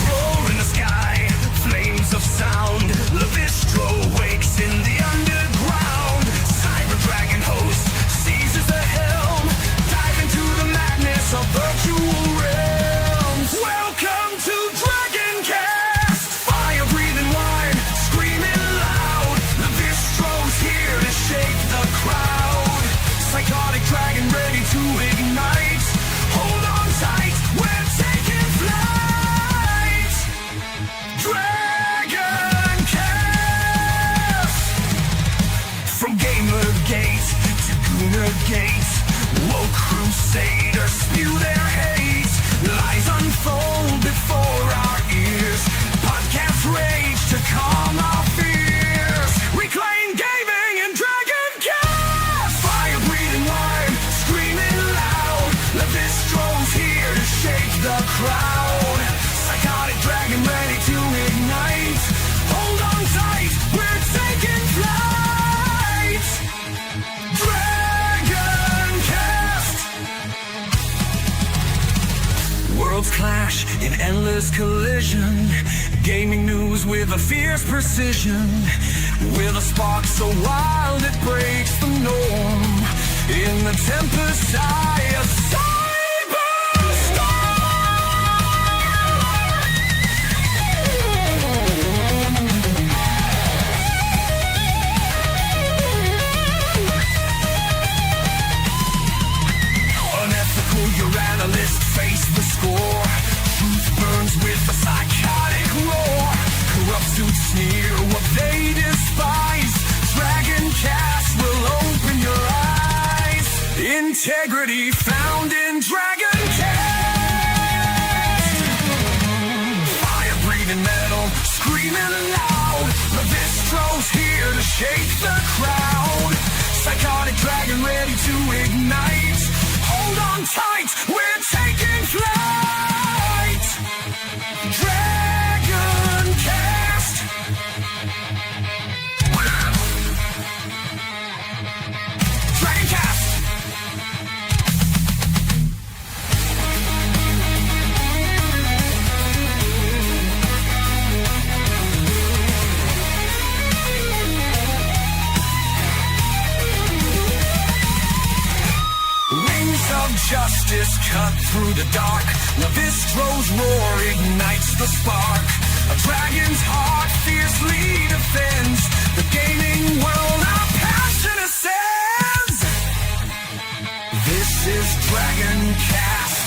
Roar in the sky, flames of sound. Lavistro wakes in the underground. Cyber dragon host seizes the helm. Dive into the madness of virtual realms. Welcome to DragonCast. Fire breathing wine, screaming loud. Lavistro's here to shake the crowd. Psychotic dragon ready to ignite. Hold on tight, we're taking flight. DragonCast. From Gamergate to Goonergate, woke crusaders spew their hate. Lies unfold before our ears. Podcast rage to calm our fears. Reclaim gaming in DragonCast. Fire breathing wine, screaming loud. Lavistro's here to shake the crowd. Psychotic dragon ready to ignite. Hold on tight, we're taking flight. DragonCast. Worlds clash in endless collision. Gaming news with a fierce precision. With a spark so wild it breaks the norm. In the tempest eye, a unethical, your analyst face the score. Truth burns with a psychotic roar. Corrupt suits sneer what they despise. DragonCast will open your eyes. Integrity found in DragonCast. Fire breathing metal, screaming loud. Lavistro's here to shake the crowd. Psychotic dragon ready to ignite. Hold on tight, we're taking flight. DragonCast. DragonCast. Wings of justice cut through the dark. Lavistro's roar ignites the spark. A dragon's heart fiercely defends the gaming world. Our passion ascends. This is DragonCast.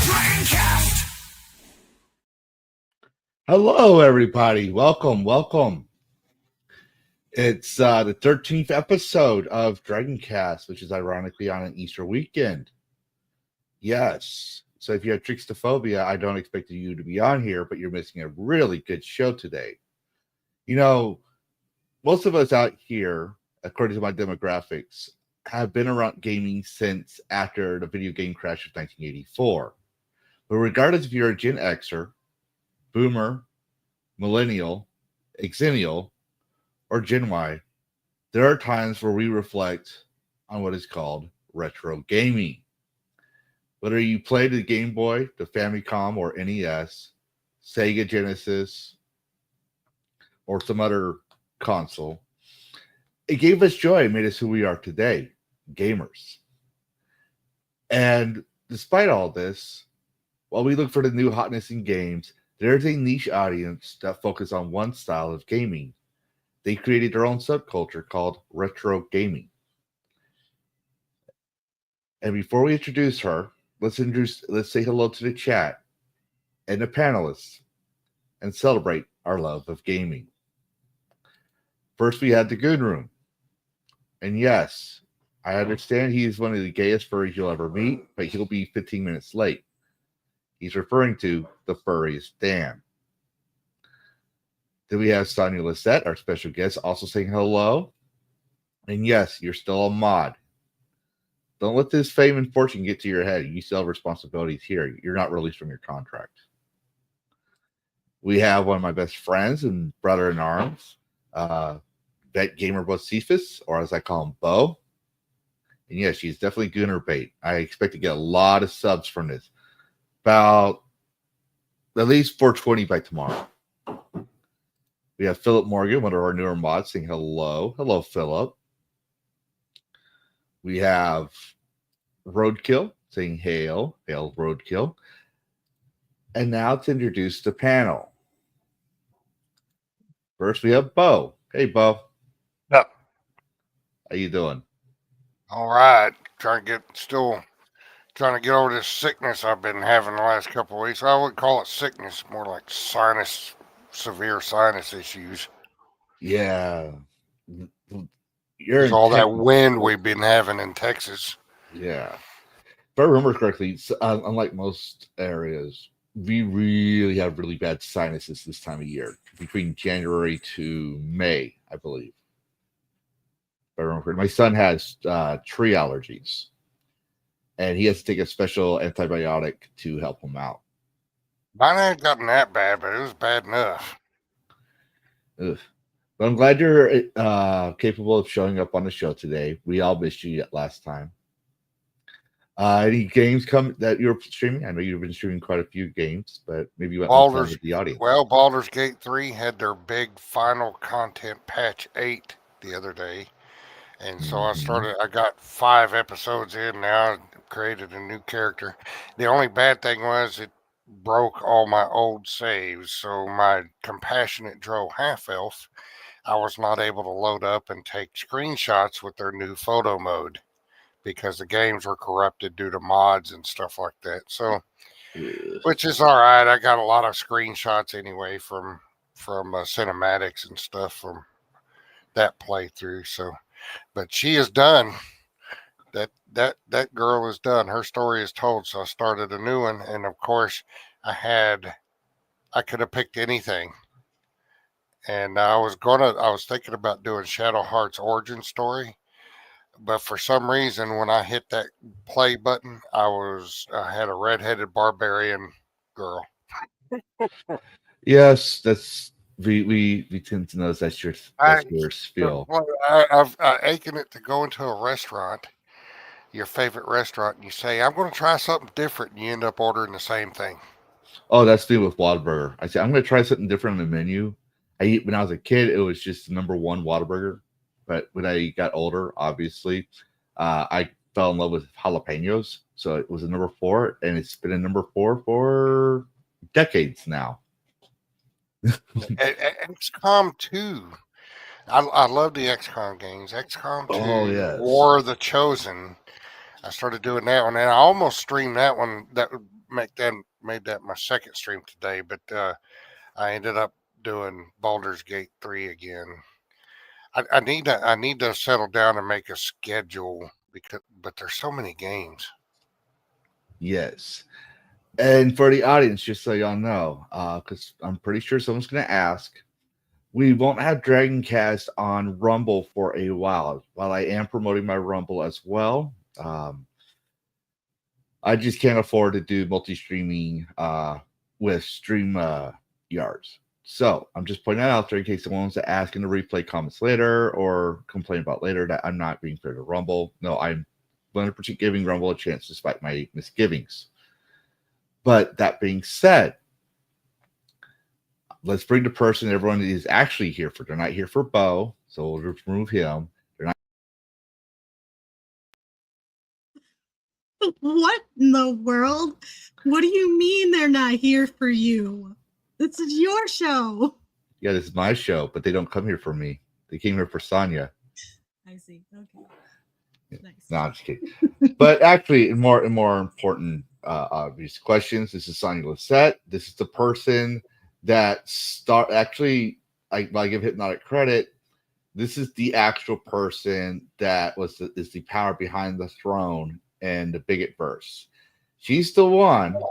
DragonCast. Hello, everybody. Welcome. It's the 13th episode of DragonCast, which is ironically on an Easter weekend. Yes. So if you have trickstophobia, I don't expect you to be on here, but you're missing a really good show today. You know, most of us out here, according to my demographics, have been around gaming since after the video game crash of 1984. But regardless if you're a Gen Xer, Boomer, Millennial, Xennial, or Gen Y, there are times where we reflect on what is called retro gaming. Whether you played the Game Boy, the Famicom, or NES, Sega Genesis, or some other console, it gave us joy and made us who we are today, gamers. And despite all this, while we look for the new hotness in games, there's a niche audience that focus on one style of gaming. They created their own subculture called retro gaming. And before we introduce her, let's say hello to the chat and the panelists and celebrate our love of gaming. First, we had the Goon Room. And yes, I understand he is one of the gayest furries you'll ever meet, but he'll be 15 minutes late. He's referring to the furriest Dan. Then we have Sonia Lysette, our special guest, also saying hello. And yes, you're still a mod. Don't let this fame and fortune get to your head. You still have responsibilities here. You're not released from your contract. We have one of my best friends and brother in arms, Bet Gamer Bocephus, or as I call him, Bo. And yeah, she's definitely Gooner bait. I expect to get a lot of subs from this. About at least 420 by tomorrow. We have Philip Morgan, one of our newer mods, saying hello. Hello, Philip. We have Roadkill saying hail. Hail, Roadkill. And now to introduce the panel. First, we have Bo. Hey, Bo. Yep. How you doing? All right. Trying to get over this sickness I've been having the last couple of weeks. I wouldn't call it sickness, more like severe sinus issues. Yeah. You're There's in all that Texas. wind we've been having in Texas. Yeah. If I remember correctly, unlike most areas, we really have really bad sinuses this time of year, between January to May, I believe. If I remember correctly. My son has tree allergies, and he has to take a special antibiotic to help him out. Mine ain't gotten that bad, but it was bad enough. Ugh. But I'm glad you're capable of showing up on the show today. We all missed you last time. Any games that you're streaming? I know you've been streaming quite a few games, but maybe you want to with the audience. Well, Baldur's Gate 3 had their big final content patch 8 the other day. And so I got 5 episodes in now, created a new character. The only bad thing was it broke all my old saves. So my compassionate drow half-elf, I was not able to load up and take screenshots with their new photo mode because the games were corrupted due to mods and stuff like that. So, which is all right. I got a lot of screenshots anyway from cinematics and stuff from that playthrough. So, but she is done. That girl is done. Her story is told. So I started a new one, and of course, I could have picked anything. And I was thinking about doing Shadow Heart's origin story, but for some reason, when I hit that play button, I had a redheaded barbarian girl. Yes, that's we tend to notice that's your spiel. I've aching it to go into a restaurant, your favorite restaurant, and you say, I'm going to try something different, and you end up ordering the same thing. Oh, that's me with Whataburger. I said, I'm going to try something different on the menu. When I was a kid, it was just the number one Whataburger. But when I got older, obviously, I fell in love with jalapenos. So it was a number 4, and it's been a number 4 for decades now. XCOM 2. I love the XCOM games. XCOM 2, oh, yes. War of the Chosen. I started doing that one, and I almost streamed that one. That would made that my second stream today, but I ended up doing Baldur's Gate 3 again. I need to settle down and make a schedule but there's so many games. Yes. And for the audience, just so y'all know, because I'm pretty sure someone's going to ask, we won't have DragonCast on Rumble for a while I am promoting my Rumble as well. I just can't afford to do multi-streaming with StreamYards. So I'm just pointing that out there in case someone wants to ask in the replay comments later or complain about later that I'm not being fair to Rumble. No, I'm 100% giving Rumble a chance despite my misgivings. But that being said, let's bring the person everyone is actually here for. They're not here for Bo, so we'll remove him. They're not. What in the world? What do you mean they're not here for you? This is your show. Yeah, this is my show, but they don't come here for me. They came here for Sonia. I see. Okay. Yeah. Nice. No, I'm just kidding. But actually, more important obvious questions. This is Sonia Lysette. This is the person that actually, I give Hypnotic credit. This is the actual person that is the power behind the throne and the bigot verse. She's the one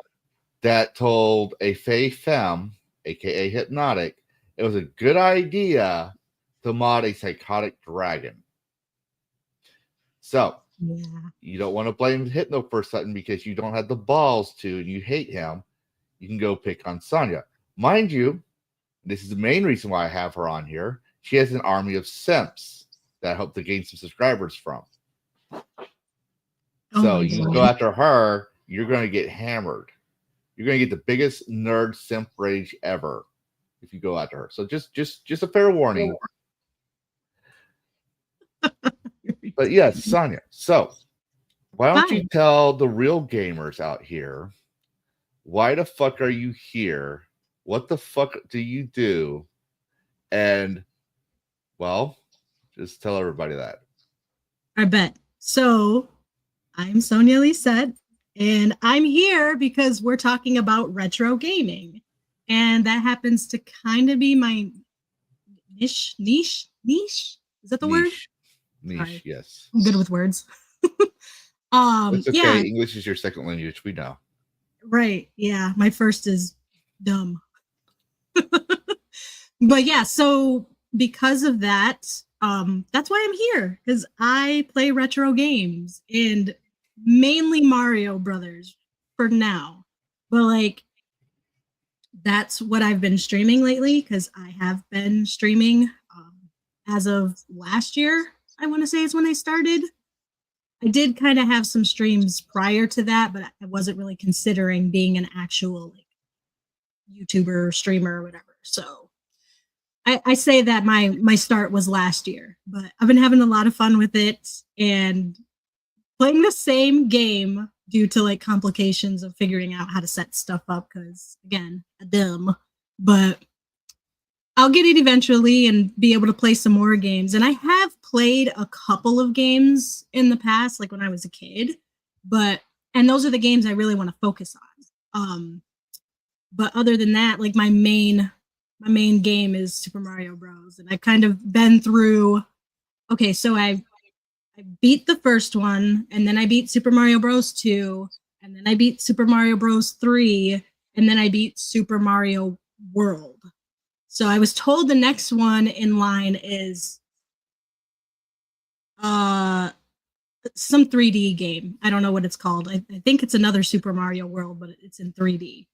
that told a Fae Femme, aka Hypnotic, it was a good idea to mod a psychotic dragon. So Yeah. You don't want to blame Hypno for something because you don't have the balls to and you hate him. You can go pick on Sonia. Mind you, this is the main reason why I have her on here. She has an army of simps that I hope to gain some subscribers from. Oh So my you God. go after her, you're going to get hammered. You're going to get the biggest nerd simp rage ever if you go after her. So just a fair warning. But yes, Sonia. So why don't you Fine. tell the real gamers out here, why the fuck are you here? What the fuck do you do? And, well, just tell everybody that. I bet. So I'm Sonia Lysette, and I'm here because we're talking about retro gaming. And that happens to kind of be my niche. Is that the word? Niche, Sorry. yes. I'm good with words. It's okay. Yeah, English is your second language. We know. right. Yeah, my first is dumb. But yeah, so because of that, that's why I'm here, because I play retro games and mainly Mario Brothers for now. But like that's what I've been streaming lately, because I have been streaming as of last year. I want to say is when I started. I did kind of have some streams prior to that, but I wasn't really considering being an actual like YouTuber, streamer, or whatever. So I say that my start was last year, but I've been having a lot of fun with it and playing the same game due to like complications of figuring out how to set stuff up. Because again, dumb, but I'll get it eventually and be able to play some more games. And I have played a couple of games in the past, like when I was a kid, and those are the games I really want to focus on. But other than that, like my main game is Super Mario Bros. And I've kind of been through. Okay, so I beat the first one, and then I beat Super Mario Bros. 2, and then I beat Super Mario Bros. 3, and then I beat Super Mario World. So I was told the next one in line is some 3D game. I don't know what it's called. I think it's another Super Mario World, but it's in 3D.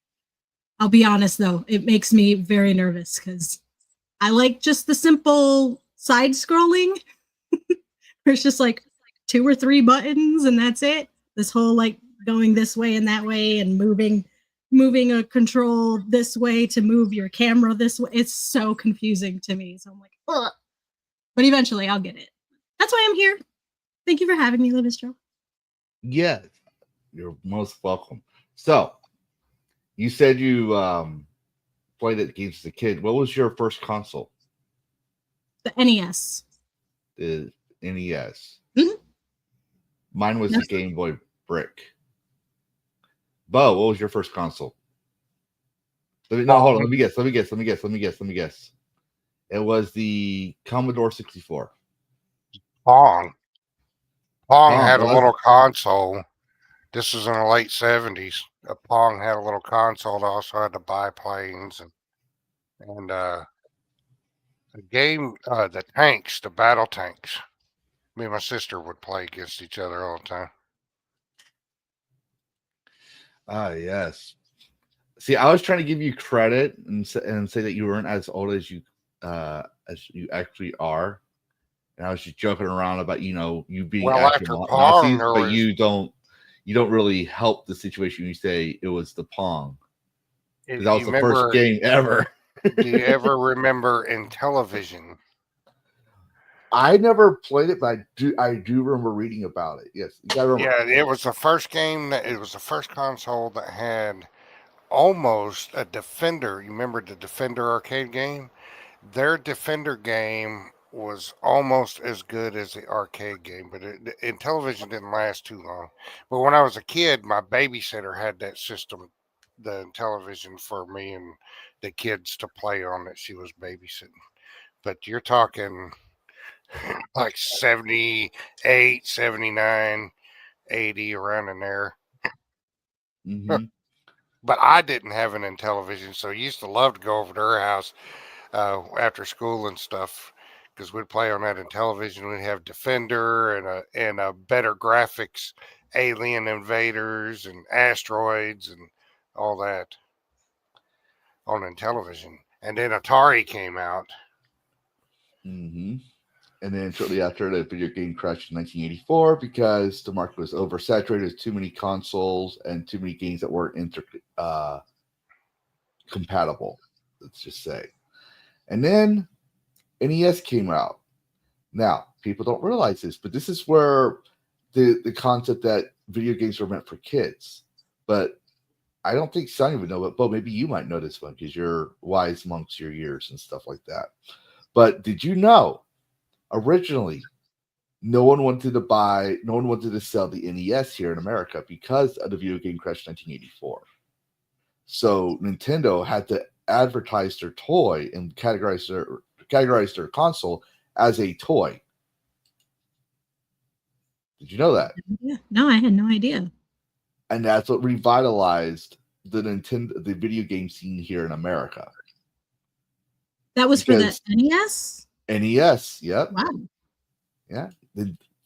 I'll be honest though, it makes me very nervous because I like just the simple side scrolling. Where it's just like 2 or 3 buttons and that's it. This whole like going this way and that way and moving a control this way to move your camera this way. It's so confusing to me. So I'm like, ugh. But eventually I'll get it. That's why I'm here. Thank you for having me, Lavistro. Yes, you're most welcome. So, you said you played it games as a kid. What was your first console? The NES. The NES. Mhm. Mine was Yes. the Game Boy Brick. Bo, what was your first console? Hold on. Let me guess. It was the Commodore 64. Pong. Pong had a was little it? console. This was in the late 70s. Pong had a little console that also had the biplanes and the game, the tanks, the battle tanks. Me and my sister would play against each other all the time. Ah, yes. See, I was trying to give you credit and say that you weren't as old as you actually are, and I was just joking around about you being Well, actual after Pong, Nazis, there but was. you don't really help the situation. You say it was the Pong because that was the first game ever. Do you ever remember Intellivision? I never played it, but I do remember reading about it. Yes, you gotta remember. Yeah, it was the first game it was the first console that had almost a Defender. You remember the Defender arcade game? Their Defender game was almost as good as the arcade game, but Intellivision didn't last too long. But when I was a kid, my babysitter had that system, the Intellivision, for me and the kids to play on that she was babysitting. But you're talking like 78, 79, 80, around in there. Mm-hmm. But I didn't have an Intellivision, so I used to love to go over to her house after school and stuff, because we'd play on that in television. We'd have Defender and a better graphics, alien invaders and asteroids and all that on in television. And then Atari came out. Mm-hmm. And then shortly after, the video game crashed in 1984 because the market was oversaturated with too many consoles and too many games that weren't compatible, let's just say. And then NES came out. Now, people don't realize this, but this is where the concept that video games were meant for kids. But I don't think Sonya would know it, but maybe you might know this one because you're wise amongst your years and stuff like that. But did you know, originally, no one wanted to sell the NES here in America because of the video game crash in 1984. So Nintendo had to advertise their toy and categorize their console as a toy. Did you know that? Yeah. No, I had no idea. And that's what revitalized the video game scene here in America. That was for the NES? NES, yep. Wow. Yeah.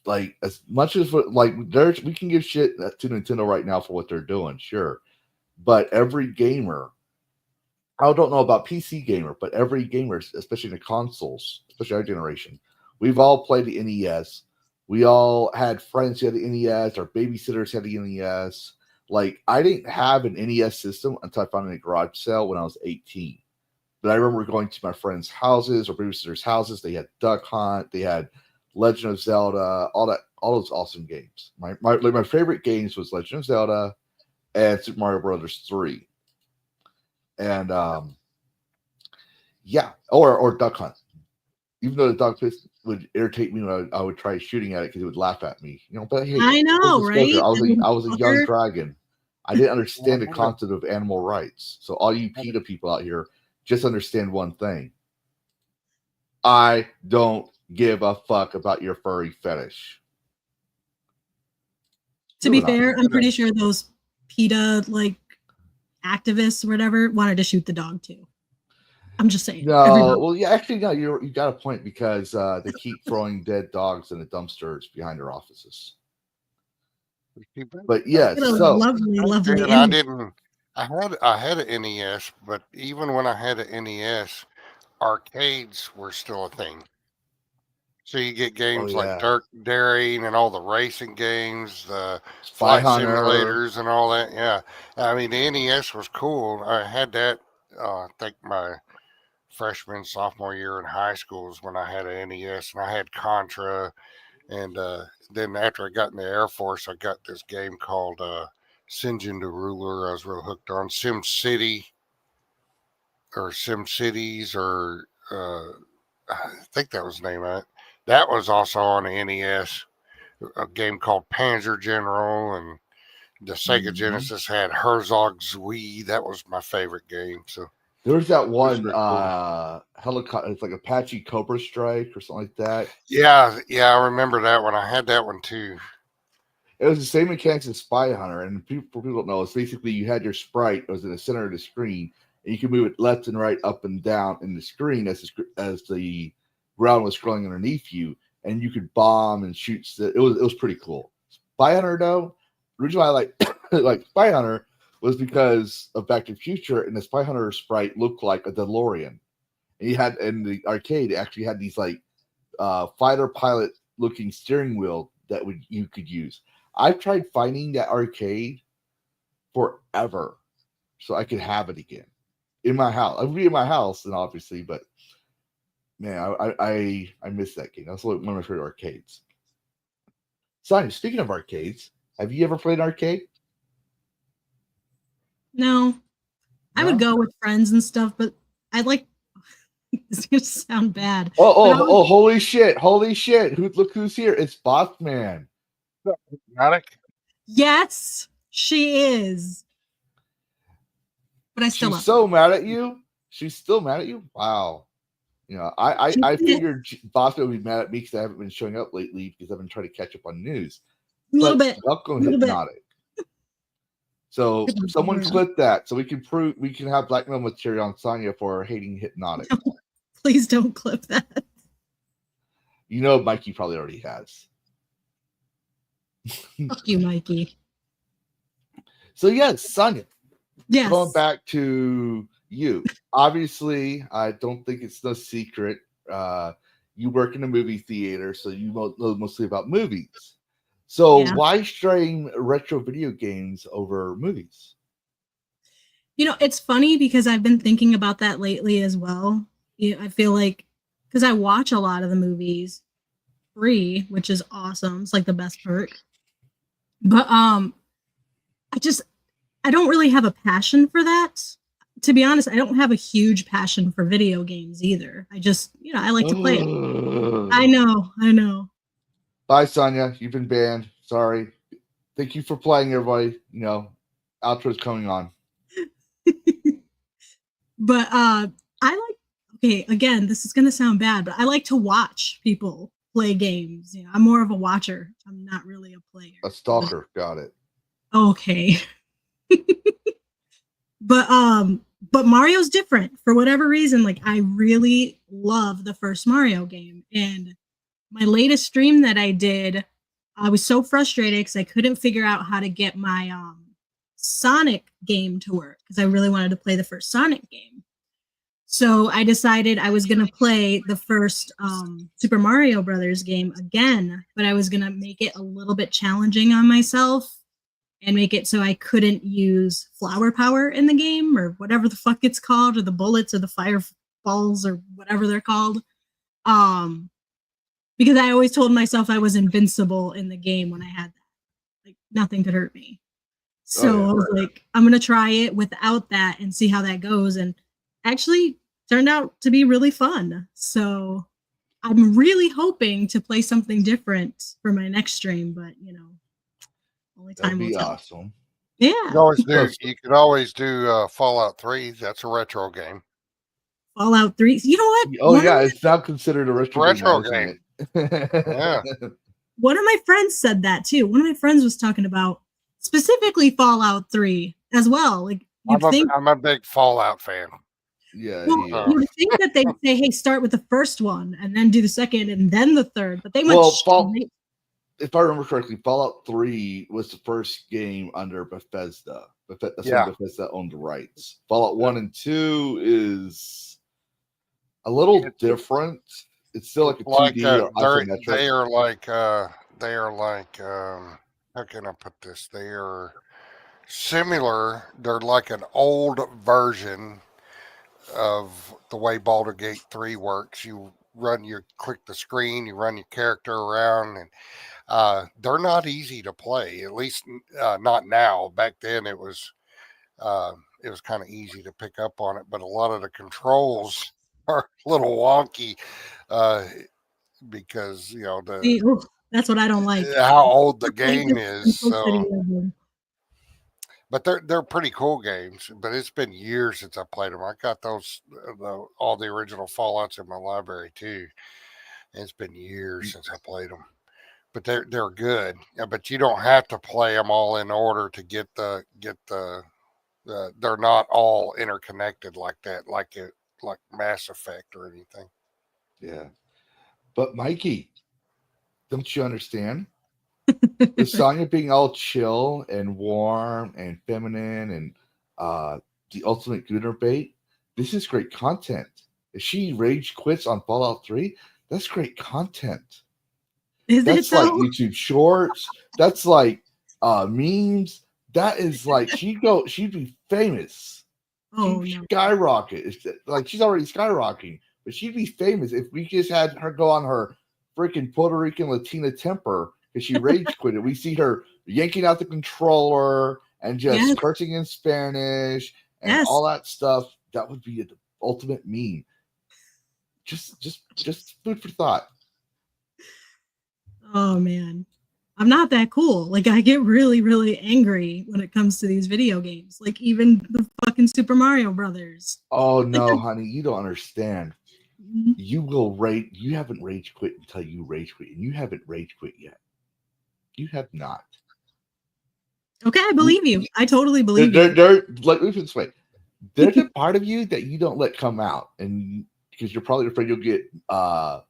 Like, as much as we can give shit to Nintendo right now for what they're doing, sure. But every gamer, I don't know about PC gamer, but every gamer, especially in the consoles, especially our generation, we've all played the NES. We all had friends who had the NES, our babysitters had the NES. Like, I didn't have an NES system until I found it in a garage sale when I was 18. But I remember going to my friends' houses or babysitters' houses. They had Duck Hunt, they had Legend of Zelda, all those awesome games. My favorite games was Legend of Zelda and Super Mario Brothers 3. And or Duck Hunt. Even though the dog piss would irritate me when I would try shooting at it because it would laugh at me. But hey, I know, right? I was a young dragon. I didn't understand the concept of animal rights. So all you PETA people out here, just understand one thing. I don't give a fuck about your furry fetish. To be fair, I'm pretty sure those PETA activists or whatever wanted to shoot the dog too. I'm just saying. No, well, yeah, actually, no, you got a point because they keep throwing dead dogs in the dumpsters behind their offices. But yes, so lovely. I had an NES, but even when I had an NES, arcades were still a thing. So you get games like Dirt Daring and all the racing games, the flight simulators and all that. Yeah, I mean the NES was cool. I had that. I think my freshman, sophomore year in high school is when I had an NES, and I had Contra. And then after I got in the Air Force, I got this game called Sinjin the Ruler. I was real hooked on Sim City or Sim Cities, or I think that was the name of it. That was also on the NES. A game called Panzer General, and the Sega Genesis had Herzog Zwei. That was my favorite game. So there was that one helicopter. It's like Apache Cobra Strike or something like that. Yeah, I remember that one. I had that one too. It was the same mechanics as Spy Hunter, and for people don't know, it's basically you had your sprite. It was in the center of the screen, and you could move it left and right, up and down in the screen as the ground was scrolling underneath you, and you could bomb and shoot. It was pretty cool. Spy Hunter, though, the reason why I like Spy Hunter was because of Back to the Future, and the Spy Hunter sprite looked like a DeLorean. And you had in the arcade, it actually had these fighter pilot looking steering wheel that you could use. I've tried finding that arcade forever so I could have it again in my house. I would be in my house, and obviously, but man, I miss that game. That's one of my favorite arcades. Sonia, speaking of arcades, have you ever played an arcade? No, I would go with friends and stuff, but I'd like. It's gonna sound bad. Oh! Holy shit! Look who's here! It's Bossman. Hypnotic? Yes, she is. But I still. She's so mad at you. She's still mad at you. Wow. I figured Bossman would be mad at me because I haven't been showing up lately because I've been trying to catch up on news. A little bit. Welcome, Hypnotic. So someone clip that so we can have blackmail material on Sonia for hating Hypnotic. No, please don't clip that. You know, Mikey probably already has. Fuck you, Mikey. So yes, Sonia, Yes. going back to you. Obviously, I don't think it's no secret. You work in a movie theater, so you know mostly about movies. So Yeah. why stream retro video games over movies? It's funny because I've been thinking about that lately as well. I feel like because I watch a lot of the movies free, which is awesome. It's like the best perk. But I don't really have a passion for that. To be honest, I don't have a huge passion for video games either. I just, I like to play it. I know. Bye, Sonia. You've been banned. Sorry. Thank you for playing, everybody. Outro's coming on. But okay, again, this is gonna sound bad, but I like to watch people play games. I'm more of a watcher. I'm not really a player. A stalker. Got it. Okay. But Mario's different for whatever reason. Like, I really love the first Mario game. And my latest stream that I did, I was so frustrated because I couldn't figure out how to get my Sonic game to work because I really wanted to play the first Sonic game. So I decided I was going to play the first Super Mario Brothers game again, but I was going to make it a little bit challenging on myself and make it so I couldn't use flower power in the game or whatever the fuck it's called, or the bullets or the fireballs or whatever they're called. Because I always told myself I was invincible in the game when I had that. Like, nothing could hurt me. So I was like, I'm going to try it without that and see how that goes. And actually turned out to be really fun. So I'm really hoping to play something different for my next stream, but only time will tell. Awesome. Yeah. You could always do Fallout 3. That's a retro game. Fallout 3. You know what? Oh, yeah. It's now considered a retro game. Yeah. One of my friends said that too. One of my friends was talking about specifically Fallout 3 as well. Like, I'm a big Fallout fan. Yeah. Well, you would think that they'd say, hey, start with the first one and then do the second and then the third. But they went straight. If I remember correctly, Fallout 3 was the first game under Bethesda. Bethesda owned the rights. Fallout 1 and 2 is a little different. It's still like a 2D or isometric. They are like how can I put this? They are similar. They're like an old version of the way Baldur's Gate 3 works. You click the screen, you run your character around, and they're not easy to play. At least not now. Back then, it was kind of easy to pick up on it, but a lot of the controls are a little wonky because that's what I don't like. How old the game is. So. But they're pretty cool games. But it's been years since I played them. I got all the original Fallouts in my library too. And it's been years since I played them. But they're good. Yeah, but you don't have to play them all in order to get the. They're not all interconnected like that, like Mass Effect or anything. Yeah, but Mikey, don't you understand? With Sonya being all chill and warm and feminine and the ultimate gooner bait, this is great content. If she rage quits on Fallout 3, that's great content. That's like YouTube shorts. That's like memes. That is like she'd be famous. She'd skyrocket. It's like she's already skyrocketing, but she'd be famous if we just had her go on her freaking Puerto Rican Latina temper. Because she rage quitted. We see her yanking out the controller and just cursing in Spanish and all that stuff. That would be the ultimate meme. Just food for thought. Oh man, I'm not that cool. Like, I get really, really angry when it comes to these video games. Like, even the fucking Super Mario Brothers. Oh no, honey, you don't understand. You will rage. You haven't rage quit until you rage quit, and you haven't rage quit yet. You have not. Okay, I believe you. I totally believe you. Like, let me put it this way. There's a part of you that you don't let come out. And because you're probably afraid you'll get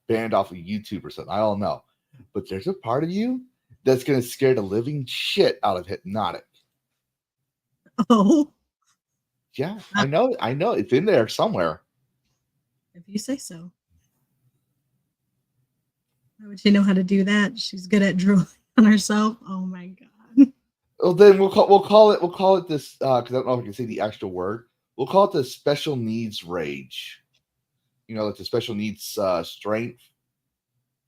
banned off of YouTube or something. I don't know. But there's a part of you that's going to scare the living shit out of Hypnotic. Oh, Yeah, I know. It's in there somewhere. if you say so. How would she know how to do that? She's good at drooling on herself. Oh my god. Well, then we'll call it this because I don't know if I can say the actual word. We'll call it the special needs rage. You know, like the special needs strength.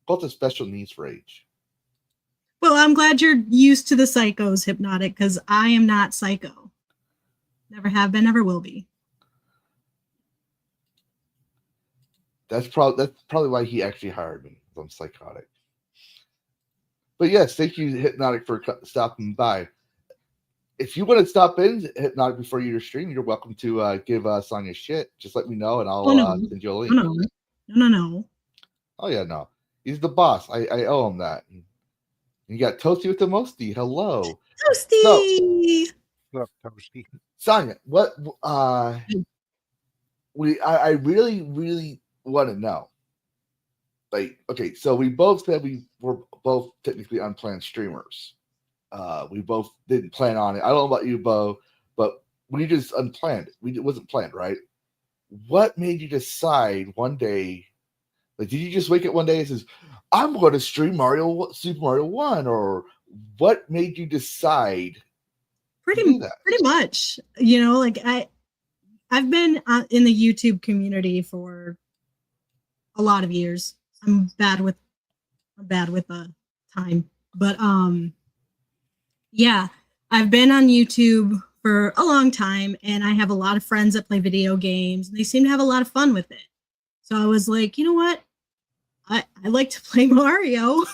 Call it the special needs rage. Well, I'm glad you're used to the psychos, Hypnotic, because I am not psycho. Never have been, never will be. That's probably why he actually hired me. I'm psychotic. But yes, thank you, Hypnotic, for stopping by. If you want to stop in, Hypnotic, before your stream, you're welcome to give Sonia shit. Just let me know, and I'll send you a link. No. Oh yeah, no. He's the boss. I owe him that. You got Toasty with the Mosty. Hello. Toasty! Look, Toasty. Sonia, what I really, really want to know. Like, okay, so we both said we were both technically unplanned streamers. We both didn't plan on it. I don't know about you, Bo, but we just unplanned. It wasn't planned, right? What made you decide one day? Like, did you just wake up one day and says, "I'm going to stream Super Mario 1," or what made you decide? Pretty much. You know, like I've been in the YouTube community for a lot of years. I'm bad with time, but yeah, I've been on YouTube for a long time, and I have a lot of friends that play video games, and they seem to have a lot of fun with it. So I was like, you know what? I like to play Mario,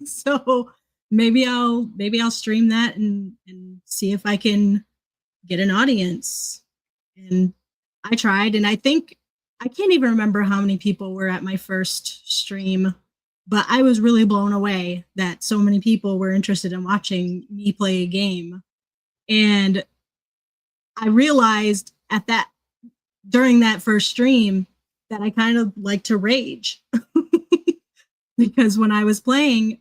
so maybe I'll stream that and see if I can get an audience. And I tried, and I think I can't even remember how many people were at my first stream, but I was really blown away that so many people were interested in watching me play a game. And I realized during that first stream that I kind of like to rage. Because when I was playing,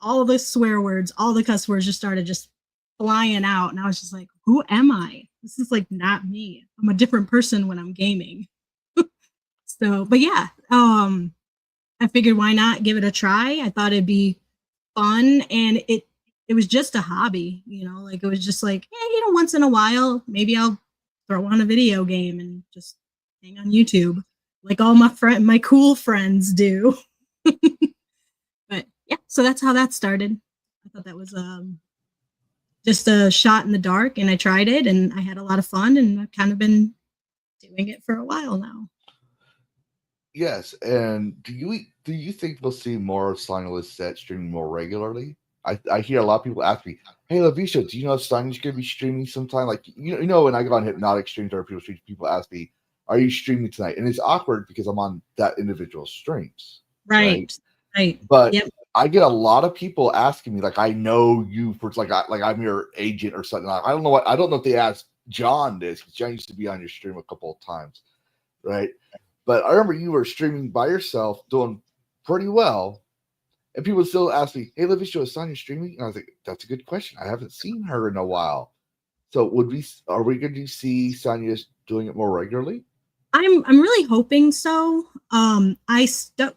all the swear words, all the cuss words just started just flying out. And I was just like, who am I? This is like not me. I'm a different person when I'm gaming. So, but yeah, I figured why not give it a try? I thought it'd be fun. And it was just a hobby, you know, like it was just like, yeah, you know, once in a while, maybe I'll throw on a video game and just hang on YouTube like all my cool friends do. But yeah, so that's how that started. I thought that was just a shot in the dark, and I tried it, and I had a lot of fun, and I've kind of been doing it for a while now. Yes, and do you think we'll see more of Sonia Lysette streaming more regularly? I hear a lot of people ask me, "Hey, Lavistro, do you know if Sonia's going to be streaming sometime?" Like you know, when I go on Hypnotic streams or people ask me, "Are you streaming tonight?" And it's awkward because I'm on that individual streams. Right. But yep. I get a lot of people asking me, like, I know you for like I'm your agent or something. I don't know if they asked John this, because John used to be on your stream a couple of times, right? But I remember you were streaming by yourself, doing pretty well, and people still ask me, "Hey, Lavistro, is Sonia streaming?" And I was like, "That's a good question. I haven't seen her in a while." So are we going to see Sonia doing it more regularly? I'm really hoping so. I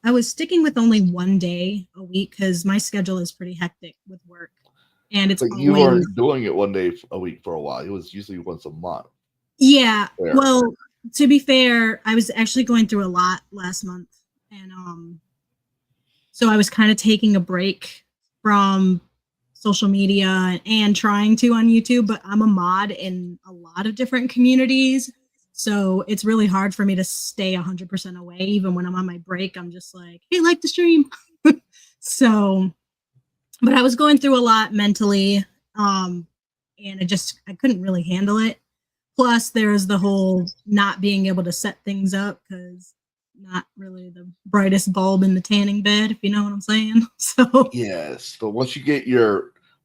was sticking with only one day a week because my schedule is pretty hectic with work, and it's you weren't doing it one day a week for a while. It was usually once a month. Yeah. Well, to be fair, I was actually going through a lot last month, and so I was kind of taking a break from social media and trying to on YouTube. But I'm a mod in a lot of different communities. So it's really hard for me to stay 100% away. Even when I'm on my break, I'm just like, hey, like the stream. So, but I was going through a lot mentally. And I couldn't really handle it. Plus there's the whole not being able to set things up because not really the brightest bulb in the tanning bed, if you know what I'm saying. So yes. But once you get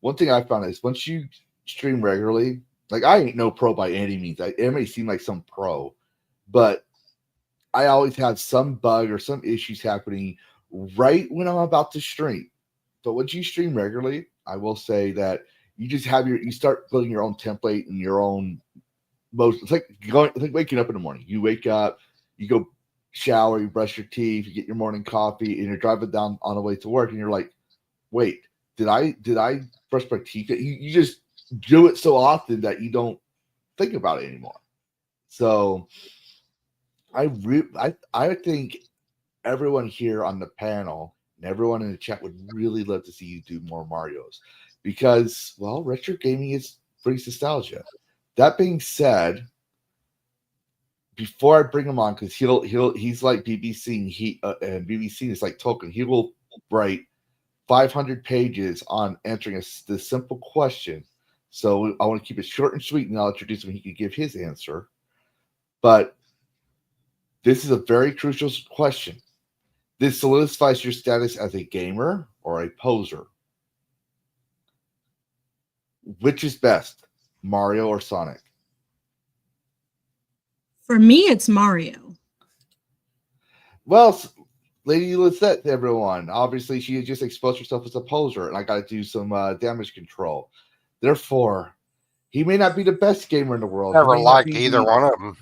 one thing I found is once you stream regularly, like I ain't no pro by any means. It may seem like some pro, but I always have some bug or some issues happening right when I'm about to stream. But once you stream regularly, I will say that you just have you start building your own template and your own most. It's like waking up in the morning. You wake up, you go shower, you brush your teeth, you get your morning coffee, and you're driving down on the way to work, and you're like, wait, did I brush my teeth? You just do it so often that you don't think about it anymore. So I think everyone here on the panel and everyone in the chat would really love to see you do more Marios because, well, retro gaming brings nostalgia. That being said, before I bring him on, because he's like BBC and BBC is like Tolkien. He will write 500 pages on answering the simple question. So I want to keep it short and sweet, and I'll introduce him. He can give his answer. But this is a very crucial question. This solidifies your status as a gamer or a poser. Which is best, Mario or Sonic? For me, it's Mario. Well, Lady Lysette, everyone. Obviously, she just exposed herself as a poser, and I got to do some damage control. Therefore, he may not be the best gamer in the world. Never liked either one of them.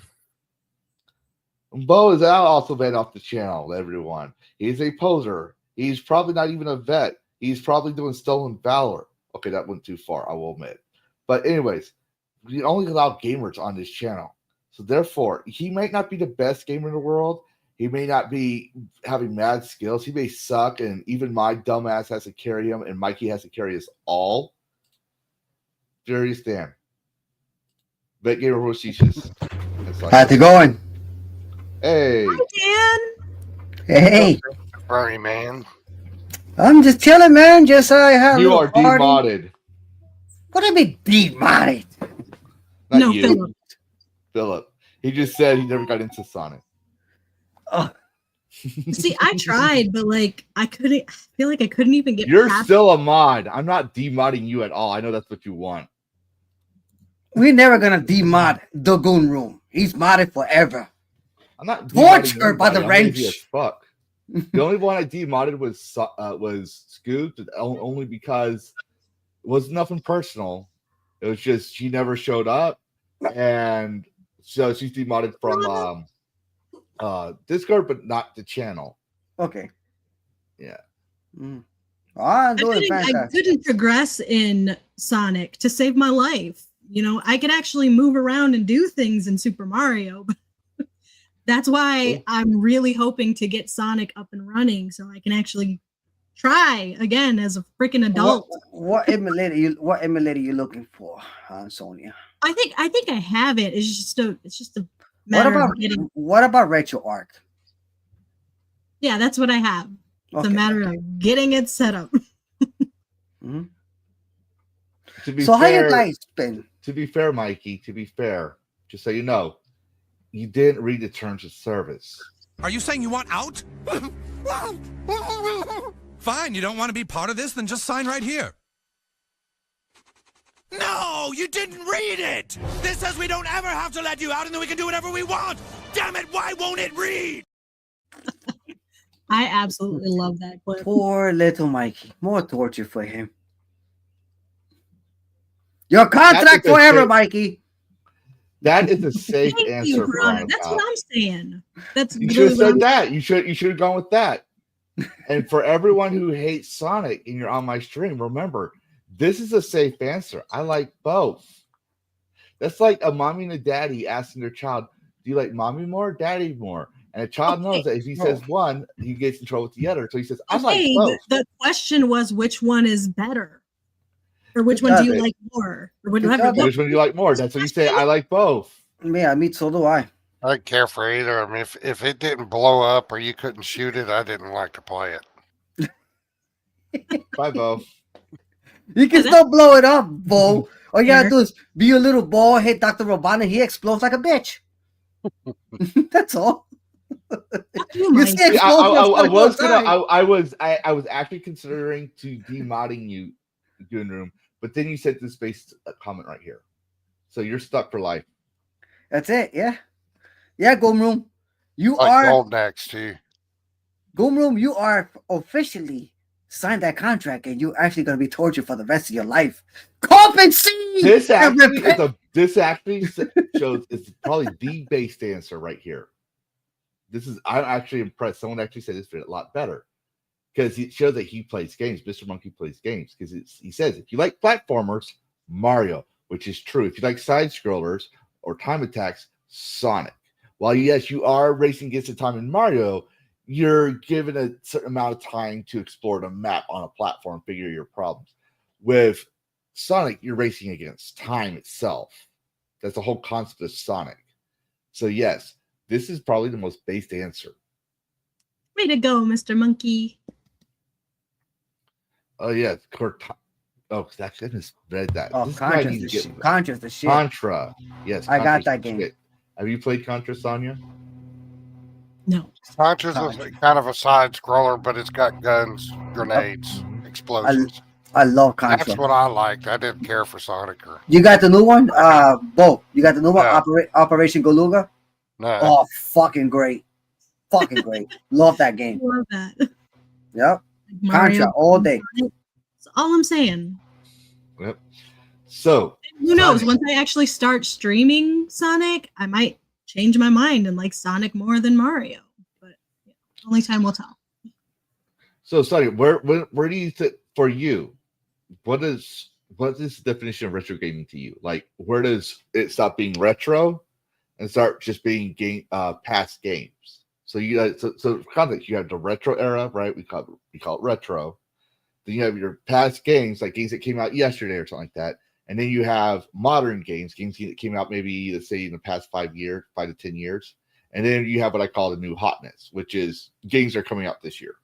Bo is also banned off the channel, everyone. He's a poser. He's probably not even a vet. He's probably doing stolen valor. Okay, that went too far, I will admit. But anyways, we only allow gamers on this channel. So therefore, he might not be the best gamer in the world. He may not be having mad skills. He may suck, and even my dumbass has to carry him, and Mikey has to carry us all. There you stand. Bet gamer Rosicious. How's it going? Hey. Hi, Dan. Hey. Bernie, man. I'm just chilling, man. Just I have You are demodded. What do you mean demodded? Not No, you. Philip. He just said he never got into Sonic. Oh. See, I tried, but like I couldn't. I feel like I couldn't even get. You're past still a mod. I'm not demodding you at all. I know that's what you want. We're never gonna demod the Goon Room. He's modded forever. I'm not Torture by the I'm wrench. lazy as fuck. The only one I demodded was Scoop, only because it was nothing personal. It was just she never showed up, and so she's demodded from Discord, but not the channel. Okay. Yeah. Mm. Oh, I'm doing I fantastic. couldn't progress in Sonic to save my life. You know, I could actually move around and do things in Super Mario, but that's why I'm really hoping to get Sonic up and running so I can actually try again as a freaking adult. What emulator you looking for, Sonia? I think I have it. It's just a matter of getting. What about RetroArch? Yeah, that's what I have. It's Okay. a matter of getting it set up. Mm-hmm. So how you guys been? To be fair, Mikey, just so you know, you didn't read the terms of service. Are you saying you want out? Fine, you don't want to be part of this? Then just sign right here. No, you didn't read it! This says we don't ever have to let you out and then we can do whatever we want! Damn it, why won't it read? I absolutely love that clip. Poor little Mikey. More torture for him. Your contract forever, Mikey. That is a safe Thank answer. you, Veronica. That's what I'm saying. That's You should have said that. You should have gone with that. And for everyone who hates Sonic and you're on my stream, remember, this is a safe answer. I like both. That's like a mommy and a daddy asking their child, do you like mommy more or daddy more? And a child knows that if he says one, he gets in trouble with the other. So he says, I like both. The question was which one is better? Or which one do you like more? Or whatever. Which one do you like more? That's what you say. I like both. Yeah, me so do I. I didn't care for either. I mean, if it didn't blow up or you couldn't shoot it, I didn't like to play it. Bye, Bo. You can still blow it up, Bo. All you gotta do is be a little ball, hit Dr. Robotnik, he explodes like a bitch. That's all. You see I was actually considering to demodding you, Goon Room, but then you said this based comment right here, so you're stuck for life. That's it. Yeah, Goon Room. You Like are Golden Axe too. Goomroom. You are officially signed that contract, and you're actually going to be tortured for the rest of your life. Compensate. This actually shows it's probably the base dancer right here. I'm actually impressed. Someone actually said this fit a lot better because it shows that he plays games. Mr. Monkey plays games because he says if you like platformers, Mario, which is true. If you like side scrollers or time attacks, Sonic. While yes, you are racing against the time in Mario, you're given a certain amount of time to explore the map on a platform, figure your problems. With Sonic, you're racing against time itself. That's the whole concept of Sonic. So yes, this is probably the most based answer. Way to go, Mr. Monkey. Oh yeah, oh, actually, I just read that. Oh, This guy Contra's needs the to shit. get Contra's the shit. Contra. Yes, I got Contra's that the game. shit. Have you played Contra, Sonia? No. Contra's kind of a side scroller, but it's got guns, grenades, explosions. I love Contra. That's what I liked. I didn't care for Sonic or You got the new one? Bo, you got the new one? Yeah. Operation Galuga? no. Oh, fucking great. Fucking great. Love that game. Love that. Yep. Mario. Contra all day. That's all I'm saying. Yep. So Who knows? Sonic. Once I actually start streaming Sonic, I might change my mind and like Sonic more than Mario. But only time will tell. So Sonia, where do you think for you? What is the definition of retro gaming to you? Like, where does it stop being retro and start just being past games? So you so context, you have the retro era, right? We call it retro. Then you have your past games, like games that came out yesterday or something like that. And then you have modern games that came out maybe, let's say, in the past 5 to 10 years. And then you have what I call the new hotness, which is games that are coming out this year.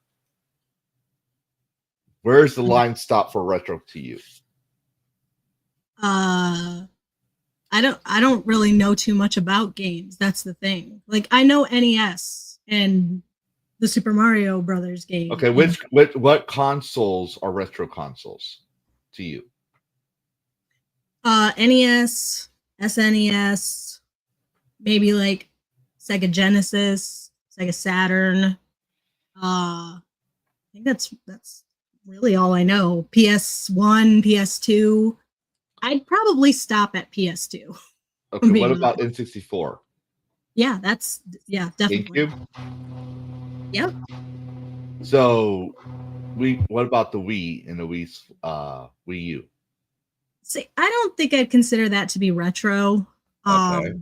Where's the line stop for retro to you? I don't really know too much about games. That's the thing. Like I know NES and the Super Mario Brothers game. Okay, what consoles are retro consoles to you? NES, SNES, maybe like Sega Genesis, Sega Saturn. I think that's really all I know. PS1, PS2. I'd probably stop at PS2. Okay, what about N64? Yeah, definitely. GameCube? Yep. So what about the Wii and the Wii U? See, I don't think I'd consider that to be retro. Okay.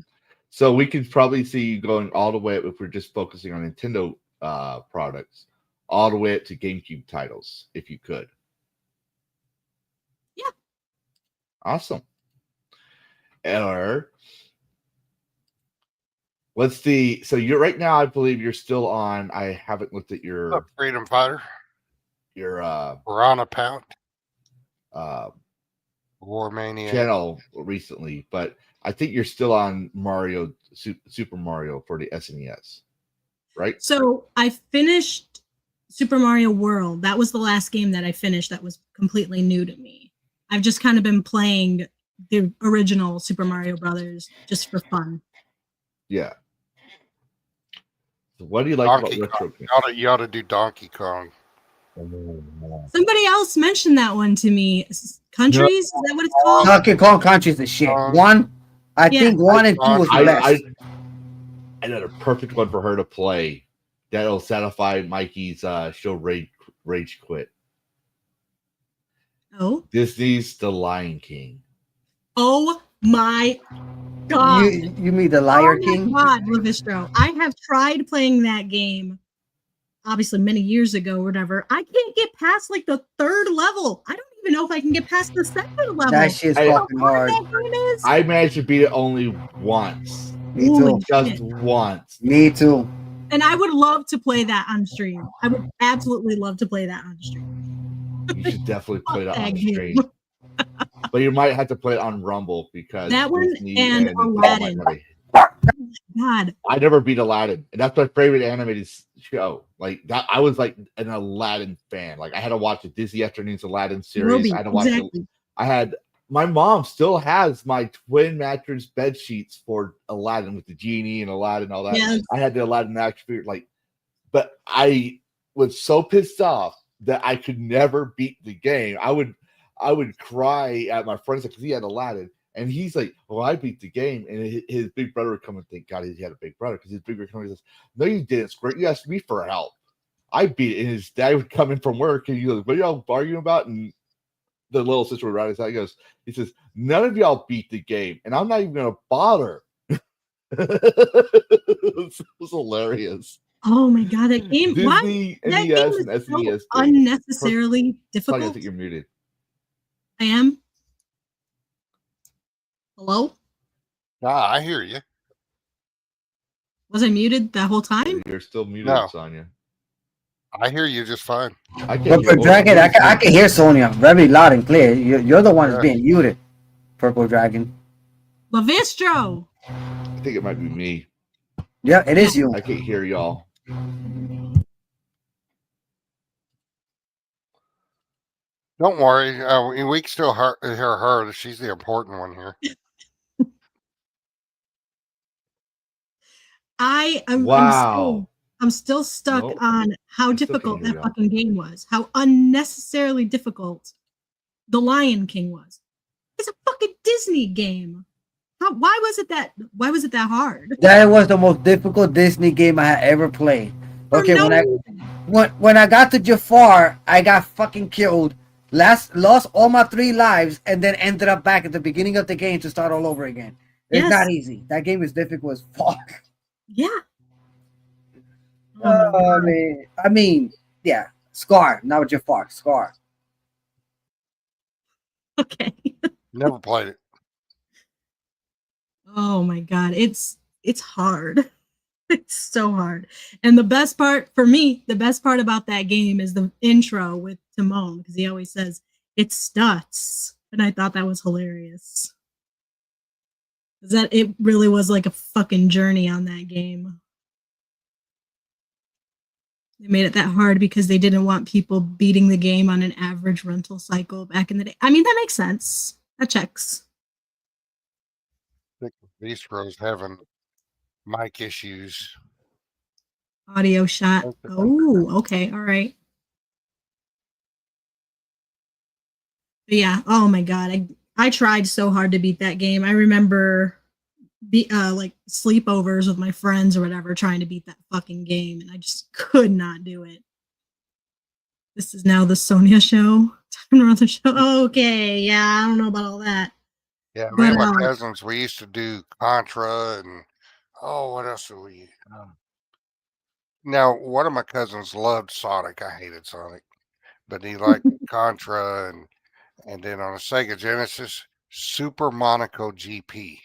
So we could probably see you going all the way up if we're just focusing on Nintendo products, all the way up to GameCube titles, if you could. Yeah. Awesome. Or so you're right now, I believe you're still on. I haven't looked at your Freedom Fighter. Your Piranha Pound. War Maniac channel recently, but I think you're still on Mario Super Mario for the SNES, right? So I finished Super Mario World. That was the last game that I finished that was completely new to me. I've just kind of been playing the original Super Mario Brothers just for fun. Yeah. So what do you like Donkey about retro Kong. games? You ought to do Donkey Kong. Somebody else mentioned that one to me. Countries? Is that what it's called? Donkey Kong Country is the shit. I think 1 and 2 was the best. I know the perfect one for her to play. That'll satisfy Mikey's show rage quit. Oh. Disney's The Lion King. Oh my God. You mean the Liar King? God, Lavistro. I have tried playing that game, obviously many years ago or whatever. I can't get past like the 3rd level. I don't even know if I can get past the 2nd level. That shit's fucking hard. I managed to beat it only once. Me too. Just once. Me too. And I would love to play that on stream. I would absolutely love to play that on stream. You should definitely play that on game. stream. But you might have to play it on Rumble because that one Disney and Aladdin. God, I never beat Aladdin, and that's my favorite animated show. Like that, I was like an Aladdin fan. Like I had to watch the Disney Afternoons Aladdin series. I had to watch it. I had my mom still has my twin mattress bed sheets for Aladdin with the genie and Aladdin and all that. Yes. I had the Aladdin action figure, but I was so pissed off that I could never beat the game. I would cry at my friends because he had Aladdin, and he's like, "Well, I beat the game," and his big brother would come and thank God he had a big brother because his big brother comes and says, "No, you didn't, Squirt. You asked me for help. I beat it." And his dad would come in from work, and he goes, "What are y'all arguing about?" And the little sister would write his out. He says, "None of y'all beat the game, and I'm not even going to bother." It was hilarious. Oh my god, that game! Why? Disney, That game NES, was and so SNES. unnecessarily Sonia, I difficult. think you're muted. I am. Hello? I hear you. Was I muted that whole time? You're still muted, No. Sonia. I hear you just fine. I But can't for Dragon, I can hear Sonia very loud and clear. You're the one that's Yeah. being muted, Purple Dragon. Lavistro! I think it might be me. Yeah, it is you. I can't hear y'all. Don't worry. We can still hear her. She's the important one here. Wow. I'm still stuck Nope. on how I still difficult can't hear that y'all. fucking game was. How unnecessarily difficult The Lion King was. It's a fucking Disney game. Why was it that hard? That was the most difficult Disney game I had ever played. For Okay, no when I got to Jafar, I got fucking killed. Lost all my 3 lives, and then ended up back at the beginning of the game to start all over again. It's Yes. not easy. That game is difficult as fuck. Yeah. Oh my God. I mean, yeah, Scar, not Jafar, Scar. Okay. Never played it. Oh my god, it's hard. It's so hard. And the best part for me, the best part about that game is the intro with Timon, because he always says it stuts. And I thought that was hilarious. That it really was like a fucking journey on that game. They made it that hard because they didn't want people beating the game on an average rental cycle back in the day. I mean, that makes sense. That checks. I think Lavistro is having mic issues. Audio shot. Okay. Oh, okay. All right. But yeah. Oh my god. I tried so hard to beat that game. I remember like sleepovers with my friends or whatever trying to beat that fucking game, and I just could not do it. This is now the Sonia show. Time to run the show. Okay, yeah, I don't know about all that. Yeah, me and But, my cousins, we used to do Contra and what else do we? Now, one of my cousins loved Sonic. I hated Sonic, but he liked Contra and then on a Sega Genesis, Super Monaco GP.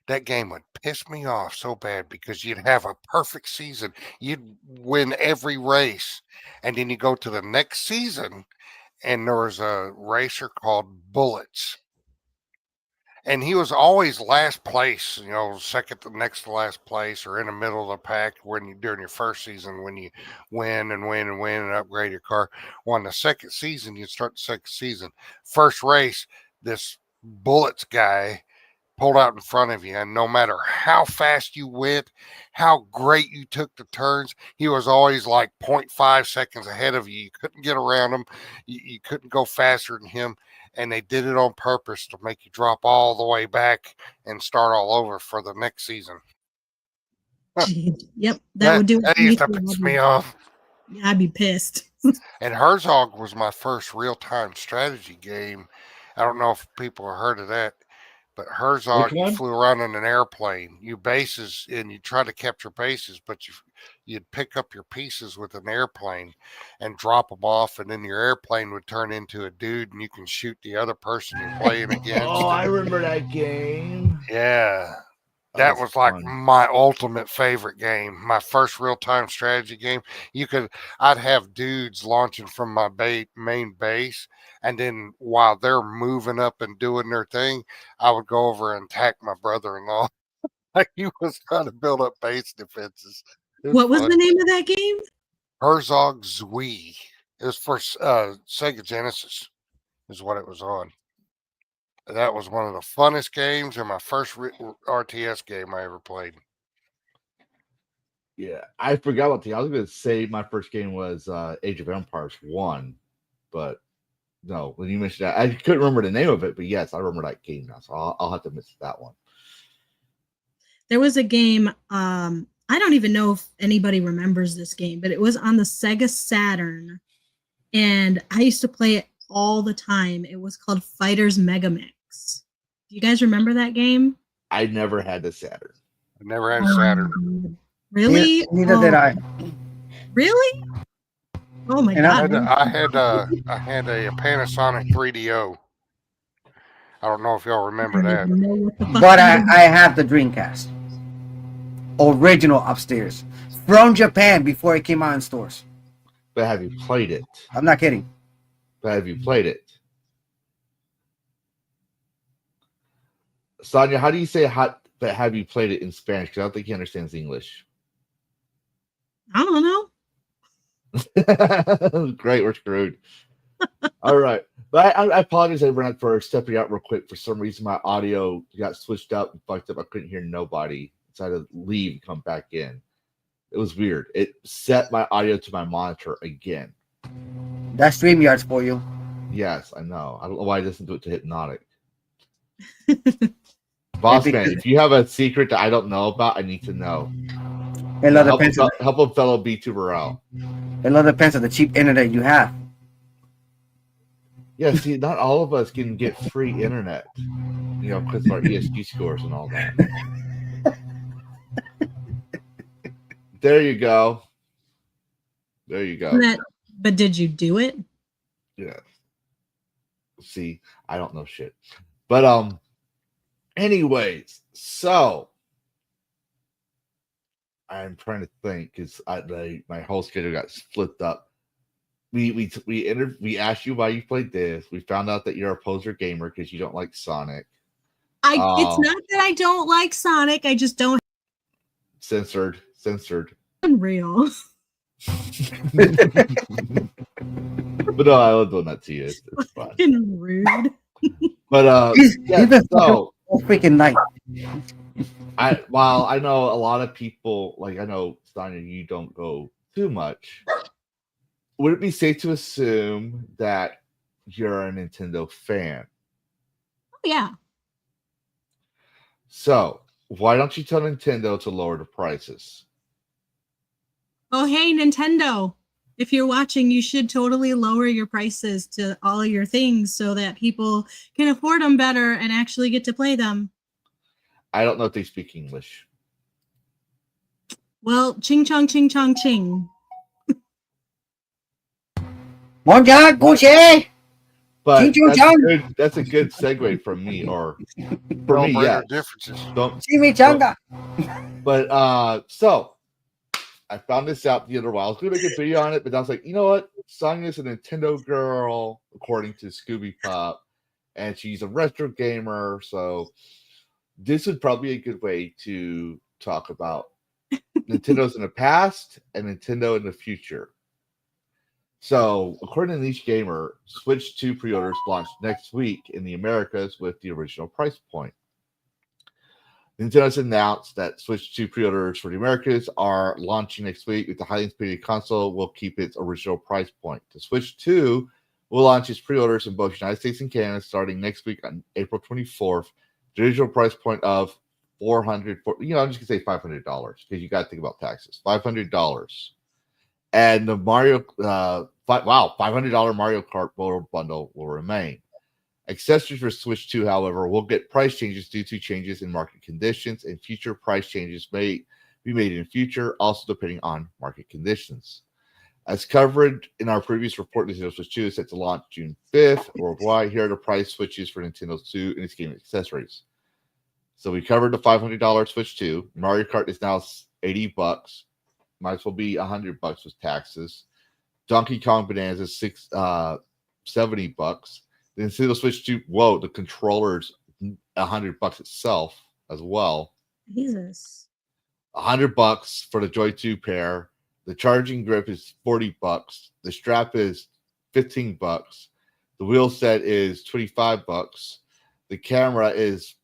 That game would piss me off so bad because you'd have a perfect season. You'd win every race. And then you go to the next season, and there was a racer called Bullets. And he was always last place, second to next to last place or in the middle of the pack during your first season when you win and win and win and upgrade your car. Well, in the second season, you start the second season. First race, this Bullets guy pulled out in front of you, and no matter how fast you went, how great you took the turns, he was always like 0.5 seconds ahead of you. You couldn't get around him. You couldn't go faster than him, and they did it on purpose to make you drop all the way back and start all over for the next season. geez, yep, that would do it. That used to piss me off. Yeah, I'd be pissed. And Herzog was my first real-time strategy game. I don't know if people have heard of that. But Herzog, you flew around in an airplane. You bases, and you try to capture bases, but you'd pick up your pieces with an airplane and drop them off, and then your airplane would turn into a dude, and you can shoot the other person you're playing against. Oh, I remember that game. Yeah. That was like my ultimate favorite game. My first real-time strategy game. I'd have dudes launching from my main base, and then while they're moving up and doing their thing, I would go over and attack my brother-in-law. He was trying to build up base defenses. What was the name of that game? Herzog Zwei. It was for Sega Genesis, is what it was on. That was one of the funnest games and my first RTS game I ever played. Yeah, I forgot what I was going to say. My first game was Age of Empires 1, but no, when you mentioned that, I couldn't remember the name of it, but yes, I remember that game now, so I'll have to miss that one. There was a game, I don't even know if anybody remembers this game, but it was on the Sega Saturn, and I used to play it all the time. It was called Fighters Megamix. Do you guys remember that game? I never had the Saturn. I never had a Saturn. Really? Neither did I. Really? Oh my And god! I had a Panasonic 3DO. I don't know if y'all remember that. But I have the Dreamcast. Original upstairs. From Japan before it came out in stores. But have you played it? I'm not kidding. But have you played it? Sonia, how do you say hot, but have you played it in Spanish? Because I don't think he understands English. I don't know. Great, we're screwed. All right. But I apologize, everyone, for stepping out real quick. For some reason, my audio got switched up and fucked up. I couldn't hear nobody. So I had to leave and come back in. It was weird. It set my audio to my monitor again. That's StreamYard's for you. Yes, I know. I don't know why I doesn't do it to Hypnotic. Boss man, if you have a secret that I don't know about, I need to know. Help a fellow VTuber out. It all depends on the cheap internet you have. Yeah, see, not all of us can get free internet, because of our ESG scores and all that. There you go. There you go. But did you do it? Yeah. See, I don't know shit. But anyways, so I'm trying to think because my whole schedule got split up. We asked you why you played this. We found out that you're a poser gamer because you don't like Sonic. It's not that I don't like Sonic. I just don't. Censored. Unreal. But no, I love doing that to you. It's fun. Fucking rude. But He's been all freaking night. While I know a lot of people, like I know Sonia, you don't go too much. Would it be safe to assume that you're a Nintendo fan? Oh, yeah. So why don't you tell Nintendo to lower the prices? Oh, hey, Nintendo. If you're watching, you should totally lower your prices to all of your things so that people can afford them better and actually get to play them. I don't know if they speak English. Well, ching chong, ching chong, ching. Monja, Gucci! But that's a good segue from me, or for me, yeah. Differences. Chimichanga. But so I found this out the other while. I was going to make a video on it, but I was like, you know what? Sonia's a Nintendo girl, according to Scooby Pop, and she's a retro gamer. So this would probably be a good way to talk about Nintendo's in the past and Nintendo in the future. So, according to Niche Gamer, Switch 2 pre-orders launched next week in the Americas with the original price point. Nintendo's announced that Switch 2 pre-orders for the Americas are launching next week with the highly anticipated console will keep its original price point. The Switch 2 will launch its pre-orders in both the United States and Canada starting next week on April 24th. The original price point of $400, I'm just going to say $500 because you got to think about taxes. $500. And the $500 Mario Kart bundle will remain. Accessories for Switch 2, however, will get price changes due to changes in market conditions, and future price changes may be made in the future, also depending on market conditions. As covered in our previous report, Nintendo Switch 2 is set to launch June 5th worldwide. Here are the price switches for Nintendo 2 and its gaming accessories. So we covered the $500 Switch 2. Mario Kart is now $80. Might as well be $100 with taxes. Donkey Kong Bonanza $70. The Nintendo Switch 2. Whoa, the controller's $100 itself as well. Jesus. $100 for the Joy 2 pair. The charging grip is $40. The strap is $15. The wheel set is $25. The camera is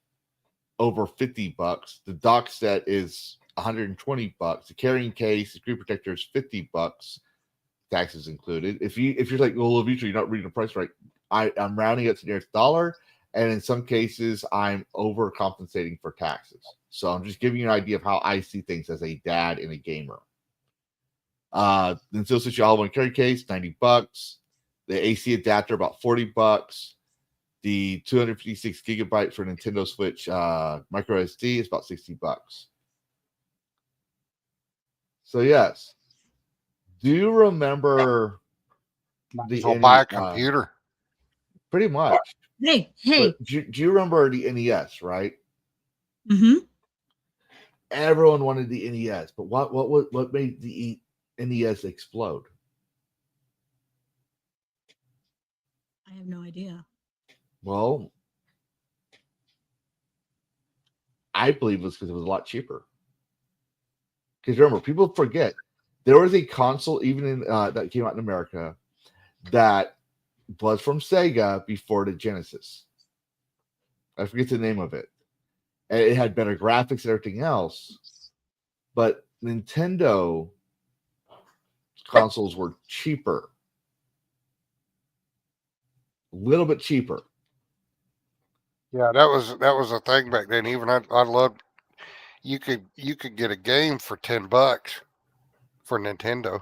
over $50. The dock set is $120. The carrying case, the screen protector is $50, taxes included. If you're like, well, Lavistro, you're not reading the price right. I'm rounding it to the nearest dollar, and in some cases, I'm overcompensating for taxes. So I'm just giving you an idea of how I see things as a dad and a gamer. The Nintendo Switch all-in-one carry case, $90. The AC adapter, about $40. The 256 gigabyte for Nintendo Switch micro SD is about $60. So yes, do you remember the I'll buy a computer. Pretty much. Hey. But do you remember the NES, right? Mm-hmm. Everyone wanted the NES, but what made the NES explode? I have no idea. Well, I believe it was because it was a lot cheaper. Because remember, people forget there was a console even in that came out in America that was from Sega before the Genesis. I forget the name of it. And it had better graphics and everything else, but Nintendo consoles were cheaper, a little bit cheaper. Yeah, that was a thing back then. Even I loved you could get a game for $10 for Nintendo.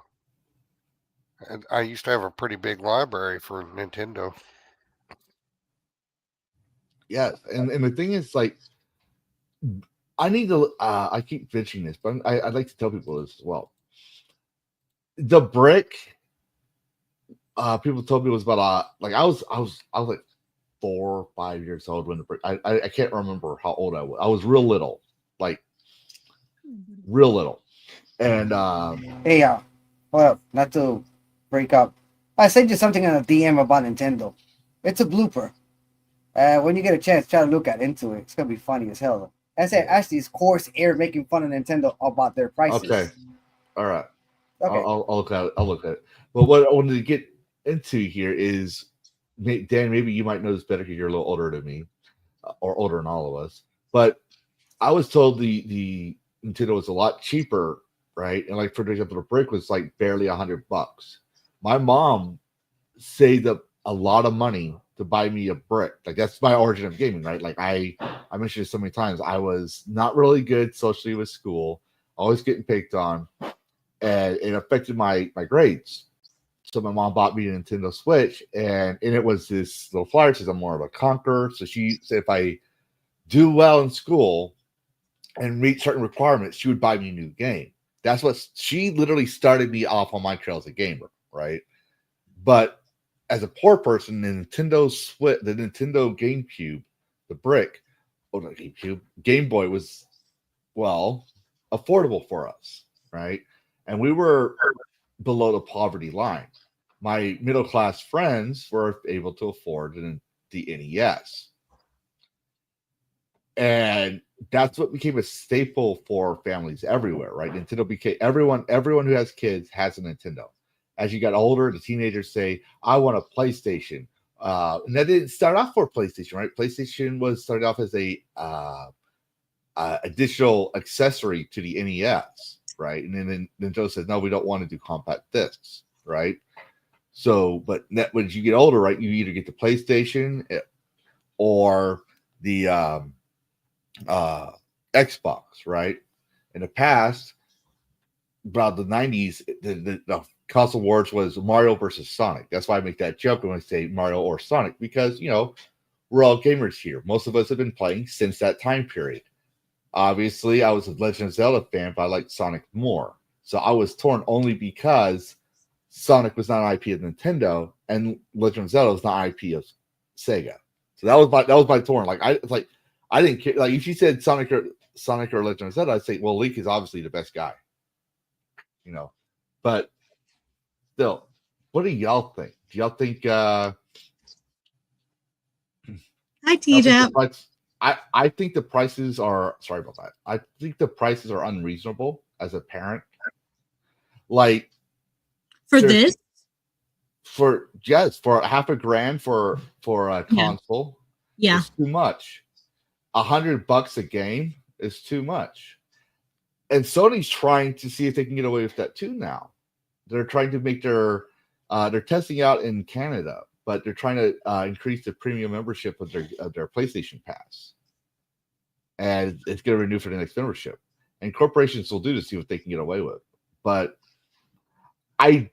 And I used to have a pretty big library for Nintendo. Yes, and the thing is, like, I need to. I keep mentioning this, but I'd like to tell people this as well. The brick. People told me it was about like I was like 4 or 5 years old when the brick. I can't remember how old I was. I was real little, like real little, and Hey, well, not to break up. I sent you something on a DM about Nintendo. It's a blooper. When you get a chance, try to look into it. It's gonna be funny as hell. I said, actually, it's Course Air making fun of Nintendo about their prices. okay, all right. Okay. I'll look at it. I'll look at it. But what I wanted to get into here is, Dan, maybe you might know this better because you're a little older than me, or older than all of us. But I was told the Nintendo was a lot cheaper, right? And like for example, the brick was like barely $100. My mom saved up a lot of money to buy me a brick. Like that's my origin of gaming, right? Like I mentioned it so many times. I was not really good socially with school, always getting picked on, and it affected my grades. So my mom bought me a Nintendo Switch, and it was this little flyer says I'm more of a conqueror. So she said if I do well in school and meet certain requirements, she would buy me a new game. That's what she literally started me off on my trail as a gamer, right? But as a poor person, the Nintendo Switch, the Nintendo GameCube, the brick, oh not GameCube, Game Boy was affordable for us, right? And we were below the poverty line. My middle class friends were able to afford the NES. And that's what became a staple for families everywhere, right? Nintendo became everyone who has kids has a Nintendo. As you got older, the teenagers say, I want a PlayStation. And that didn't start off for PlayStation, right? PlayStation was started off as a additional accessory to the NES, right? And then Nintendo says, no, we don't want to do compact discs, right? So, but when you get older, right, you either get the PlayStation or the Xbox, right? In the past, about the 90s, the console wars was Mario versus Sonic. That's why I make that joke when I say Mario or Sonic, because, you know, we're all gamers here. Most of us have been playing since that time period. Obviously, I was a Legend of Zelda fan, but I liked Sonic more. So I was torn only because Sonic was not an IP of Nintendo, and Legend of Zelda was not an IP of Sega. So that was my torn. I didn't care. Like if you said Sonic or Legend of Zelda, I'd say, well, Link is obviously the best guy. You know, but still, what do y'all think? Do y'all think? Hi, TJ. I think the prices are. Sorry about that. I think the prices are unreasonable as a parent. Like For this? For $500,000 for a console, Yeah. It's too much. $100 a game is too much. And Sony's trying to see if they can get away with that too now. They're trying to make they're testing out in Canada, but they're trying to increase the premium membership of their PlayStation Pass. And it's going to renew for the next membership. And corporations will do to see what they can get away with. But I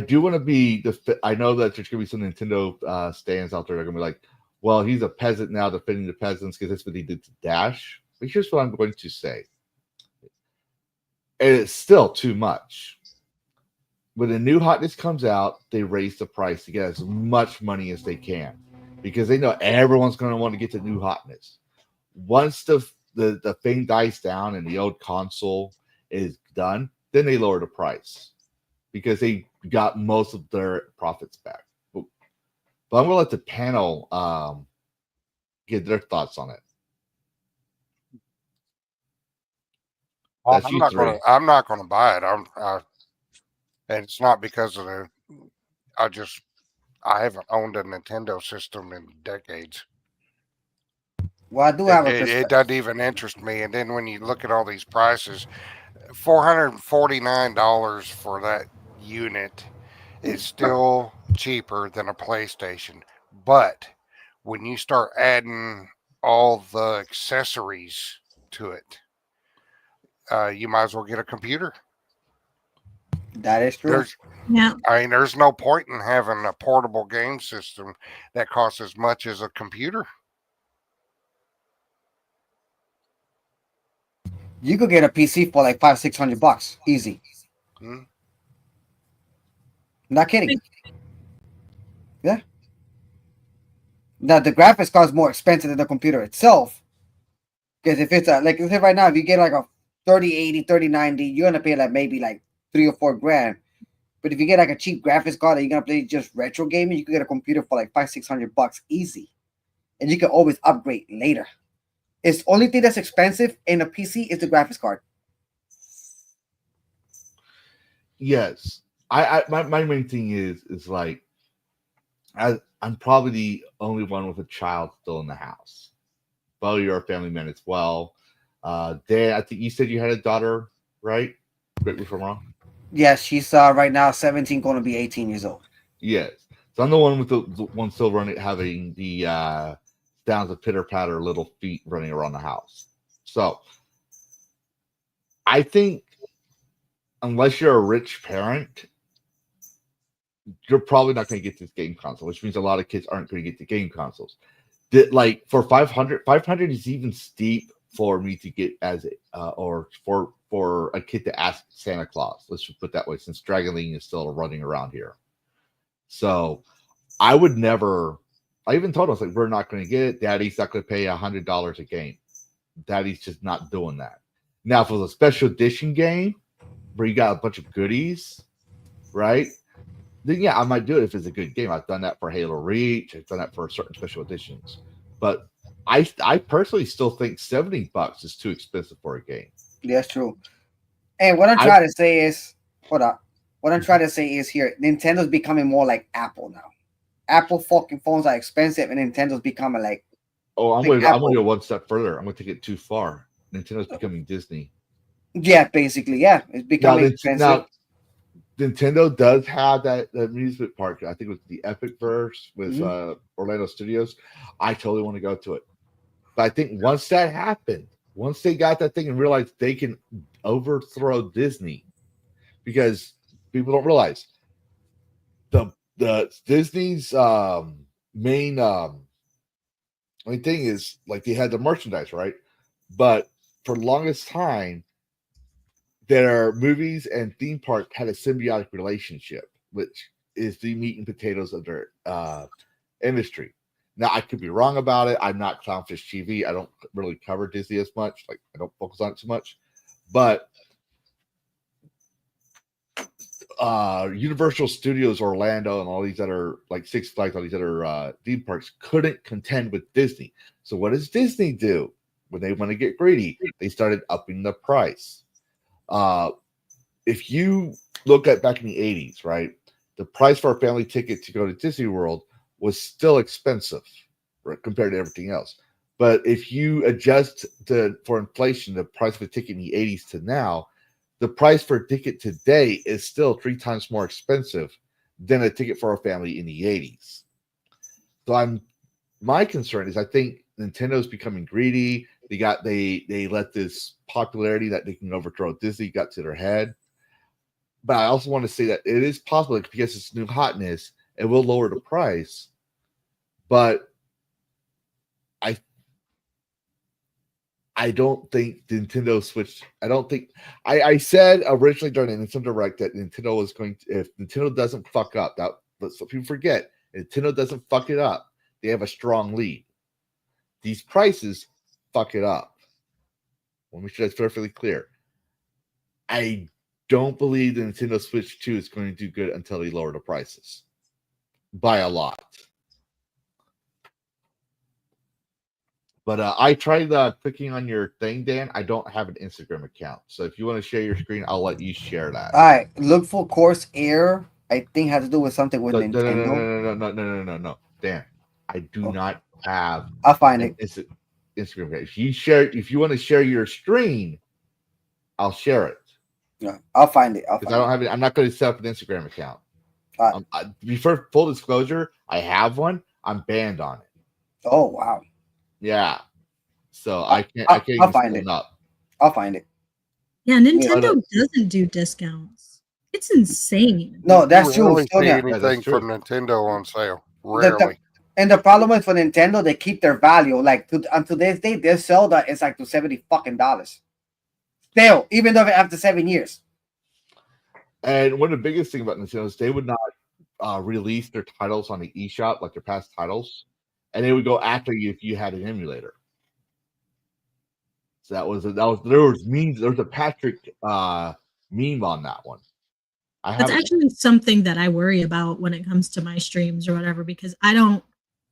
do want to be I know that there's going to be some Nintendo stands out there that are going to be like, well, he's a peasant now defending the peasants because that's what he did to Dash. But here's what I'm going to say. It's still too much. When a new hotness comes out, they raise the price to get as much money as they can because they know everyone's going to want to get the new hotness. Once the thing dies down and the old console is done, then they lower the price because they got most of their profits back. But I'm going to let the panel get their thoughts on it. Well, I'm not gonna buy it. And it's not because of I haven't owned a Nintendo system in decades. Well, I do have It doesn't even interest me. And then when you look at all these prices, $449 for that unit is still cheaper than a PlayStation. But when you start adding all the accessories to it, you might as well get a computer. That is true. There's no point in having a portable game system that costs as much as a computer. You could get a PC for like $500-600 easy. Not kidding. Yeah. Now the graphics card is more expensive than the computer itself. Because if it's like let's say right now, if you get like a 3080, 3090, you're gonna pay like maybe like $3 or $4 grand. But if you get like a cheap graphics card and you're gonna play just retro gaming, you can get a computer for like $500-600 easy, and you can always upgrade later. It's only thing that's expensive in a PC is the graphics card. Yes, my main thing is like I'm probably the only one with a child still in the house. Well, you're a family man as well. Dan, I think you said you had a daughter, right? Correct me if I'm wrong. Yes, she's right now 17, going to be 18 years old. Yes, so I'm the one with the one still having the sounds of pitter patter little feet running around the house. So I think unless you're a rich parent, you're probably not going to get this game console, which means a lot of kids aren't going to get the game consoles. Like for 500 is even steep for me to get as or for a kid to ask Santa Claus. Let's just put it that way, since Dragon League is still running around here. So I would never. I even told us like we're not going to get it. Daddy's not going to pay $100 a game. Daddy's just not doing that. Now, for the special edition game where you got a bunch of goodies, right? Then yeah, I might do it if it's a good game. I've done that for Halo Reach. I've done that for certain special editions. But I personally still think $70 is too expensive for a game. That's true. And what I'm trying to say is, hold up. What I'm trying to say is here, Nintendo's becoming more like Apple now. Apple fucking phones are expensive, and Nintendo's becoming like. Oh, I'm going to go one step further. I'm going to take it too far. Nintendo's becoming Disney. Yeah, basically, yeah, it's becoming expensive. Now, Nintendo does have that amusement park. I think it was the Epic Verse with Orlando Studios. I totally want to go to it. But I think once that happened, once they got that thing and realized they can overthrow Disney, because people don't realize the Disney's main thing is like they had the merchandise, right? But for the longest time, their movies and theme park had a symbiotic relationship, which is the meat and potatoes of their industry. Now, I could be wrong about it. I'm not Clownfish TV. I don't really cover Disney as much. Like, I don't focus on it too much. But Universal Studios Orlando and all these other, like Six Flags, all these other theme parks couldn't contend with Disney. So what does Disney do when they want to get greedy? They started upping the price. If you look at back in the 80s, right, the price for a family ticket to go to Disney World was still expensive. compared to everything else. But if you adjust for inflation, the price of a ticket in the 80s to now, the price for a ticket today is still 3 times more expensive than a ticket for a family in the 80s. So my concern is I think Nintendo's becoming greedy. They let this popularity that they can overthrow Disney got to their head. But I also want to say that it is possible because it's new hotness, it will lower the price. But I don't think Nintendo Switch. I said originally during the Nintendo Direct that Nintendo was going to, if Nintendo doesn't fuck up, but so people forget, Nintendo doesn't fuck it up. They have a strong lead. These prices fuck it up. Let me make sure that's perfectly clear. I don't believe the Nintendo Switch 2 is going to do good until they lower the prices by a lot. But I tried clicking on your thing, Dan. I don't have an Instagram account. So if you want to share your screen, I'll let you share that. All right. Look for Course Air. I think has to do with something with Nintendo. No. Dan, I do not have I'll find it. Instagram page. If you want to share your screen, I'll share it. Yeah, I'll find it. Because I don't have it. I'm not going to set up an Instagram account. Before full disclosure, I have one. I'm banned on it. Oh wow. Yeah. So I'll find it. I'll find it. Yeah, Nintendo doesn't do discounts. It's insane. No, that's true. Rarely see Sonia. anything from Nintendo on sale. Rarely. And the problem is for Nintendo, they keep their value. Like on today's date, their Zelda is like to $70 fucking. Still, even though after 7 years. And one of the biggest things about Nintendo is they would not release their titles on the eShop, like their past titles, and they would go after you if you had an emulator. So there was a Patrick meme on that one. That's actually something that I worry about when it comes to my streams or whatever, because I don't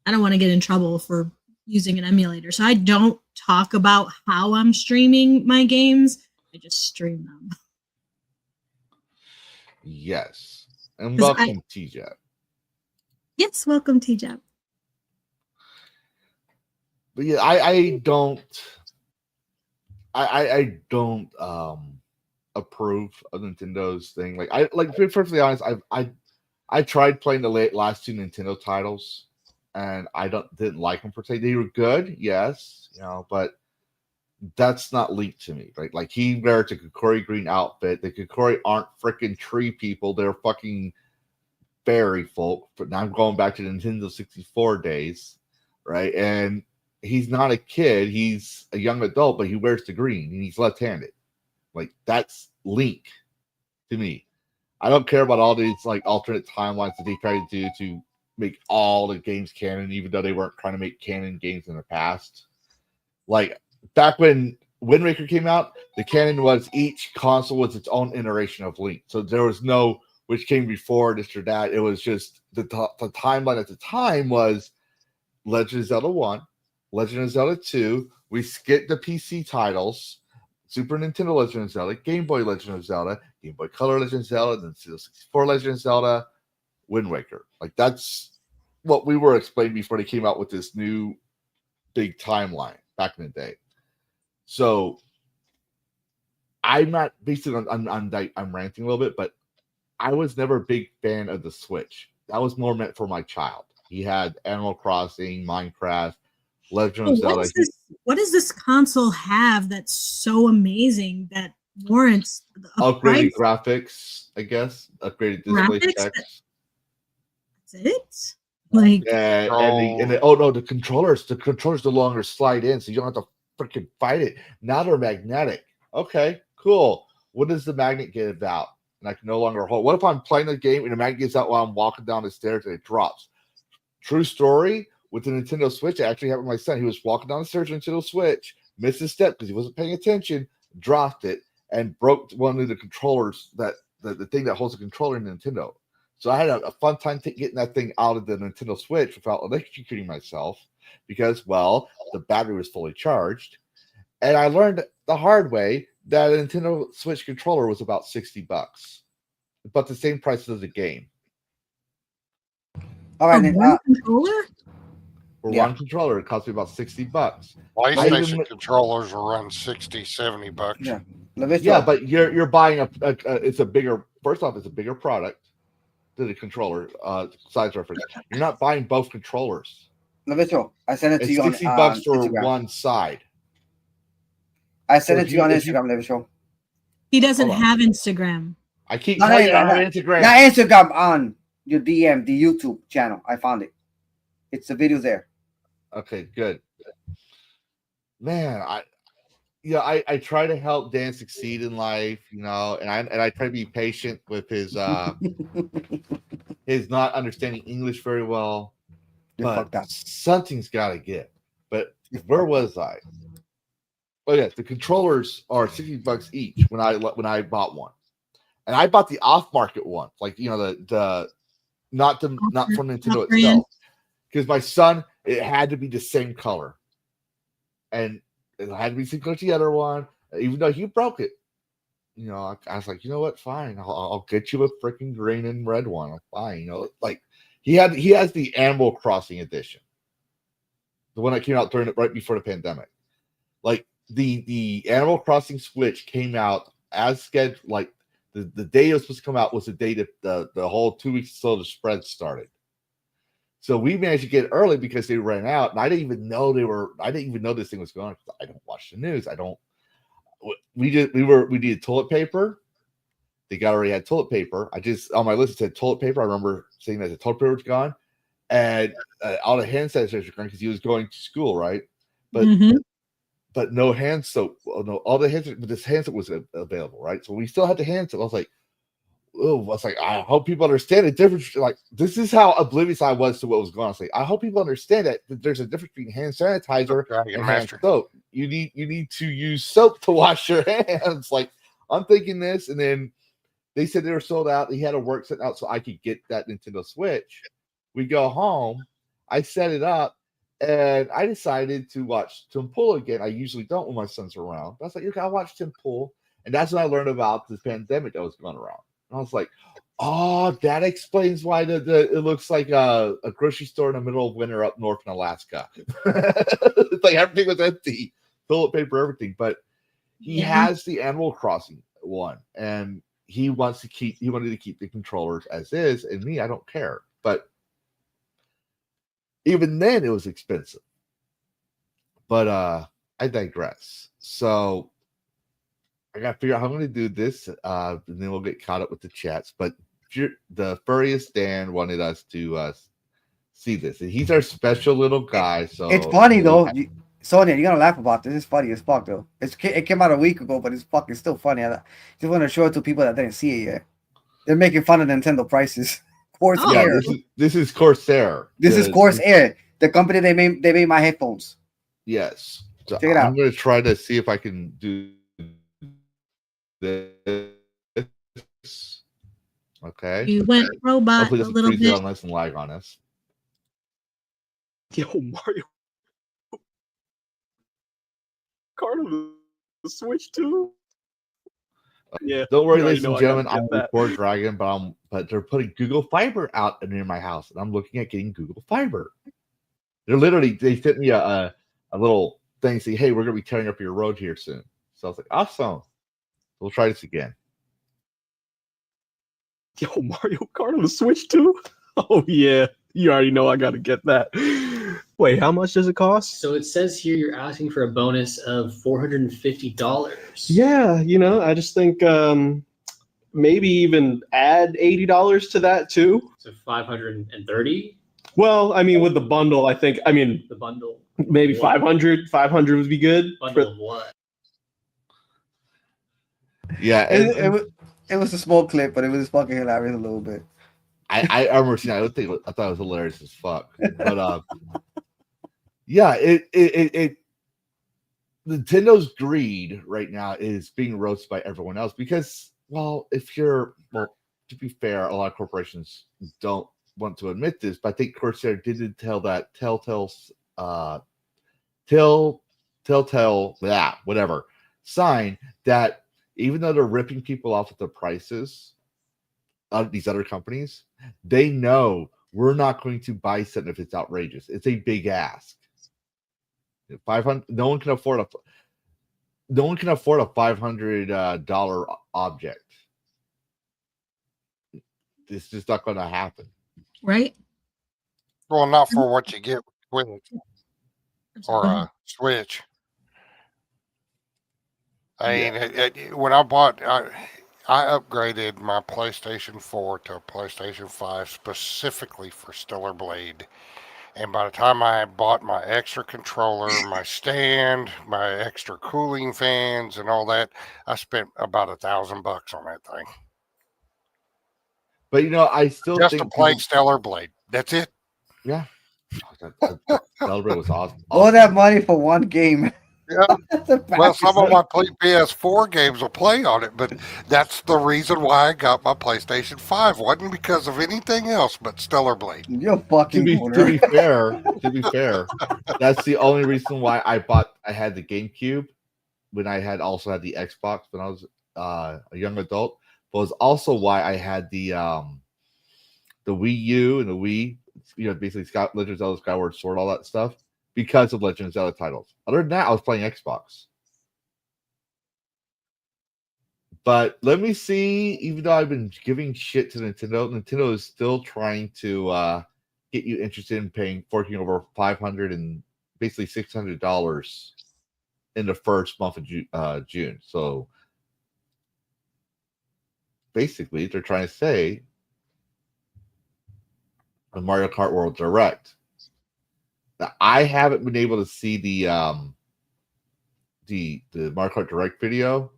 want to get in trouble for using an emulator. So I don't talk about how I'm streaming my games. I just stream them. Yes. And welcome, TJ. Yes, welcome, TJ. But yeah, I don't approve of Nintendo's thing. To be perfectly honest, I tried playing the last 2 Nintendo titles, and I didn't like them per se. They were good, yes, but that's not linked to me, right? Like he wears a Kokori green outfit. The Kokori aren't freaking tree people; they're fucking fairy folk. But now I'm going back to the Nintendo 64 days, right? And he's not a kid; he's a young adult, but he wears the green and he's left-handed. Like that's Link to me. I don't care about all these like alternate timelines that they try to do to make all the games canon, even though they weren't trying to make canon games in the past. Like back when Wind Waker came out, the canon was each console was its own iteration of Link. So there was no which came before this or that. It was just the timeline at the time was Legend of Zelda 1, Legend of Zelda 2. We skipped the PC titles. Super Nintendo Legend of Zelda, Game Boy Legend of Zelda, Game Boy Color Legend of Zelda, then 64 Legend of Zelda, Wind Waker. Like that's what we were explained before they came out with this new big timeline back in the day. So I'm not basically I'm ranting a little bit, but I was never a big fan of the Switch. That was more meant for my child. He had Animal Crossing, Minecraft, Legend of Zelda. What does this console have that's so amazing that warrants upgraded graphics? I guess upgraded display specs. That's it. Like the controllers. The controllers no longer slide in, so you don't have to freaking fight it. Now they're magnetic. Okay, cool. What does the magnet get about? And I can no longer hold. What if I'm playing the game and the magnet gets out while I'm walking down the stairs and it drops? True story. With the Nintendo Switch, it actually happened to my son. He was walking down the stairs with the Nintendo Switch, missed his step because he wasn't paying attention, dropped it, and broke one of the controllers, the thing that holds the controller in Nintendo. So I had a fun time getting that thing out of the Nintendo Switch without electrocuting myself because, well, the battery was fully charged. And I learned the hard way that a Nintendo Switch controller was about $60, but the same price as the game. All right, controller? for Yeah. one controller. It cost me about $60. PlayStation controllers will run $60-$70. Yeah. Lavistro. Yeah, but you're buying it's a bigger. First off, it's a bigger product than the controller size reference. You're not buying both controllers. Lavistro, I sent it to It's you on $60 for Instagram. one side. I sent So it to you on if you- Instagram, Lavistro. He doesn't Hold on. have Instagram. I keep No, telling you, I no, have Instagram. Not Instagram, on your DM, the YouTube channel. I found it. It's the video there. Okay, good. Man, I try to help Dan succeed in life, and I try to be patient with his his not understanding English very well. You're But fucked up. something's got to give. But where was I? Oh yeah, the controllers are $60 each when I bought one, and I bought the off-market one, like the not from Nintendo itself, because my son, it had to be the same color, and it had to be the same color as the other one, even though he broke it. I was like, you know what? Fine, I'll get you a freaking green and red one. Fine, like he has the Animal Crossing edition, the one that came out right before the pandemic. Like the Animal Crossing Switch came out as scheduled. Like the day it was supposed to come out was the day that the whole 2 weeks until the spread started. So we managed to get it early because they ran out, and I didn't even know this thing was going on. I don't watch the news. We needed toilet paper. They already had toilet paper. I just on my list it said toilet paper. I remember saying that the toilet paper was gone, and all the hand sanitizers were gone because he was going to school, right? But but no hand soap. No, all the hand soap, but this hand soap was available, right? So we still had the hand soap. I was like, I hope people understand the difference. Like, this is how oblivious I was to what was going on. I was like, I hope people understand that there's a difference between hand sanitizer and hand soap. You need to use soap to wash your hands. Like, I'm thinking this, and then they said they were sold out. He had a work set out so I could get that Nintendo Switch. We go home. I set it up, and I decided to watch Tim Pool again. I usually don't when my son's around. But I was like, I'll watch Tim Pool. And that's when I learned about this pandemic that was going around. And I was like, oh, that explains why it looks like a grocery store in the middle of winter up north in Alaska. It's like everything was empty. Toilet paper, everything. But he has the Animal Crossing one, and he wanted to keep the controllers as is, and me, I don't care. But even then, it was expensive. But I digress. So I got to figure out how I'm going to do this, and then we'll get caught up with the chats. But the furriest Dan wanted us to see this, and he's our special little guy. So it's funny though. Sonia, you're gonna laugh about this. It's funny as fuck though. It came out a week ago, but it's fucking still funny. I just want to show it to people that didn't see it yet. They're making fun of Nintendo prices. Corsair. Yeah, this is Corsair. This is Corsair, the company they made my headphones. Yes. So check it out. I'm going to try to see if I can do this. Okay. You went robot Hopefully a this little is bit. unless and lag on us. Yo, Mario Kart on the Switch too. Yeah. Don't worry, you ladies and know I gentlemen. gotta I'm get that. Record Dragon, but they're putting Google Fiber out near my house, and I'm looking at getting Google Fiber. They sent me a little thing saying, "Hey, we're going to be tearing up your road here soon." So I was like, "Awesome, we'll try this again." Yo, Mario Kart on the Switch too? Oh yeah. You already know I gotta get that. Wait, how much does it cost? So it says here you're asking for a bonus of $450. Yeah, I just think maybe even add $80 to that too. So 530. Well, I mean, with the bundle, The bundle. maybe What? 500 would be good. Bundle of what? Yeah, It was a small clip, but it was fucking hilarious a little bit. I remember seeing that. I thought it was hilarious as fuck. But yeah, it Nintendo's greed right now is being roasted by everyone else because, to be fair, a lot of corporations don't want to admit this, but I think Corsair did tell that Telltale sign that even though they're ripping people off at the prices of these other companies, they know we're not going to buy something if it's outrageous. It's a big ask. 500. No one can afford a $500 object. It's just not going to happen. Right? Well, not for what you get with it or a Switch. I mean, when I bought, I upgraded my PlayStation 4 to a PlayStation 5 specifically for Stellar Blade. And by the time I had bought my extra controller, my stand, my extra cooling fans, and all that, I spent about $1,000 on that thing. But I still Just to think play Stellar Blade. That's it. Yeah. Celebrate was awesome. All that money for one game. Yeah. Well, some of my PS4 games will play on it, but that's the reason why I got my PlayStation 5. Wasn't because of anything else but Stellar Blade. You're fucking to be fair, that's the only reason why I had the GameCube when I had also had the Xbox when I was a young adult. But it was also why I had the Wii U and the Wii, basically Legend of Zelda Skyward Sword, all that stuff, because of Legend of Zelda titles. Other than that, I was playing Xbox. But let me see, even though I've been giving shit to Nintendo is still trying to get you interested in forking over $500 and basically $600 in the first month of June. So basically, they're trying to say the Mario Kart World Direct. Now, I haven't been able to see the Mario Kart Direct video.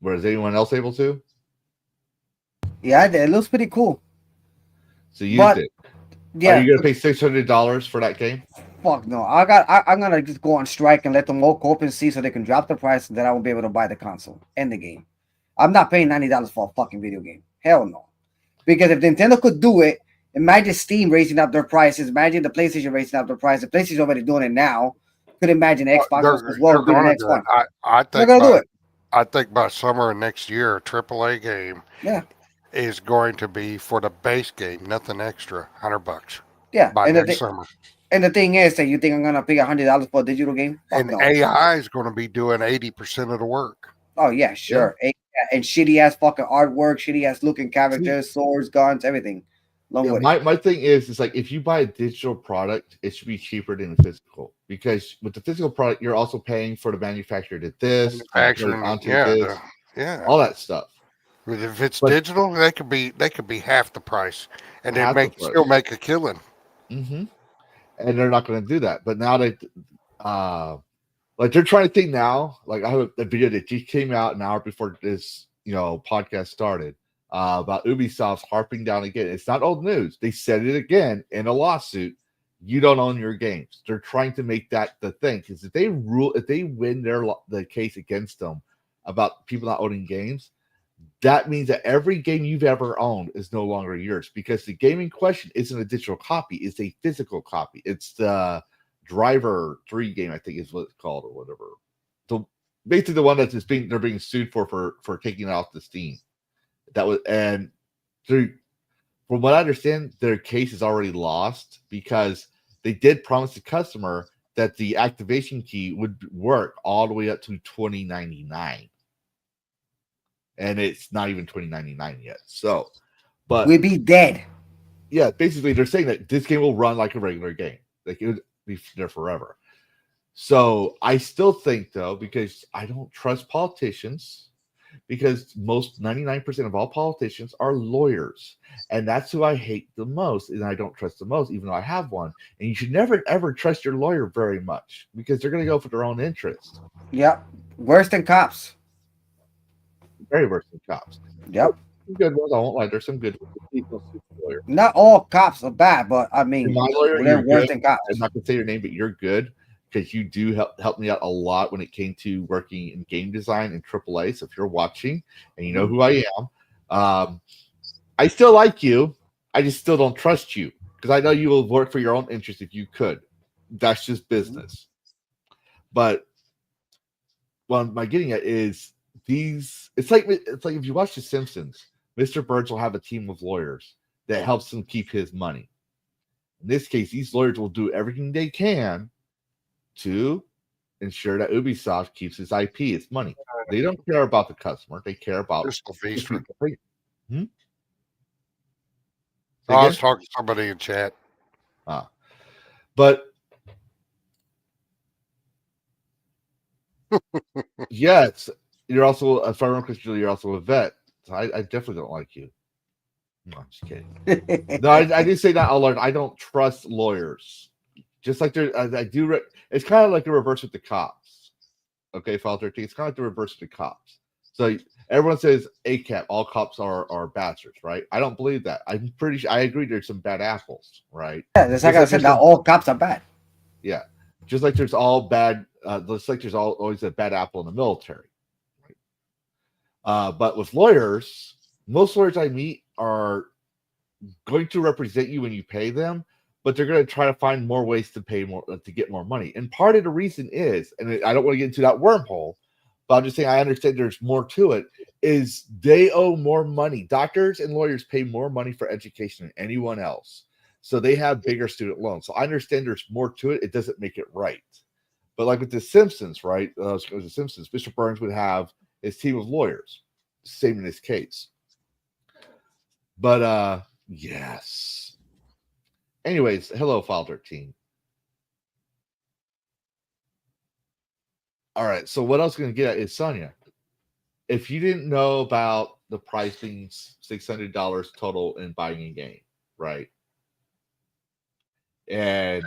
Whereas anyone else able to? Yeah, it looks pretty cool. So you did. Yeah. Are you gonna pay $600 for that game? Fuck no. I'm gonna just go on strike and let them walk open see so they can drop the price and then I won't be able to buy the console and the game. I'm not paying $90 for a fucking video game. Hell no. Because if Nintendo could do it, imagine Steam raising up their prices. Imagine the PlayStation raising up their price. The PlayStation's already doing it now. Could imagine Xbox as well doing the next one. They're gonna do it. I think by summer of next year, a AAA game is going to be for the base game, nothing extra, $100. Yeah, by next summer. And the thing is that you think I'm gonna pay $100 for a digital game? Fuck and no. AI is going to be doing 80% of the work. Oh yeah, sure. Yeah. And shitty ass fucking artwork, shitty ass looking characters, swords, guns, everything. My thing is like if you buy a digital product, it should be cheaper than the physical, because with the physical product, you're also paying for the manufacturer to this, all that stuff. But if it's digital, they could be half the price, and they still make a killing. Mm-hmm. And they're not going to do that. But now they, like they're trying to think now. Like I have a video that just came out an hour before this, podcast started. About Ubisoft's harping down again. It's not old news. They said it again in a lawsuit. You don't own your games. They're trying to make that the thing, because if they win the case against them about people not owning games, that means that every game you've ever owned is no longer yours, because the game in question isn't a digital copy; it's a physical copy. It's the Driver 3 game, I think is what it's called, or whatever. So basically, the one that's they're being sued for taking it off the Steam. From what I understand, their case is already lost because they did promise the customer that the activation key would work all the way up to 2099, and it's not even 2099 yet. So, but we'd be dead. Yeah, basically, they're saying that this game will run like a regular game, like it would be there forever. So, I still think though, because I don't trust politicians. Because 99% of all politicians are lawyers, and that's who I hate the most, and I don't trust the most, even though I have one. And you should never ever trust your lawyer very much, because they're going to go for their own interest. Yep, worse than cops. Very worse than cops. Yep, some good ones. I won't lie. There's some good people. Not all cops are bad, but I mean, my lawyer, they're worse than cops. I'm not going to say your name, but you're good. Because you do help me out a lot when it came to working in game design and AAA. So if you're watching and you know who I am, I still like you. I just still don't trust you, because I know you will work for your own interest if you could. That's just business. But what I'm getting at is these. It's like if you watch The Simpsons, Mr. Burns will have a team of lawyers. that helps him keep his money. In this case, these lawyers will do everything they can to ensure that Ubisoft keeps its IP, its money. They don't care about the customer. They care about Just Lavistro. Hmm? Oh, I was talking to somebody in chat. But yes, you're also, if I remember correctly, you're also a vet. So I definitely don't like you. No, I'm just kidding. No, I did say that. I'll learn. I don't trust lawyers. Just like I do. It's kind of like the reverse with the cops. Okay, File 13. It's kind of like the reverse with the cops. So everyone says ACAP, all cops are bastards, right? I don't believe that. I'm pretty sure. I agree. There's some bad apples, right? Yeah, that's like I said. Not all cops are bad. Yeah, just like there's all bad. Just like there's always a bad apple in the military. But with lawyers, most lawyers I meet are going to represent you when you pay them, but they're going to try to find more ways to pay more to get more money. And part of the reason is, and I don't want to get into that wormhole, but I'm just saying I understand there's more to it, is they owe more money. Doctors and lawyers pay more money for education than anyone else. So they have bigger student loans. So I understand there's more to it. It doesn't make it right. But like with the The Simpsons, Mr. Burns would have his team of lawyers. Same in this case. But yes. Anyways, hello, File 13. All right, so what I was going to get at is, Sonia, if you didn't know about the price being $600 total in buying a game, right? And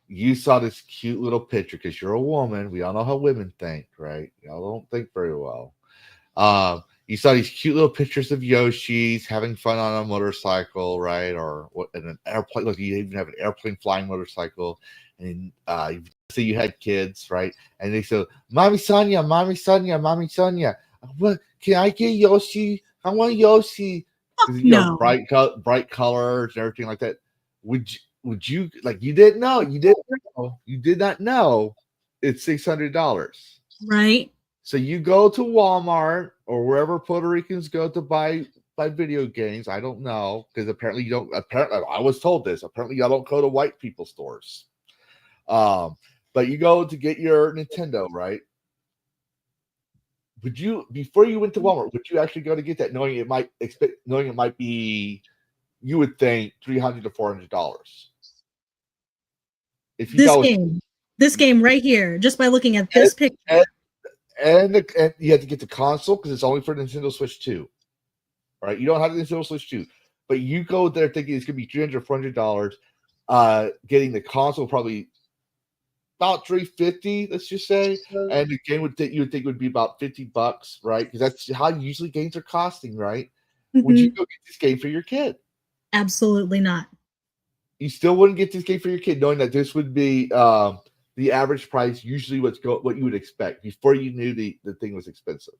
you saw this cute little picture because you're a woman. We all know how women think, right? Y'all don't think very well. You saw these cute little pictures of Yoshi's having fun on a motorcycle, right? Or what? In an airplane. Look, you even have an airplane flying motorcycle, and you say you had kids, right? And they say, "Mommy Sonia, Mommy Sonia, Mommy Sonia, what? Can I get Yoshi? I want Yoshi." No. Bright colors and everything like that. Would you like? You didn't know. You did not know. It's $600, Right. So you go to Walmart or wherever Puerto Ricans go to buy video games. I don't know, because apparently you don't. Apparently, I was told this. Apparently, y'all don't go to white people stores. But you go to get your Nintendo, right? Would you, before you went to Walmart, would you actually go to get that, knowing it might be, you would think $300 to $400? If you this game right here, just by looking at this picture. And you have to get the console because it's only for Nintendo Switch 2. Right? You don't have the Nintendo Switch 2. But you go there thinking it's going to be $300 or $400. Getting the console probably about $350, let's just say. And the game you would think would be about $50, right? Because that's how usually games are costing, right? Mm-hmm. Would you go get this game for your kid? Absolutely not. You still wouldn't get this game for your kid, knowing that this would be the average price, usually what you would expect before you knew the thing was expensive.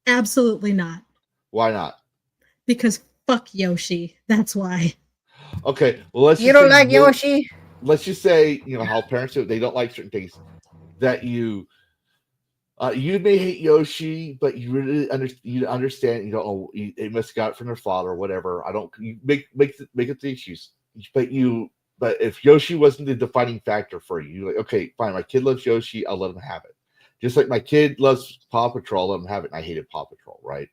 Absolutely not. Why not? Because fuck Yoshi. That's why. Okay, well you don't like Yoshi. Let's just say, how parents do. They don't like certain things that you may hate Yoshi, but you really understand. You don't know, they must have got it from their father or whatever. I don't. You make it the issues, But if Yoshi wasn't the defining factor for you, you're like, okay, fine, my kid loves Yoshi, I'll let him have it. Just like my kid loves Paw Patrol, let him have it. And I hated Paw Patrol, right?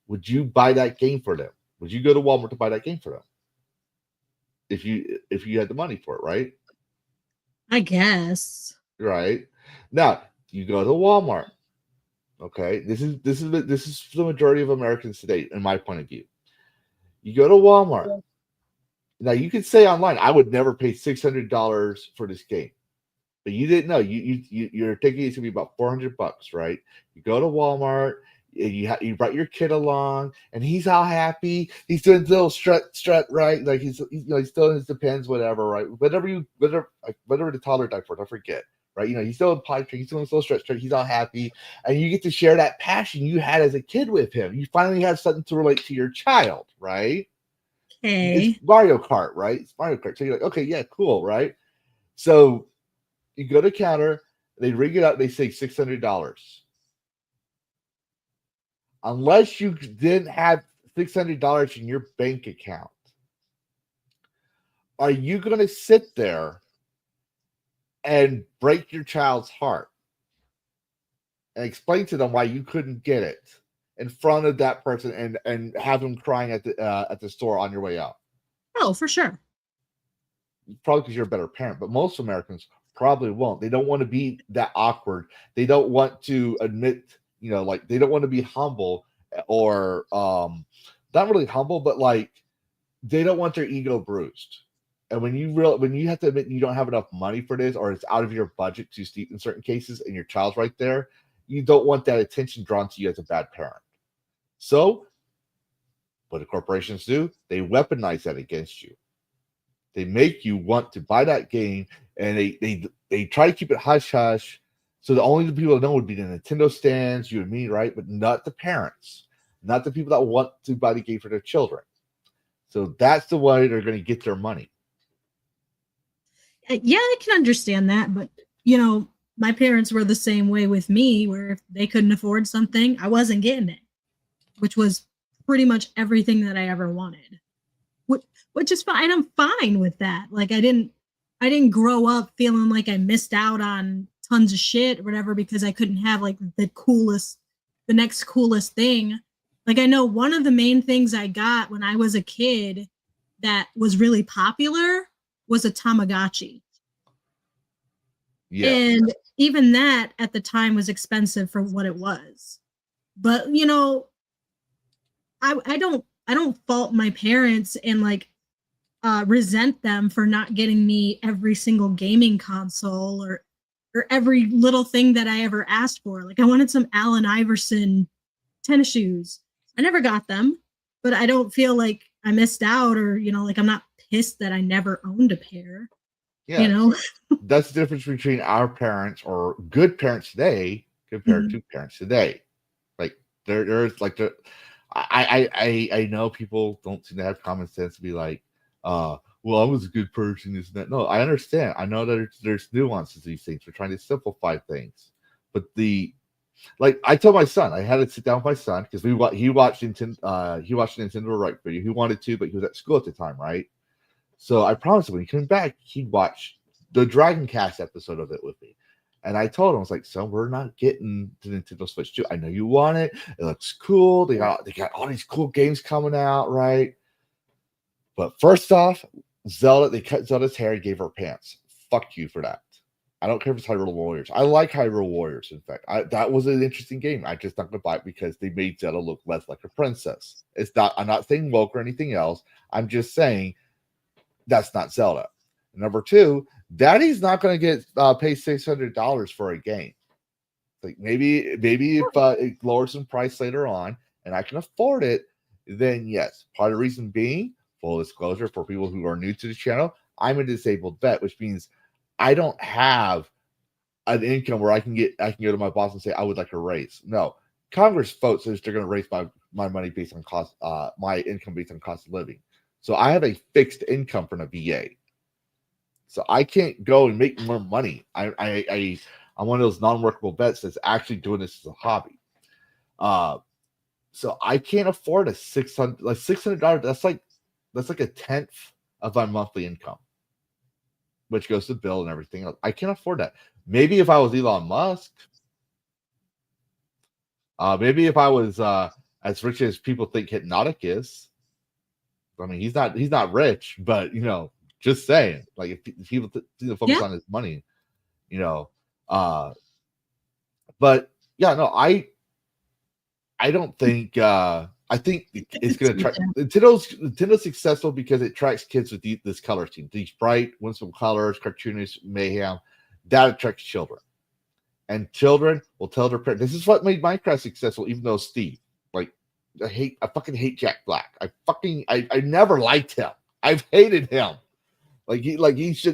Would you buy that game for them? Would you go to Walmart to buy that game for them? If you had the money for it, right? I guess. Right. Now you go to Walmart. Okay, this is the majority of Americans today, in my point of view. You go to Walmart. Now you could say online, I would never pay $600 for this game, but you didn't know. You're thinking it's gonna be about $400, right? You go to Walmart, and you brought your kid along, and he's all happy. He's doing the little strut, right? Like he's still in his Depends, whatever, right? Whatever the toddler diaper, I forget, right? He's still in pipe, he's doing his little strut. He's all happy, and you get to share that passion you had as a kid with him. You finally have something to relate to your child, right? Okay. It's Mario Kart, right? It's Mario Kart. So you're like, okay, yeah, cool, right? So you go to counter, they ring it up, they say $600. Unless you didn't have $600 in your bank account, are you going to sit there and break your child's heart and explain to them why you couldn't get it in front of that person and have them crying at the store on your way out? Oh, for sure. Probably because you're a better parent, but most Americans probably won't. They don't want to be that awkward. They don't want to admit, like they don't want to be humble or not really humble, but like they don't want their ego bruised. And when you have to admit you don't have enough money for this, or it's out of your budget to steep in certain cases, and your child's right there, you don't want that attention drawn to you as a bad parent. So, what do corporations do? They weaponize that against you. They make you want to buy that game, and they try to keep it hush hush. So the only people that know would be the Nintendo stands, you and me, right? But not the parents, not the people that want to buy the game for their children. So that's the way they're going to get their money. Yeah, I can understand that, but my parents were the same way with me, where if they couldn't afford something, I wasn't getting it, which was pretty much everything that I ever wanted. Which is fine. I'm fine with that. Like I didn't grow up feeling like I missed out on tons of shit or whatever because I couldn't have like the next coolest thing. Like I know one of the main things I got when I was a kid that was really popular was a Tamagotchi. Yeah. And even that at the time was expensive for what it was. But I don't fault my parents and like resent them for not getting me every single gaming console or every little thing that I ever asked for. Like I wanted some Allen Iverson tennis shoes. I never got them, but I don't feel like I missed out or, like I'm not pissed that I never owned a pair. Yeah. That's the difference between our parents or good parents today compared to parents today. Like there's like I know people don't seem to have common sense to be like, well, I was a good person, isn't that? No, I understand. I know that there's nuances to these things. We're trying to simplify things. But I told my son, I had to sit down with my son because he watched Nintendo Right video. He wanted to, but he was at school at the time, right? So I promised him when he came back, he'd watch the DragonCast episode of it with me. And I told him, I was like, son, we're not getting the Nintendo Switch 2. I know you want it. It looks cool. They got all these cool games coming out, right? But first off, Zelda, they cut Zelda's hair and gave her pants. Fuck you for that. I don't care if it's Hyrule Warriors. I like Hyrule Warriors, in fact. That was an interesting game. I just not going to buy it because they made Zelda look less like a princess. I'm not saying woke or anything else. I'm just saying that's not Zelda. Number two, Daddy's not going to get pay $600 for a game. Like maybe if it lowers in price later on and I can afford it, then yes. Part of the reason being, full disclosure for people who are new to the channel, I'm a disabled vet, which means I don't have an income where I can go to my boss and say I would like a raise. No, Congress votes says they're going to raise my money based on cost, my income based on cost of living. So I have a fixed income from a VA. So I can't go and make more money. I'm one of those non-workable vets that's actually doing this as a hobby. So I can't afford $600. That's like a tenth of my monthly income, which goes to bill and everything else. I can't afford that. Maybe if I was Elon Musk, maybe if I was as rich as people think Hypnotic is. I mean, he's not rich, but just saying, like if people focus on his money, but yeah, no, I don't think I think it's going to try. Nintendo's successful because it attracts kids with this color scheme, these bright, winsome colors, cartoonish mayhem that attracts children, and children will tell their parents. This is what made Minecraft successful, even though Steve, I fucking hate Jack Black. I never liked him. I've hated him.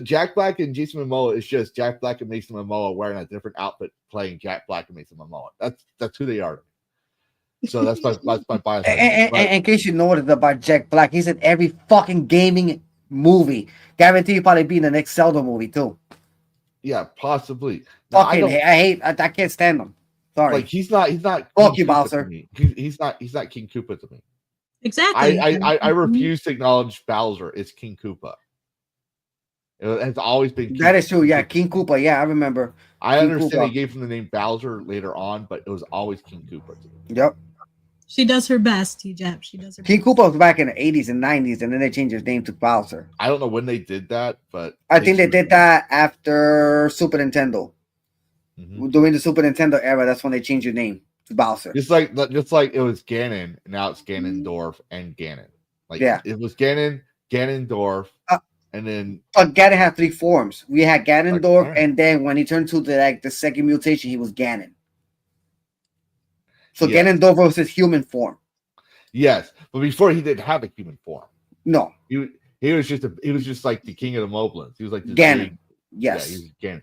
Jack Black and Jason Momoa is just Jack Black and Mason Momoa wearing a different outfit playing Jack Black and Mason Momoa. That's who they are to me. So that's my bias. And in case you noticed about Jack Black, he's in every fucking gaming movie. Guarantee he'll probably be in the next Zelda movie too. Yeah, possibly. I can't stand him. Sorry. Like he's not Fuck you, Bowser. He's not King Koopa to me. Exactly. I refuse to acknowledge Bowser is King Koopa. It's always been. That is true. Yeah, King Koopa. Yeah, I remember. I King understand Koopa. they gave him the name Bowser later on, but it was always King Koopa. Yep. She does her best, T-Jep. She does her King best. Koopa was back in the 80s and 90s, and then they changed his name to Bowser. I don't know when they did that, but I think they did that after Super Nintendo. During the Super Nintendo era, that's when they changed your name to Bowser. Just like it was Ganon, and now it's Ganondorf and Ganon. Like it was Ganon, Ganondorf, and then Ganon had 3 forms. We had Ganondorf, and then when he turned to the second mutation, he was Ganon. So Ganondorf was his human form. Yes, but before he didn't have a human form. No, he was just like the king of the Moblins. He was like the Ganon. Yes, he was Ganon,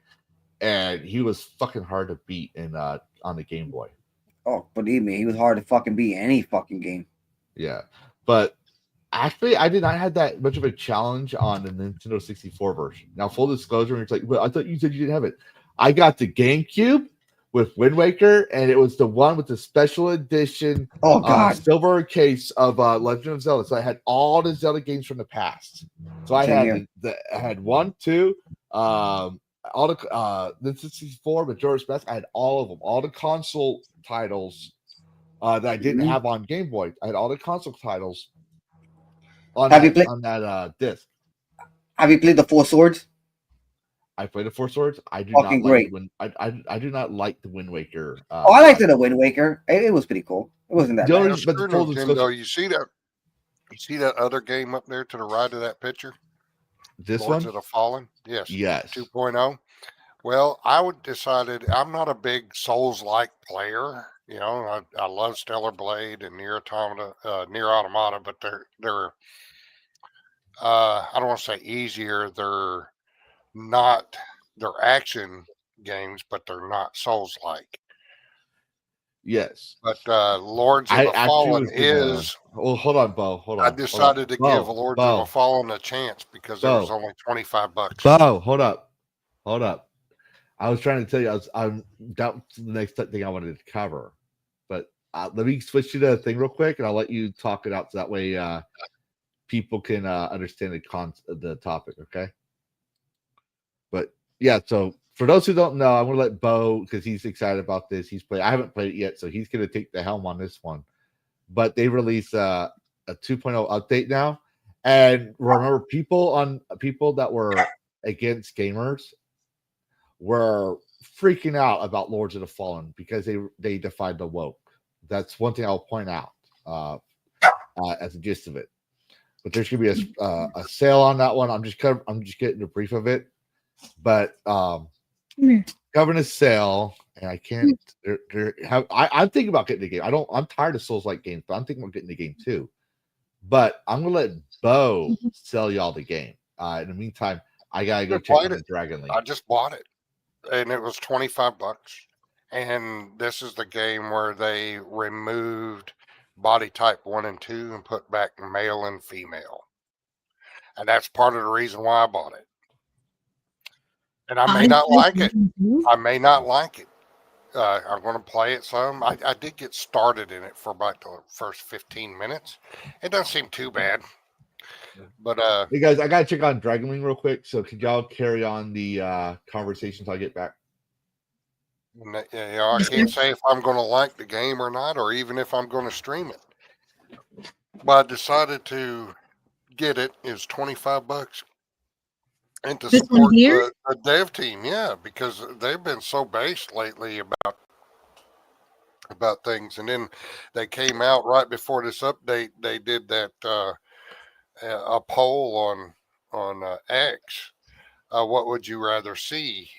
and he was fucking hard to beat on the Game Boy. Oh, believe me, he was hard to fucking beat any fucking game. Yeah, but actually, I did not have that much of a challenge on the Nintendo 64 version. Now, full disclosure, it's like, well, I thought you said you didn't have it. I got the GameCube with Wind Waker, and it was the one with the special edition silver case of Legend of Zelda. So I had all the Zelda games from the past. So I had I had 1, 2, all the 64, Majora's Mask. I had all of them, all the console titles that I didn't have on Game Boy. I had all the console titles on that disc. Have you played the 4 Swords? I played the 4 Swords. I do fucking not great. I do not like the Wind Waker. I liked the Wind Waker. It was pretty cool. It wasn't that bad. But Nintendo, you see that other game up there to the right of that picture? This Lords one? of the Fallen? Yes. 2.0. Well, I would decided I'm not a big Souls-like player. You know, I love Stellar Blade and Nier Automata, but they're I don't want to say easier. They're action games, but they're not Souls-like. Yes. But Lords of the Fallen is. Well, hold on, Bo. Hold on. I decided to give Lords of the Fallen a chance because it was only $25. Bo, hold up. I was trying to tell you, that was the next thing I wanted to cover. But let me switch to the thing real quick, and I'll let you talk it out so that way people can understand the topic, okay? But yeah, so for those who don't know, I'm gonna let Bo, because he's excited about this. I haven't played it yet, so he's gonna take the helm on this one. But they released a 2.0 update now, and remember, people that were against gamers were freaking out about Lords of the Fallen because they defied the woke. That's one thing I'll point out as a gist of it. But there's gonna be a sale on that one. I'm just getting a brief of it. But covering a sale, and I can't. I'm thinking about getting the game. I'm tired of Souls-like games, but I'm thinking about getting the game too. But I'm gonna let Bo sell y'all the game. In the meantime, I gotta go check out the Dragon League. I just bought it, and it was $25. And this is the game where they removed body type 1 and 2 and put back male and female, and that's part of the reason why I bought it. And I may not like it. I'm going to play it some. I did get started in it for about the first 15 minutes. It doesn't seem too bad. But hey guys, I gotta check on Dragon League real quick. So could y'all carry on the conversation until I get back? I can't say if I'm going to like the game or not, or even if I'm going to stream it. But I decided to get it. It's $25. And to support the dev team, because they've been so based lately about things. And then they came out right before this update. They did that a poll on X. What would you rather see,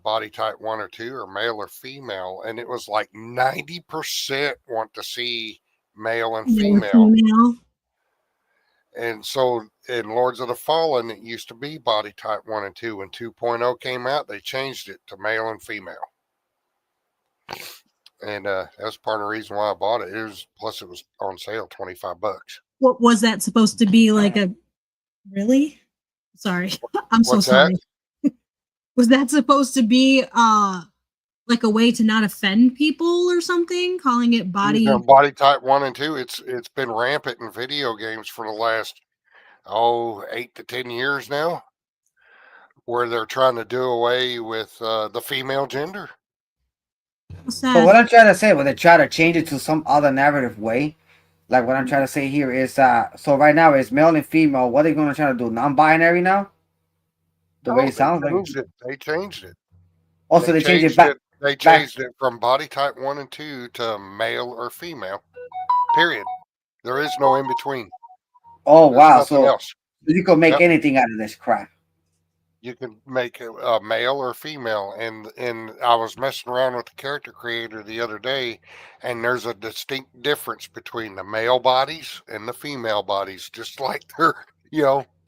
body type 1 or 2, or male or female? And it was like 90% want to see male and female. And so in Lords of the Fallen, it used to be body type 1 and 2. When 2.0 came out, they changed it to male and female. And that's part of the reason why I bought it. Plus it was on sale, $25. What was that supposed to be, like a really? Sorry. I'm so sorry. Was that supposed to be like a way to not offend people or something? Calling it body type 1 and 2. It's been rampant in video games for the last 8 to 10 years now. where they're trying to do away with the female gender. So what I'm trying to say, when they try to change it to some other narrative way, like what I'm trying to say here is, so right now it's male and female. What are they going to try to do? Non-binary now? The way it sounds like. They changed it. Also, they changed it back. They changed it from body type 1 and 2 to male or female. Period. There is no in between. Oh, There's wow. nothing So else. you can make anything out of this crap. You can make a male or female, and I was messing around with the character creator the other day, and there's a distinct difference between the male bodies and the female bodies, just like they're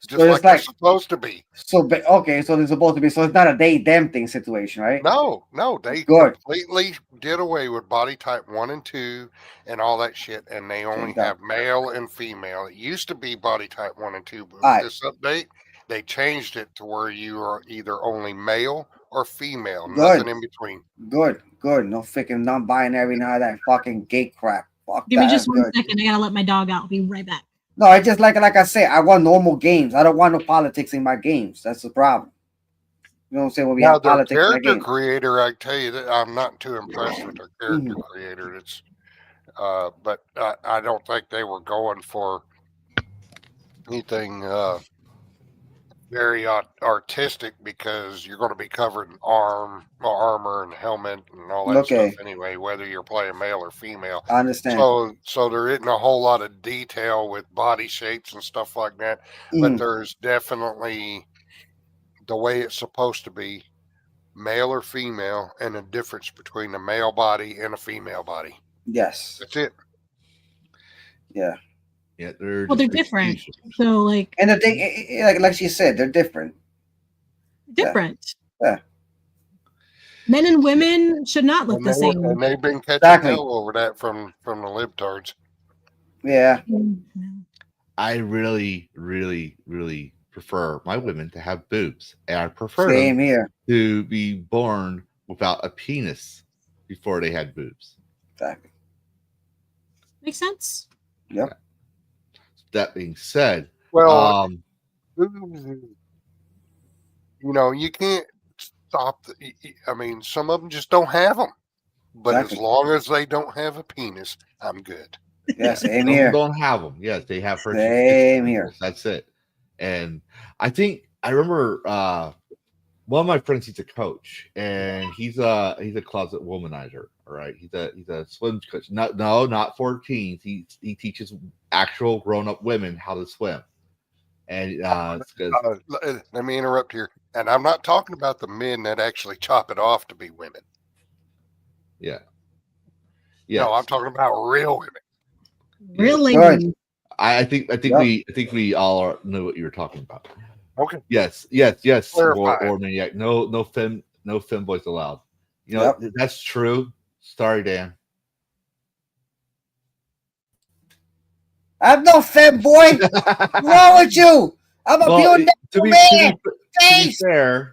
they're supposed to be. So okay, so they're supposed to be. So it's not a they them thing situation, right? No, they completely did away with body type 1 and 2 and all that shit, and they only have male and female. It used to be body type 1 and 2, but with this update, they changed it to where you are either only male or female, nothing in between. Good. No freaking non-binary, none of that fucking gay crap. Fuck Give me just 1 second. I gotta let my dog out. I'll be right back. No, I just like I said, I want normal games. I don't want no politics in my games. That's the problem. You know what I'm saying? When we have politics in character creator, I tell you that I'm not too impressed with their character creator. It's but I don't think they were going for anything very artistic, because you're going to be covered in armor and helmet and all that stuff anyway, whether you're playing male or female. I understand. So there isn't a whole lot of detail with body shapes and stuff like that, but there's definitely the way it's supposed to be, male or female, and a difference between a male body and a female body. Yes. That's it. Yeah. Yeah, they're different. So and the thing, like she said, they're different. Yeah. Men and women should not look the same. And they've been catching hell over that from the libtards. Yeah. I really, really, really prefer my women to have boobs, and I prefer them to be born without a penis before they had boobs. Exactly. Makes sense. Yep. Yeah. That being said, you can't stop. Some of them just don't have them. But as long as they don't have a penis, I'm good. Yeah, same here. Don't have them. Yes, they have. Same here. That's it. And I remember one of my friends. He's a coach, and he's a closet womanizer. All right, he's a swim coach. No, not for teens. He teaches actual grown-up women how to swim. And let me interrupt here. And I'm not talking about the men that actually chop it off to be women. Yeah. No, I'm talking about real women. Real ladies. I think we all know what you were talking about. Okay. Yes. Or maniac. No femboys allowed. That's true. Sorry, Dan. I'm no femboy. What's wrong with you? I'm a pure man.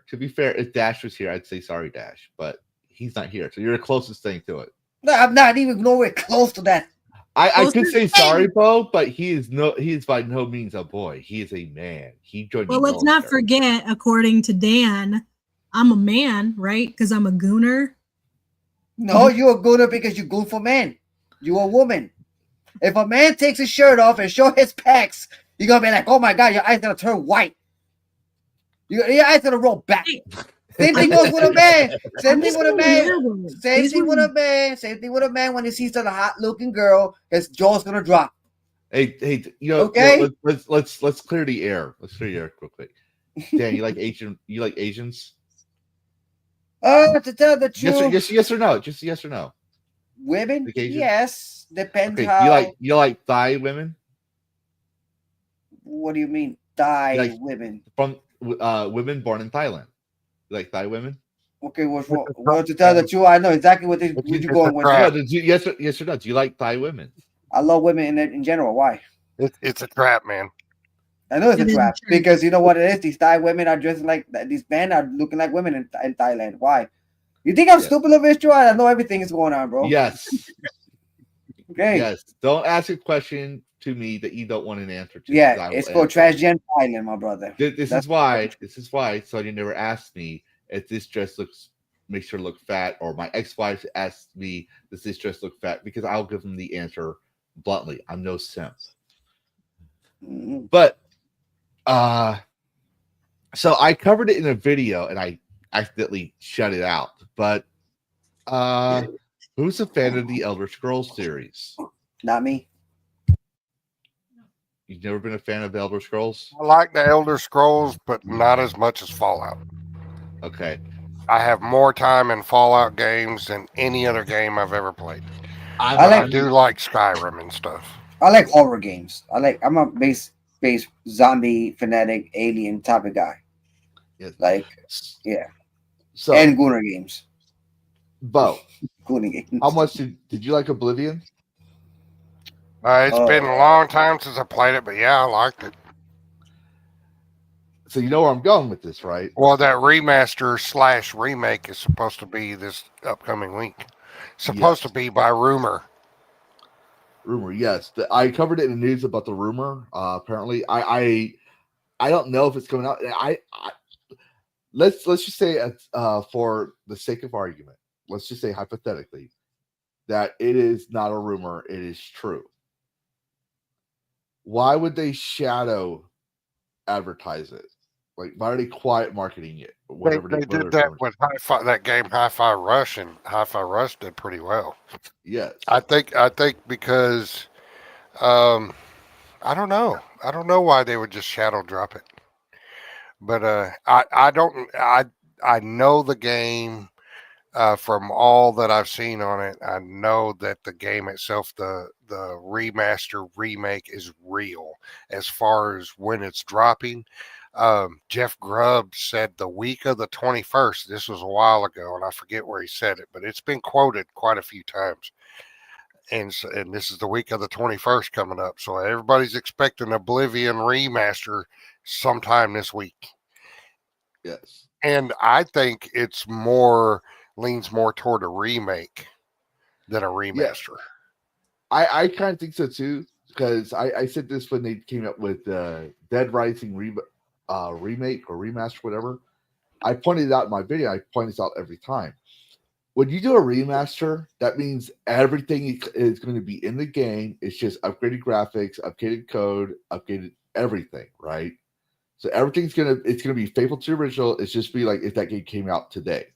To be fair, if Dash was here, I'd say sorry, Dash, but he's not here, so you're the closest thing to it. No, I'm not even nowhere close to that. I could say sorry, Bo, but he is by no means a boy. He is a man. He joined. Well, let's not forget, according to Dan, I'm a man, right? Because I'm a gooner. No, you're a gooner because you goon for men. You're a woman. If a man takes his shirt off and show his pecs, you're gonna be like, "Oh my god, your eyes gonna turn white. Your eyes gonna roll back." Same thing goes with a man. Same thing with a man. Same thing with a man. Same thing with a man when he sees a hot-looking girl, his jaw's gonna drop. Hey, okay? Let's clear the air. Let's clear the air quickly. Dan, you like Asians? To tell the truth, yes or no? Just yes or no. Women, yes. Depends okay, how. You like Thai women? What do you mean, Thai women? From women born in Thailand. You like Thai women? Okay, well, to tell the truth, I know exactly what you're going with. Yes or no? Do you like Thai women? I love women in general. Why? It's a trap, man. I know it's a trap because you know what it is. These Thai women are dressing like these men are looking like women in Thailand. Why? You think I'm stupid, Lavistro? I know everything is going on, bro. Yes. Okay. Yes. Don't ask a question to me that you don't want an answer to. Yeah, it's called Transgender Island, my brother. This is why Sonia never asked me if this dress makes her look fat, or my ex-wife asked me, does this dress look fat? Because I'll give them the answer bluntly. I'm no simp. Mm-hmm. But so I covered it in a video and I accidentally shut it out. But who's a fan of the Elder Scrolls series? Not me. You've never been a fan of Elder Scrolls? I like the Elder Scrolls, but not as much as Fallout. Okay. I have more time in Fallout games than any other game I've ever played. I do like Skyrim and stuff. I like horror games. I'm a base zombie fanatic alien type of guy. Yes. Like, yeah. So, and Gunner games. Bo, Gunner games. how much did you like Oblivion? It's been a long time since I played it, but yeah, I liked it. So you know where I'm going with this, right? Well, that remaster / remake is supposed to be this upcoming week. Supposed to be by rumor. Rumor, yes. I covered it in the news about the rumor. Apparently, I don't know if it's coming out. Let's just say, for the sake of argument, let's just say hypothetically that it is not a rumor; it is true. Why would they shadow advertise it? Like, why are they quiet marketing it? They did that with that game Hi-Fi Rush, and Hi-Fi Rush did pretty well. Yes, I think because I don't know. I don't know why they would just shadow drop it. But I know the game from all that I've seen on it. I know that the game itself, the remaster remake, is real. As far as when it's dropping, Jeff Grubb said the week of the 21st. This was a while ago, and I forget where he said it, but it's been quoted quite a few times. And this is the week of the 21st coming up. So everybody's expecting Oblivion remaster sometime this week. yes. And I think it's leans more toward a remake than a remaster. Yeah. I kind of think so too, because I said this when they came up with Dead Rising remake or remaster, whatever. I pointed it out in my video. I point this out every time. When you do a remaster, that means everything is going to be in the game. It's just upgraded graphics, updated code, updated everything, right? So everything's gonna be faithful to the original. It's just be like if that game came out today.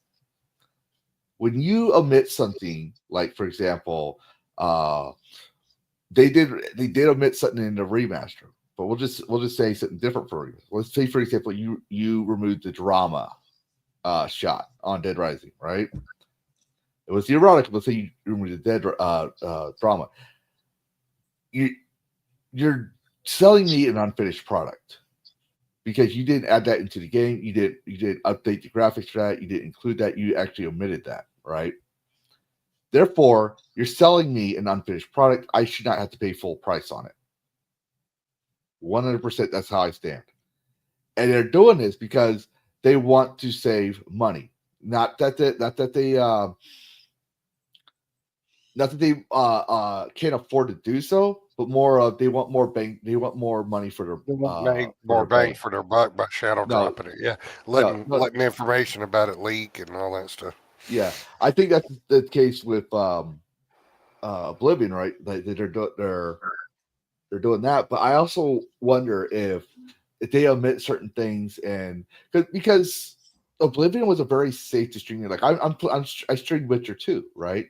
When you omit something, like for example, they did omit something in the remaster, but we'll just say something different for you. Let's say, for example, you removed the drama shot on Dead Rising, right? It was the erotic. Let's say you removed the dead drama. You're selling me an unfinished product because you didn't add that into the game. You didn't update the graphics for that. You didn't include that. You actually omitted that, right? Therefore, you're selling me an unfinished product. I should not have to pay full price on it. 100%. That's how I stand. And they're doing this because they want to save money. Not that they can't afford to do so, but more of they want more bang. They want more money for their more bang for their buck by shadow dropping it. Yeah, letting information about it leak and all that stuff. Yeah, I think that's the case with Oblivion, right? They're doing that, but I also wonder if they omit certain things, and because Oblivion was a very safe to stream. Like I streamed Witcher 2, right?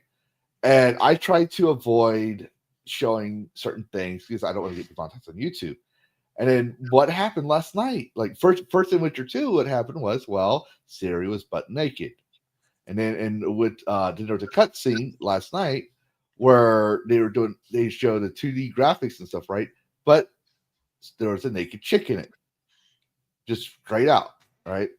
And I try to avoid showing certain things because I don't want to get demonetized on YouTube. And then what happened last night? Like first in Witcher 2, what happened was, well, Ciri was butt naked. And then there was a cutscene last night where they showed the 2D graphics and stuff, right? But there was a naked chick in it. Just straight out, right?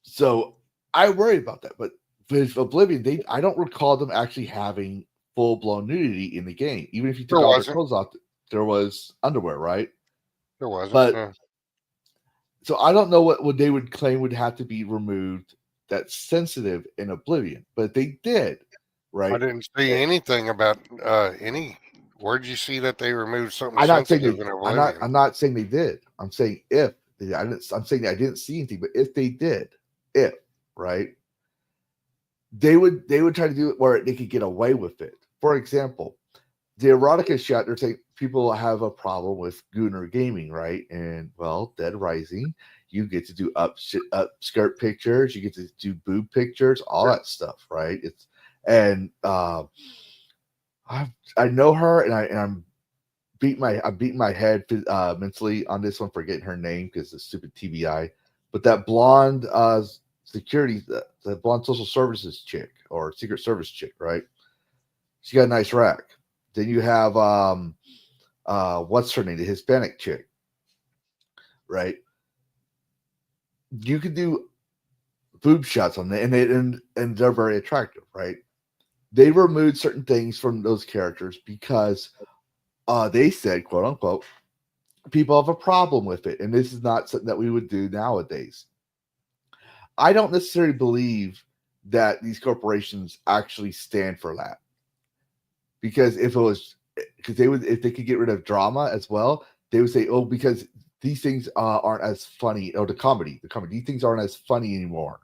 So I worry about that, but with Oblivion, I don't recall them actually having full-blown nudity in the game. Even if you took all the clothes off, there was underwear, right? There wasn't. But so I don't know what they would claim would have to be removed that's sensitive in Oblivion, but they did, right? I didn't see anything about any Where'd you see that they removed something I'm not saying sensitive they, in Oblivion? I'm not saying they did. I'm saying if they, I'm saying I didn't see anything, but if they did, right, they would try to do it where they could get away with it. For example, the erotica shot, they're saying people have a problem with Gooner Gaming, right? And well, Dead Rising, you get to do up skirt pictures, you get to do boob pictures, all that stuff, right? It's and I know her, and I'm beating my head mentally on this one for getting her name because it's stupid TBI. But that blonde security, the blonde social services chick or secret service chick, right? She got a nice rack. Then you have what's her name, the Hispanic chick, right? You could do boob shots on that, and they're very attractive, right? They removed certain things from those characters because they said, quote unquote, people have a problem with it, and this is not something that we would do nowadays. I don't necessarily believe that these corporations actually stand for that, because if they could get rid of drama as well, they would say, oh, because these things aren't as funny, or the comedy, these things aren't as funny anymore,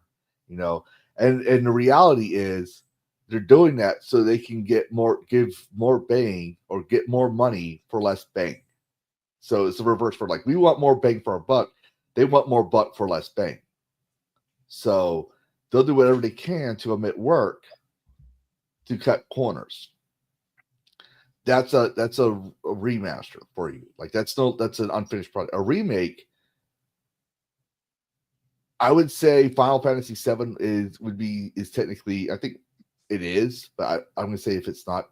and the reality is they're doing that so they can give more bang or get more money for less bang. So it's the reverse for, like, we want more bang for our buck. They want more buck for less bang. So they'll do whatever they can to omit work to cut corners. That's a remaster for you. Like, that's an unfinished product. A remake, I would say Final Fantasy VII is technically, I think it is, but I'm going to say if it's not,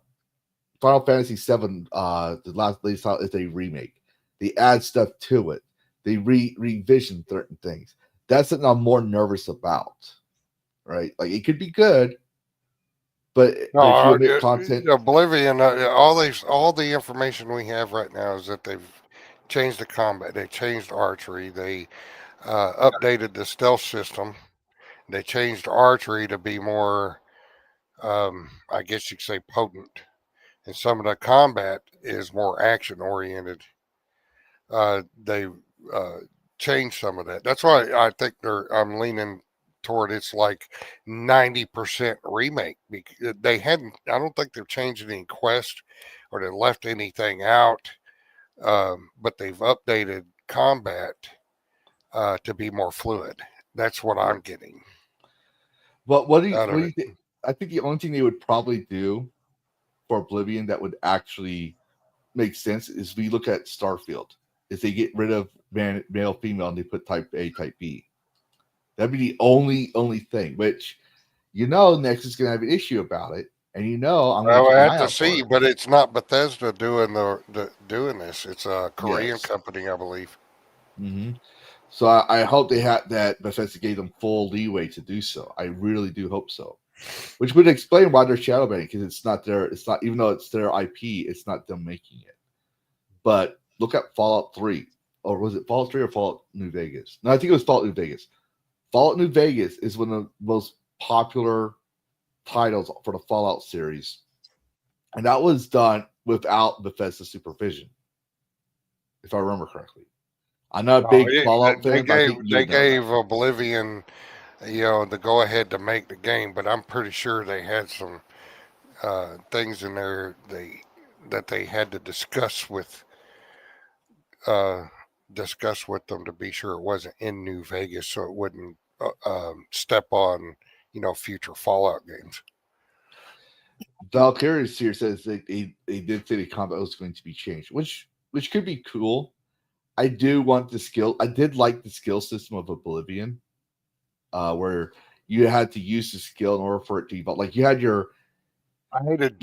Final Fantasy VII, the latest title is a remake. They add stuff to it. They revision certain things. That's something I'm more nervous about, right? Like, it could be good, but if you omit content, Oblivion, all the information we have right now is that they've changed the combat. They changed archery. They updated the stealth system. They changed archery to be more, I guess you could say, potent. And some of the combat is more action oriented. They changed some of that. That's why I think I'm leaning toward it's like 90% remake. Because they hadn't. I don't think they've changed any quest or they left anything out. But they've updated combat to be more fluid. That's what I'm getting. But what do you think? I think the only thing they would probably do for Oblivion that would actually make sense is we look at Starfield. Is they get rid of male, female, and they put type A, type B. That'd be the only thing. Which, Next is going to have an issue about it, and I'm going to have to see, but it's not Bethesda doing doing this. It's a Korean company, I believe. Mm-hmm. So I hope that Bethesda gave them full leeway to do so. I really do hope so. Which would explain why they're shadow banning, because it's not even though it's their IP, it's not them making it. But look at Fallout 3. Or was it Fallout 3 or Fallout New Vegas? No, I think it was Fallout New Vegas. Fallout New Vegas is one of the most popular titles for the Fallout series. And that was done without Bethesda supervision, if I remember correctly. I'm not a big Fallout fan. They gave Oblivion, the go ahead to make the game, but I'm pretty sure they had some things in there that they had to discuss with them to be sure it wasn't in New Vegas, so it wouldn't step on future Fallout games. Valkyries here says they did say the combat was going to be changed, which could be cool. I do want the skill. I did like the skill system of Oblivion, where you had to use the skill in order for it to evolve. Like I hated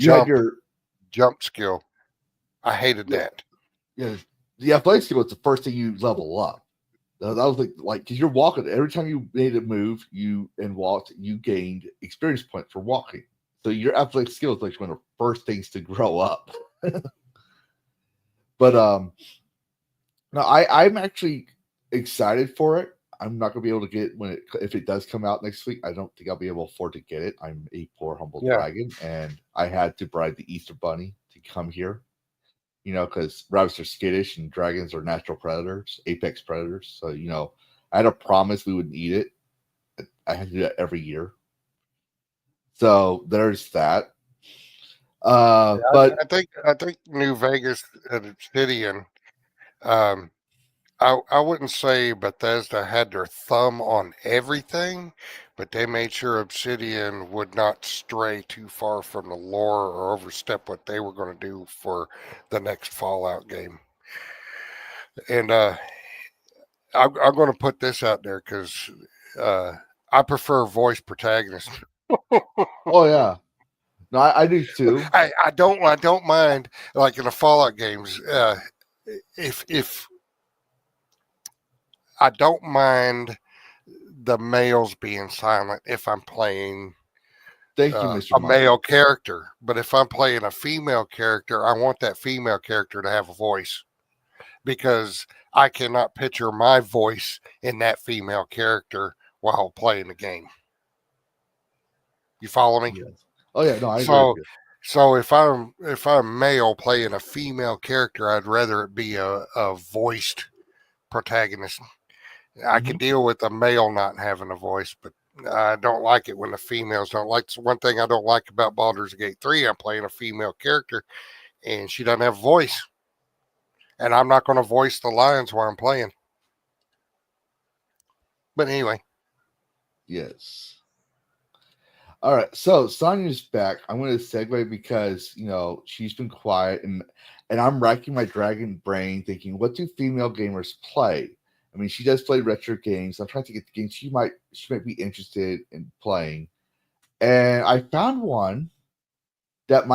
jump skill. I hated that. Yeah, the athletic skill was the first thing you level up. That was like because you're walking. Every time you made a move, walked, you gained experience points for walking. So your athletic skill is like one of the first things to grow up. But no, I'm actually excited for it. I'm not going to be able to get if it does come out next week. I don't think I'll be able to afford to get it. I'm a poor, humble dragon, and I had to bribe the Easter Bunny to come here you know, because rabbits are skittish and dragons are natural predators, apex predators. So, you know, I had a promise we wouldn't eat it. I had to do that every year. So there's that. But I think New Vegas and Obsidian. I wouldn't say Bethesda had their thumb on everything, but they made sure Obsidian would not stray too far from the lore or overstep what they were going to do for the next Fallout game. And I'm going to put this out there because I prefer voice protagonists. oh yeah, no, I do too. I don't mind, like in the Fallout games. If I don't mind the males being silent if I'm playing Thank you, Mr. a Mike. male character, but if I'm playing a female character, I want that female character to have a voice because I cannot picture my voice in that female character while playing the game. You follow me? Yes. Oh yeah, no, I agree So, with you. so if I'm male playing a female character, I'd rather it be a voiced protagonist. I can deal with a male not having a voice, but I don't like it when the females don't like. So one thing I don't like about Baldur's Gate 3, I'm playing a female character and she doesn't have a voice. And I'm not going to voice the lines while I'm playing. But anyway. Yes. All right, so Sonia's back. I'm going to segue because, you know, she's been quiet and I'm racking my dragon brain thinking, what do female gamers play? I mean, she does play retro games. I'm trying to get the games she might be interested in playing. And I found one that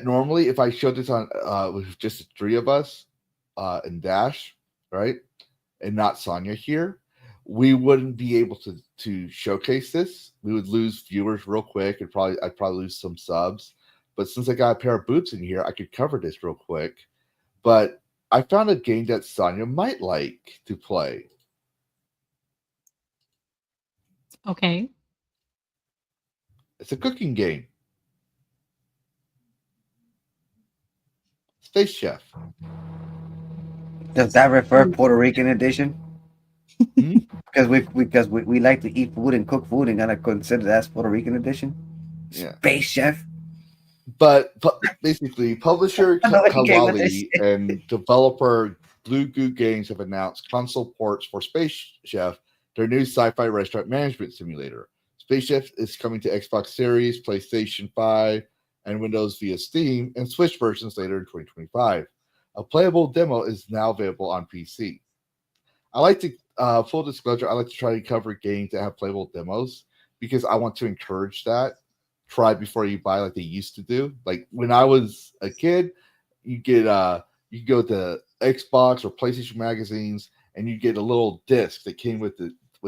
normally if I showed this on with just the three of us and Dash, right? And not Sonia here, we wouldn't be able to showcase this. We would lose viewers real quick, and I'd probably lose some subs. But since I got a pair of boots in here, I could cover this real quick. But I found a game that Sonia might like to play. Okay. It's a cooking game. Space Chef. Does that refer Puerto Rican edition? Hmm? Because we like to eat food and cook food and gonna consider that's Puerto Rican edition. Yeah. Space Chef. But basically, publisher I know what you came with Kalali this. and developer Blue Goo Games have announced console ports for Space Chef, their new sci-fi restaurant management simulator. Space Chef is coming to Xbox Series, PlayStation 5, and Windows via Steam, and Switch versions later in 2025. A playable demo is now available on PC. I like to, full disclosure, I like to try to cover games that have playable demos because I want to encourage that. Try before you buy, like they used to do. Like when I was a kid, you go to Xbox or PlayStation magazines, and you get a little disc that came with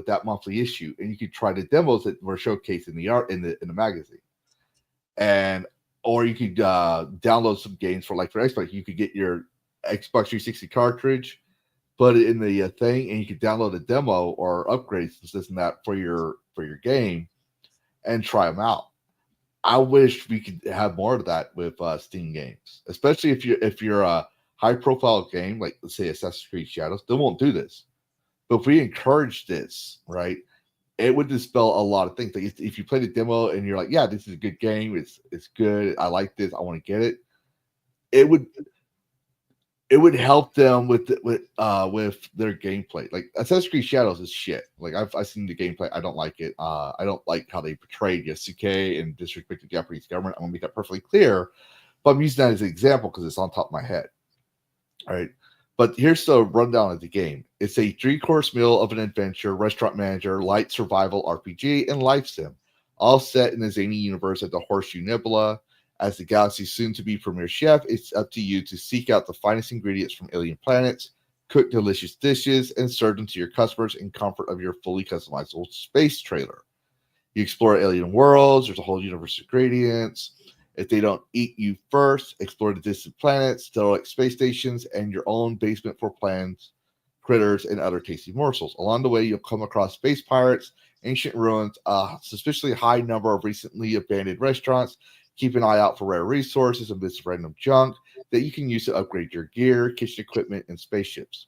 that monthly issue, and you could try the demos that were showcased in the magazine, or you could download some games for Xbox. You could get your Xbox 360 cartridge, put it in the thing, and you could download a demo or upgrades this and that for your game, and try them out. I wish we could have more of that with Steam games, especially if you're a high profile game like, let's say, Assassin's Creed Shadows. They won't do this, but if we encourage this, right, it would dispel a lot of things. Like if you play the demo and you're like, yeah, this is a good game, it's good, I like this, I want to get it. It would help them with their gameplay. Like Assassin's Creed Shadows is shit. Like I've seen the gameplay. I don't like it. I don't like how they portrayed Yasuke and disrespect the Japanese government. I'm gonna make that perfectly clear. But I'm using that as an example because it's on top of my head. All right. But here's the rundown of the game. It's a 3-course meal of an adventure, restaurant manager, light survival RPG, and life sim, all set in the zany universe at the Horseshoe Nebula. As the galaxy's soon-to-be premier chef, it's up to you to seek out the finest ingredients from alien planets, cook delicious dishes, and serve them to your customers in comfort of your fully customizable space trailer. You explore alien worlds. There's a whole universe of ingredients. If they don't eat you first, explore the distant planets, derelict space stations, and your own basement for plants, critters, and other tasty morsels. Along the way, you'll come across space pirates, ancient ruins, a suspiciously high number of recently abandoned restaurants, Keep an eye out for rare resources and bits of random junk that you can use to upgrade your gear, kitchen equipment, and spaceships.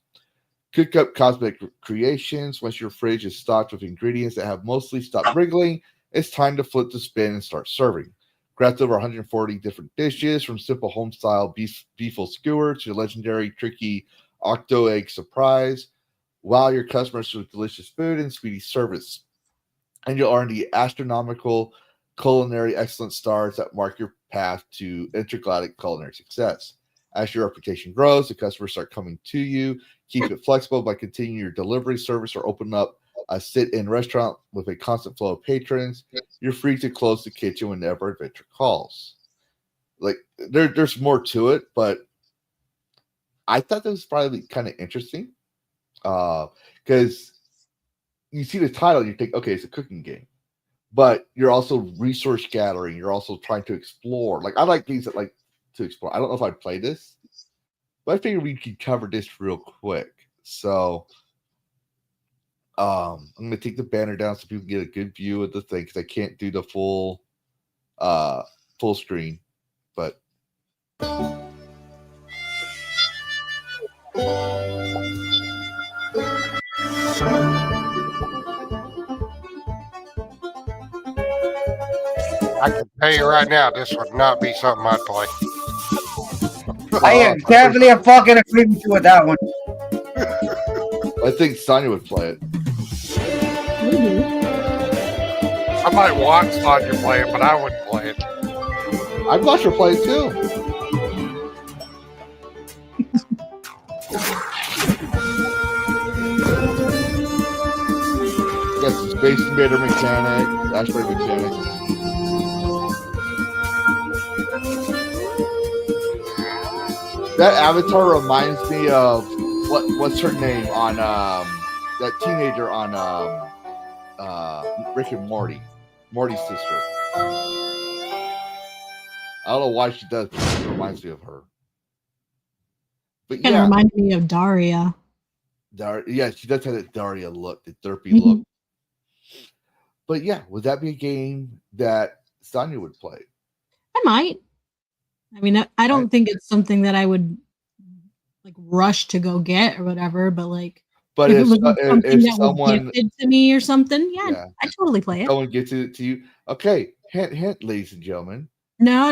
Cook up cosmetic creations. Once your fridge is stocked with ingredients that have mostly stopped wriggling, it's time to flip the spin and start serving. Craft over 140 different dishes, from simple home-style beefle skewer to legendary tricky octo egg surprise. Wow your customers with delicious food and speedy service. And you'll earn the astronomical culinary excellence stars that mark your path to intergalactic culinary success. As your reputation grows, the customers start coming to you. Keep it flexible by continuing your delivery service or open up a sit-in restaurant with a constant flow of patrons. You're free to close the kitchen whenever adventure calls. Like there's more to it, but I thought that was probably kind of interesting. Because you see the title, you think, okay, it's a cooking game. But you're also resource gathering. You're also trying to explore. Like, I like things that like to explore. I don't know if I'd play this, but I figured we could cover this real quick. So I'm gonna take the banner down so people can get a good view of the thing, because I can't do the full screen. But I can tell you right now, this would not be something I'd play. I am definitely a fucking agree with you with that one. I think Sonya would play it. I might watch Sonya play it, but I wouldn't play it. I'd watch her play it too. Yes, the Space Invader mechanic, asteroid mechanic. That avatar reminds me of what's her name on that teenager on Rick and Morty, Morty's sister. I don't know why she does, but it reminds me of her. But Kind of reminds me of Daria. Yeah, she does have that Daria look, the derpy look. But yeah, would that be a game that Sonya would play? I might. I mean, I don't think it's something that I would like rush to go get or whatever, but like, but if it was something that someone was gifted to me or something, yeah, I'd totally play it. Someone gets it to you. Okay, hint, ladies and gentlemen. No.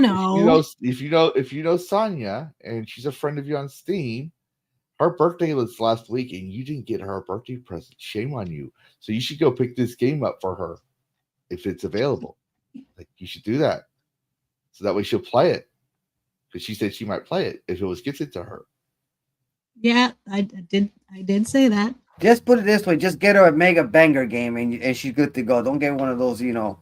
If you know Sonya and she's a friend of you on Steam, her birthday was last week and you didn't get her a birthday present. Shame on you. So you should go pick this game up for her if it's available. Like, you should do that. So that way she'll play it. Because she said she might play it if it was gifted to her. Yeah, I did say that. Just put it this way: just get her a mega banger game, and she's good to go. Don't get one of those, No,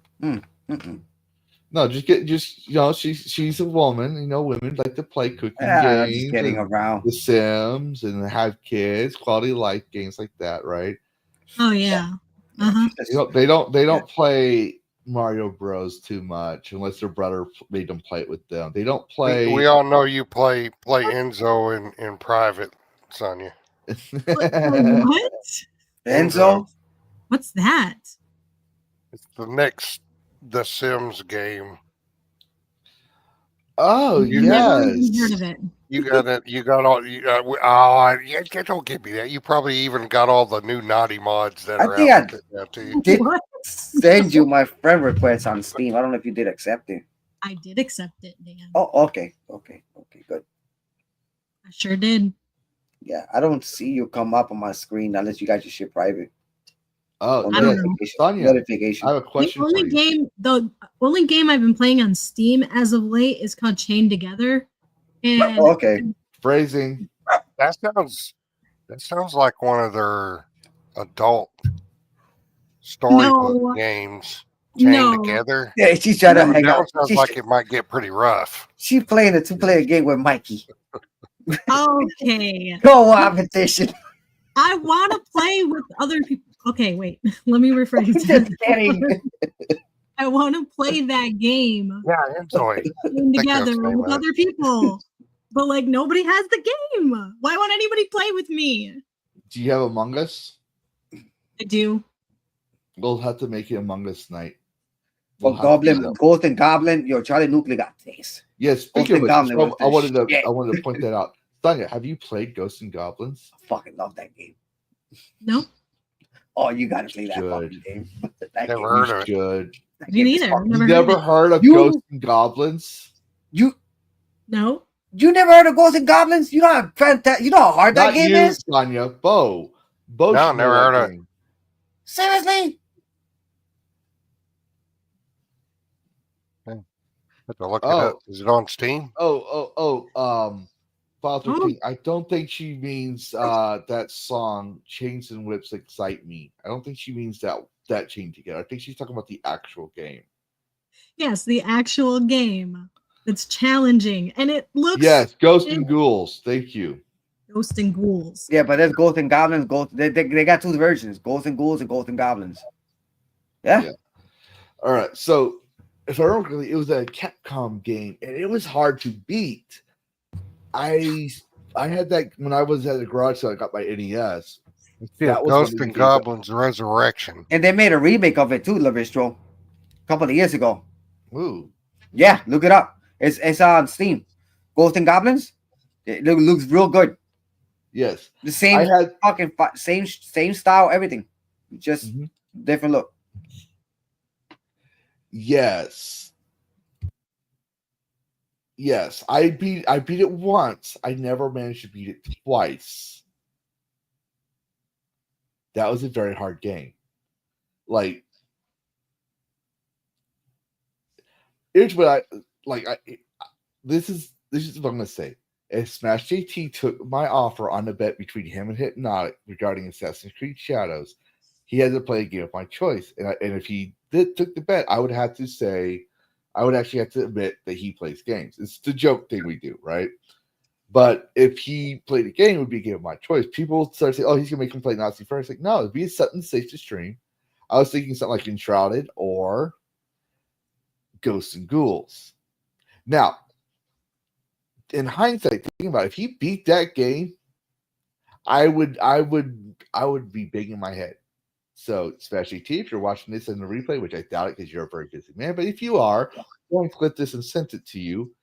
just she's a woman. Women like to play cooking games. Just getting around The Sims and have kids, quality of life games like that, right? Oh yeah. They don't play Mario Bros too much unless their brother made them play it with them. They don't play. We all know you play Enzo in private, Sonya. What? Enzo? What's that? It's the next The Sims game. Oh, You yes. Heard of it. You got it. Don't give me that. You probably even got all the new naughty mods that are out there to you. Did send you my friend request on Steam. I don't know if you did accept it. I did accept it, Dan. Oh, okay, good. I sure did. Yeah, I don't see you come up on my screen unless you got your shit private. Oh, I don't know. Sonya, notification. I have a question. The only game I've been playing on Steam as of late is called Chained Together. And okay. Phrasing. That sounds like one of their adult storybook games chained together. Yeah, she's trying to hang out. Sounds like it might get pretty rough. She's playing a 2-player game with Mikey. Okay. Go on, petition. I want to play with other people. Okay, wait. Let me rephrase Just kidding. I want to play that game. Yeah, enjoy Together with other people. But like nobody has the game. Why won't anybody play with me? Do you have Among Us? I do. We'll have to make it Among Us night. We'll But have to do Goblin, that. Ghost and Goblin, yo, Charlie Nuclear got this. Yeah, speaking of Ghost and which, Goblin was I the wanted shit. to point that out. Sonia, have you played Ghosts and Goblins? I fucking love that game. No, Oh, you gotta play that Should. fucking game. That Never game heard is- of it. Should. that me game is neither. fucking- You Never heard never it. heard of You- Ghosts and Goblins? You No. you never heard of Ghosts and Goblins? You know how fantastic. You know how hard that Not game you, is. Sonia. Bo. Bo No, should know never that heard of it. game. Seriously? Have to look it Oh. up. Is it on Steam? Father Oh. King. I don't think she means that song "Chains and Whips Excite Me." I don't think she means that chain together. I think she's talking about the actual game. Yes, the actual game. It's challenging, and it looks Yes, Ghost and Ghouls. Thank you. Ghost and Ghouls. Yeah, but there's Ghosts and Goblins. They got two versions: Ghosts and Ghouls and Ghosts and Goblins. Yeah. Yeah. All right. So, if I remember correctly, it was a Capcom game, and it was hard to beat. I had that when I was at the garage sale. I got my NES. Yeah, That was Ghost one of the and games Goblins Resurrection. And they made a remake of it too, Lavistro, a couple of years ago. Ooh. Yeah, look it up. It's on Steam. Ghosts and Goblins. It looks real good. Yes. The same I had fucking same style, everything. Just Mhm. different look. Yes. Yes. I beat it once. I never managed to beat it twice. That was a very hard game. Like, here's what I like. This is what I'm gonna say. If Smash JT took my offer on a bet between him and Hypnotic regarding Assassin's Creed Shadows, he had to play a game of my choice. And if he took the bet, I would actually have to admit that he plays games. It's the joke thing we do, right? But if he played a game, it would be a game of my choice. People start saying, "Oh, he's gonna make him play Nazi first." Like, no, it'd be something safe to stream. I was thinking something like Enshrouded or Ghosts and Ghouls. Now, in hindsight, thinking about it, if he beat that game, I would be big in my head. So, especially T, if you're watching this in the replay, which I doubt it because you're a very busy man, but if you are, I'm going to clip this and send it to you.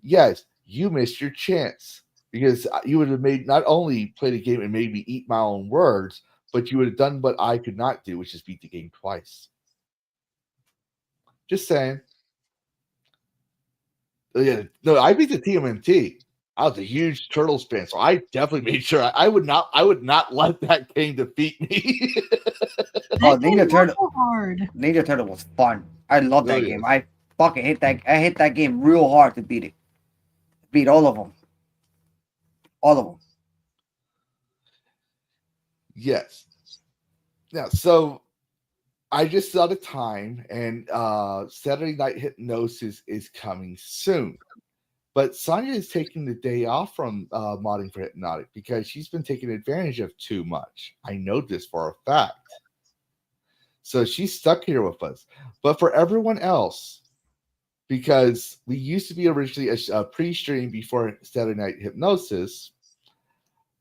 Yes, you missed your chance because you would have not only played a game and made me eat my own words, but you would have done what I could not do, which is beat the game twice. Just saying. Yeah, no, I beat the TMNT. I was a huge Turtles fan, so I definitely made sure I would not let that game defeat me. Oh, That game Ninja was Turtle. so hard. Ninja Turtle was fun. I love that Really game. is. I fucking hit that. I hit that game real hard to beat it. Beat all of them. All of them. Yes. Now, so I just saw the time, and Saturday Night Hypnosis is coming soon. But Sonia is taking the day off from modding for Hypnotic because she's been taking advantage of too much. I know this for a fact. So she's stuck here with us. But for everyone else, because we used to be originally a pre-stream before Saturday Night Hypnosis,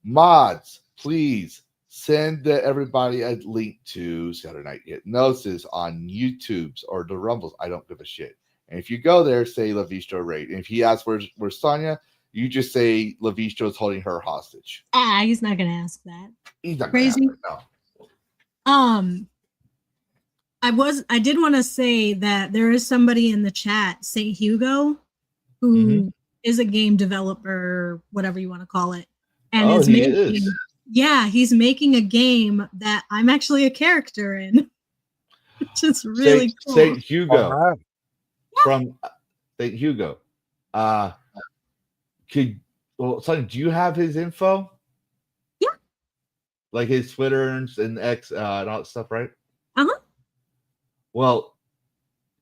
mods, please send everybody a link to Saturday Night Hypnosis on YouTube's or the Rumbles. I don't give a shit. And if you go there, say Lavistro raid. And if he asks where's Sonia, you just say Lavistro's holding her hostage. He's not gonna ask that. He's not Crazy. gonna have it, no. I did want to say that there is somebody in the chat, St. Hugo, who is a game developer, whatever you want to call it. And Oh, is he making, is. yeah, he's making a game that I'm actually a character in. Which is really cool. St. Hugo. All right. From St. Hugo. Sonny, do you have his info? Yeah. Like his Twitter and X and all that stuff, right? Uh-huh. Well,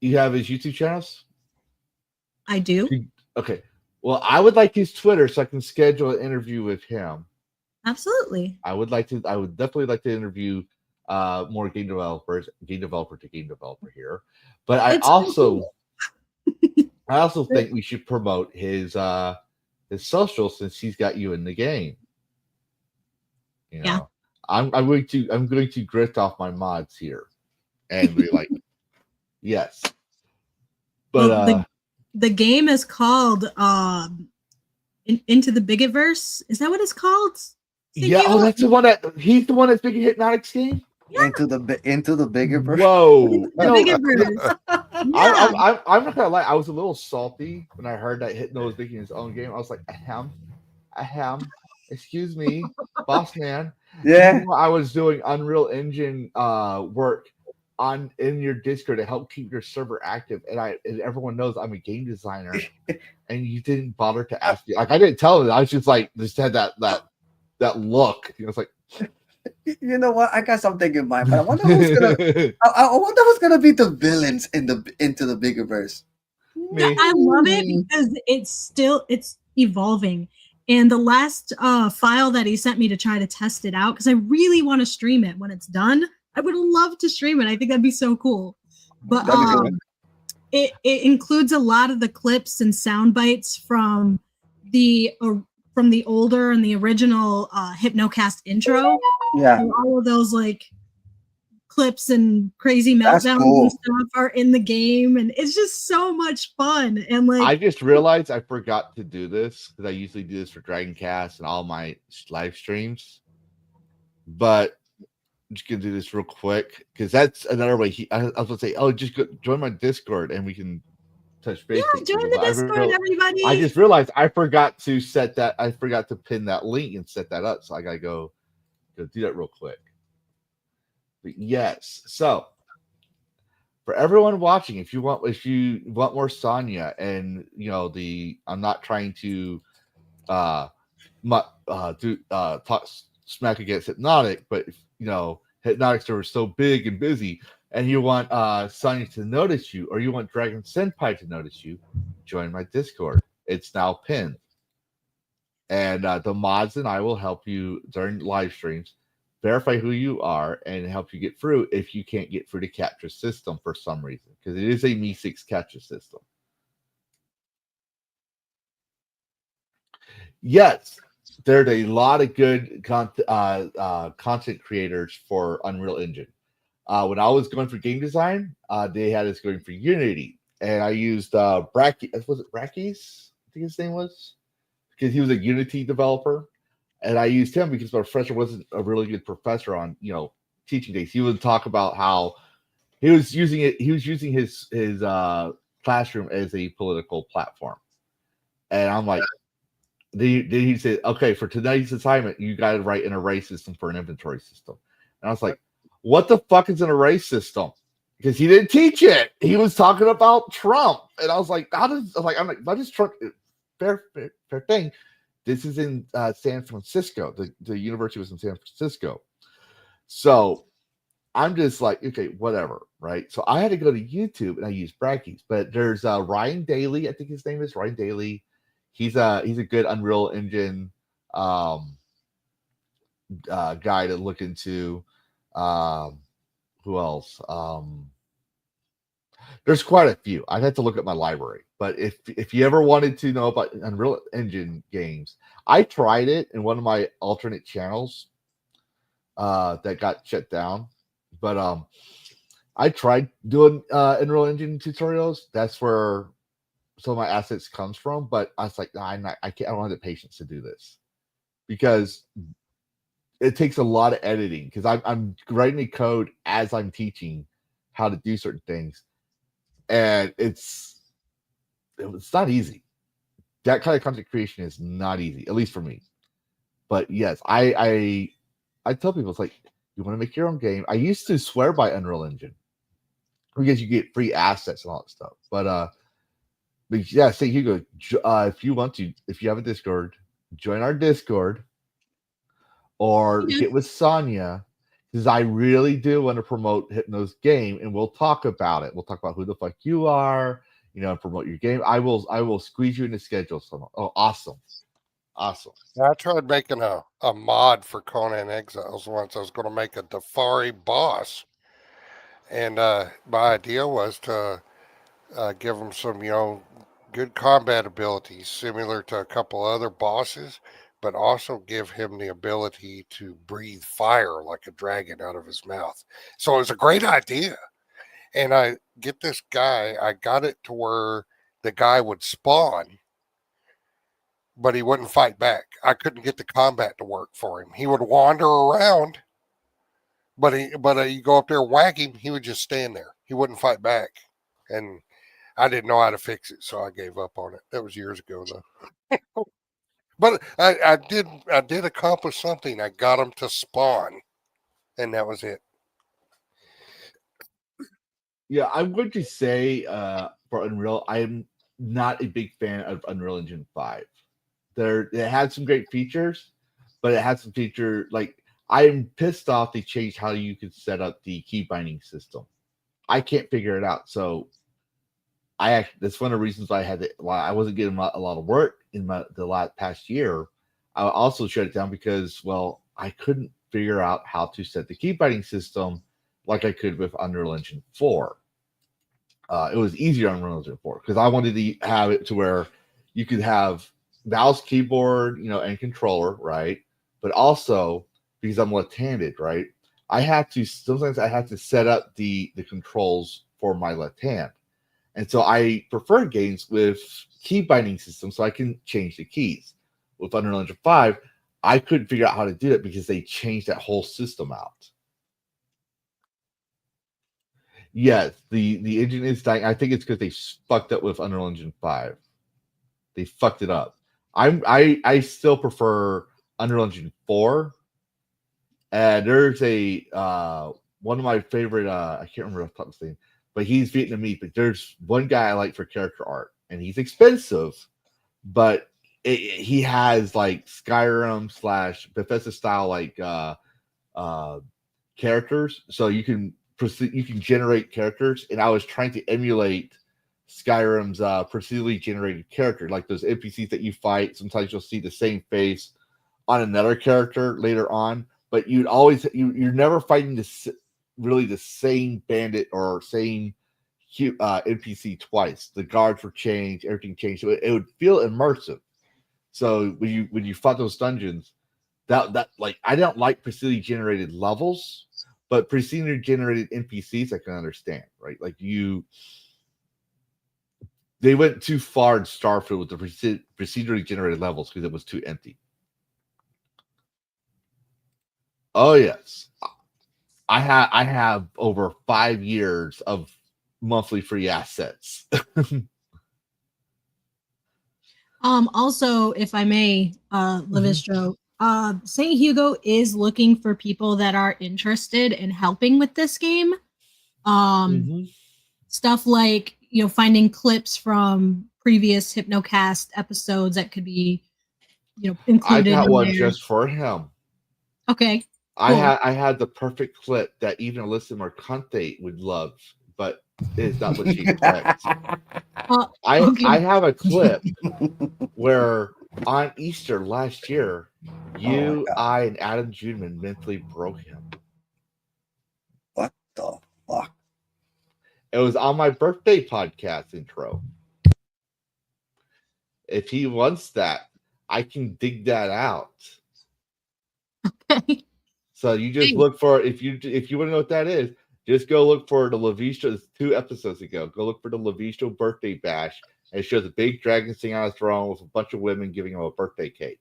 you have his YouTube channels? I do. Okay. Well, I would like his Twitter so I can schedule an interview with him. Absolutely. I would definitely like to interview more game developer to game developer here. But I It's also think we should promote his social since he's got you in the game. You know, Yeah. I'm going to grift off my mods here and be like, yes, But Well, the game is called Into the Bigetverse. Is that what it's called? yeah, oh, that's the one he's the one that's making Hypnotic's game. Into the bigger version. Whoa, The Bigetverse. Yeah. I'm not gonna lie. I was a little salty when I heard that Hypno was making his own game. I was like, ahem. Excuse me, boss man. Yeah. I was doing Unreal Engine work in your Discord to help keep your server active, and everyone knows I'm a game designer, and you didn't bother to ask me. Like I didn't tell them. I was just like just had that look. You know, it's like. You know what? I got something in mind, but I wonder who's gonna. I wonder who's gonna be the villains into the bigger verse. Yeah, I love it because it's evolving. And the last file that he sent me to try to test it out, because I really want to stream it when it's done. I would love to stream it. I think that'd be so cool. But it includes a lot of the clips and sound bites from the older and the original Hypnocast intro. Yeah. And all of those like clips and crazy meltdowns and stuff are in the game, and it's just so much fun. And like, I just realized I forgot to do this because I usually do this for DragonCast and all my live streams. But I'm just gonna do this real quick because that's another way. I was gonna say, oh, just join my Discord and we can touch base. Yeah, join the Discord, everybody. I just realized I forgot to set that. I forgot to pin that link and set that up, so I gotta go do that real quick. But yes, so for everyone watching, if you want more Sonia, and you know I'm not trying to talk smack against Hypnotic, but if, Hypnotics are so big and busy, and you want Sonia to notice you, or you want Dragon Senpai to notice you, join my Discord. It's now pinned. And the mods and I will help you during live streams, verify who you are, and help you get through if you can't get through the capture system for some reason, because it is a Me6 capture system. Yes, there's a lot of good content creators for Unreal Engine. When I was going for game design, they had us going for Unity, and I used Bracky. Was it Bracky's? I think his name was. Because he was a Unity developer, and I used him because my professor wasn't a really good professor on teaching days. He would talk about how he was using it. He was using his classroom as a political platform, and I'm like, he said, okay, for tonight's assignment, you got to write an array system for an inventory system. And I was like, what the fuck is an array system? Because he didn't teach it. He was talking about Trump, and I was like, I'm like, what is Trump? Fair thing. This is in San Francisco. The university was in San Francisco. So I'm just like, okay, whatever, right? So I had to go to YouTube and I used Brackies. But there's Ryan Daly, I think his name is Ryan Daly. He's a good Unreal Engine guy to look into. Who else? There's quite a few. I'd have to look at my library. But if you ever wanted to know about Unreal Engine games, I tried it in one of my alternate channels that got shut down. But I tried doing Unreal Engine tutorials. That's where some of my assets comes from. But I was like, nah, I can't. I don't have the patience to do this because it takes a lot of editing. Because I'm writing the code as I'm teaching how to do certain things. And it's not easy. That kind of content creation is not easy, at least for me. But yes, I tell people, it's like, you want to make your own game. I used to swear by Unreal Engine because you get free assets and all that stuff. But yeah, say Hugo, if you want to, if you have a Discord, join our Discord or get with Sonia. Because I really do want to promote Hypno's game, and we'll talk about it. We'll talk about who the fuck you are, and promote your game. I will squeeze you in the schedule. So, awesome. I tried making a mod for Conan Exiles once. I was going to make a Dafari boss, and my idea was to give him some, good combat abilities similar to a couple other bosses, but also give him the ability to breathe fire like a dragon out of his mouth. So it was a great idea. And I get this guy, I got it to where the guy would spawn, but he wouldn't fight back. I couldn't get the combat to work for him. He would wander around, but you go up there and whack him, he would just stand there. He wouldn't fight back. And I didn't know how to fix it, so I gave up on it. That was years ago, though. But I did accomplish something. I got him to spawn, and that was it. Yeah, I'm going to say for Unreal, I'm not a big fan of Unreal Engine 5. It had some great features, but it had some feature like I'm pissed off they changed how you could set up the key binding system. I can't figure it out. So that's one of the reasons why I wasn't getting a lot of work in the past year. I also shut it down because, well, I couldn't figure out how to set the key binding system like I could with Unreal Engine 4. It was easier on Unreal Engine 4 because I wanted to have it to where you could have mouse, keyboard, and controller, right? But also, because I'm left-handed, right? Sometimes I have to set up the controls for my left hand. And so I prefer games with key binding systems so I can change the keys. With Unreal Engine 5, I couldn't figure out how to do it because they changed that whole system out. Yes, the engine is dying. I think it's because they fucked up with Unreal Engine 5. They fucked it up. I still prefer Unreal Engine 4. And there's one of my favorite I can't remember the top name, but he's Vietnamese. But there's one guy I like for character art, and he's expensive, but he has like Skyrim / Bethesda style like characters, so you can generate characters. And I was trying to emulate Skyrim's procedurally generated character, like those NPCs that you fight. Sometimes you'll see the same face on another character later on, but you're never fighting really the same bandit or same NPC twice. The guards were changed, everything changed, so it would feel immersive. So when you fought those dungeons, that like I don't like procedurally generated levels, but procedurally generated NPCs I can understand, right? Like they went too far in Starfield with the procedurally generated levels because it was too empty. Oh yes, I have over 5 years of monthly free assets. Also, if I may, Lavistro, St. Hugo is looking for people that are interested in helping with this game. Stuff like, finding clips from previous Hypnocast episodes that could be, included. I got one just for him. Okay. Cool. I had the perfect clip that even Alyssa Mercante would love, but it's not what she expects. I have a clip where on Easter last year, I, and Adam Juneman mentally broke him. What the fuck? It was on my birthday podcast intro. If he wants that, I can dig that out. Okay. So you just look for if you want to know what that is, just go look for the Lavistro. It's 2 episodes ago. Go look for the Lavistro birthday bash. And it shows a big dragon sitting on a throne with a bunch of women giving him a birthday cake.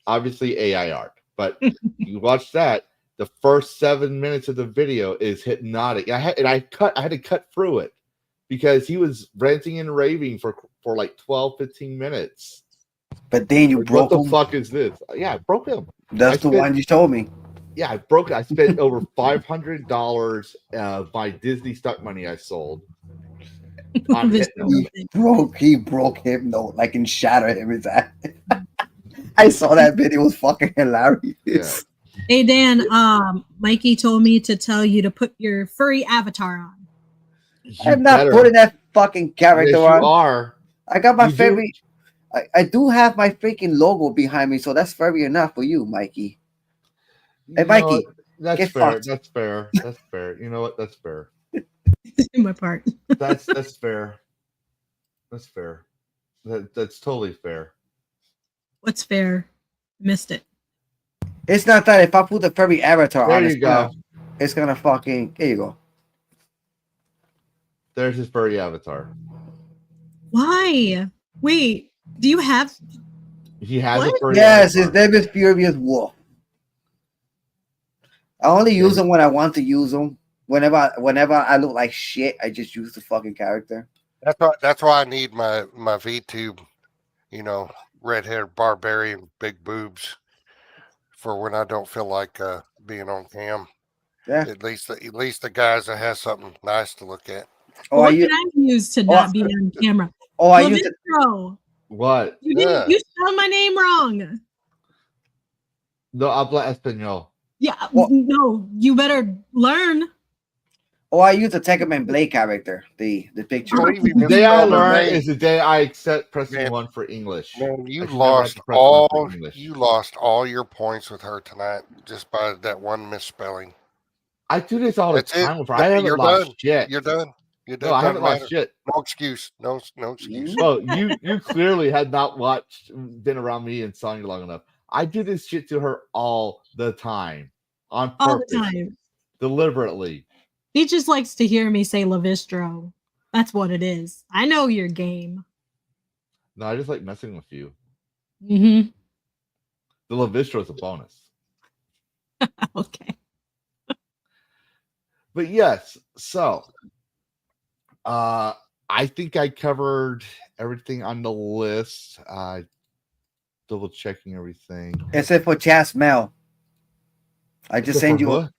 Obviously AI art, but you watch that. The first 7 minutes of the video is hypnotic. I had to cut through it because he was ranting and raving for like 12-15 minutes. But then you broke him. What the fuck is this? Yeah, I broke him. That's the one you told me. Yeah, I broke it. I spent over $500 of my Disney stock money I sold. He broke him though, like and shattered him his ass. I saw that video. It was fucking hilarious. Yeah. Hey Dan, Mikey told me to tell you to put your furry avatar on. I'm not putting that fucking character on. You are. I got my favorite. I do have my freaking logo behind me, so that's furry enough for you, Mikey. Hey, Mikey. That's fair. That's fair. That's fair. You know what? That's fair. My part. That's fair. That's fair. That's totally fair. What's fair? Missed it. It's not that if I put the furry avatar there on, you go. It's gonna fucking. There you go. There's his furry avatar. Why? Wait, do you have? He has What? a furry Yes, his avatar. name is Furious Wolf. I only use them when I want to use them. Whenever I look like shit, I just use the fucking character. That's why I need my VTube, red-haired barbarian, big boobs, for when I don't feel like being on cam. Yeah. At least the guys that has something nice to look at. Oh, What I can use. I use to not be on camera? Oh, I use it. Lavistro, What? you didn't. Yeah. You spelled my name wrong. No habla español. Yeah, What? no, you better learn. Oh, I use the Tekken Blade character. The picture. Believe me, The day I misspelled her learn name. is the day I accept pressing Man, 1 for English. Man, you I should never have lost to press 1 for all English. your points with her tonight just by that one misspelling. I do this all the That's it. time with her. I haven't You're lost done. shit. You're done. You're done. No, I Doesn't haven't matter. lost shit. No excuse. No excuse. Oh, you clearly had not been around me and Sonya long enough. I do this shit to her all the time, on purpose, All the time. deliberately. He just likes to hear me say Lavistro. That's what it is. I know your game. No, I just like messing with you. Mm-hmm. The Lavistro is a bonus. Okay. But yes, so I think I covered everything on the list. Double checking everything. Except for Chas Mel. I just sent you What?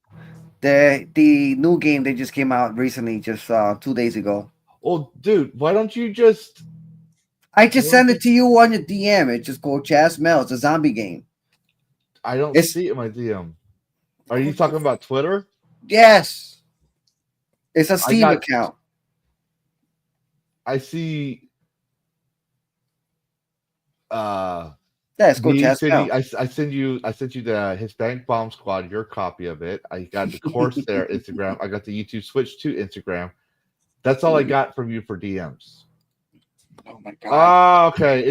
the new game that just came out recently, just 2 days ago. Oh, dude, why don't you just? I just sent it to you on your DM. It just called Chas Mel. It's a zombie game. I don't It's- see it in my DM. Are you talking about Twitter? Yes. It's a Steam got- account. I see. That's called Chas City. Mel. I sent you the Hispanic Bomb Squad, your copy of it. I got the course there, Instagram. I got the YouTube Switch to Instagram. That's all I got from you for DMs. Oh my god. Oh, okay.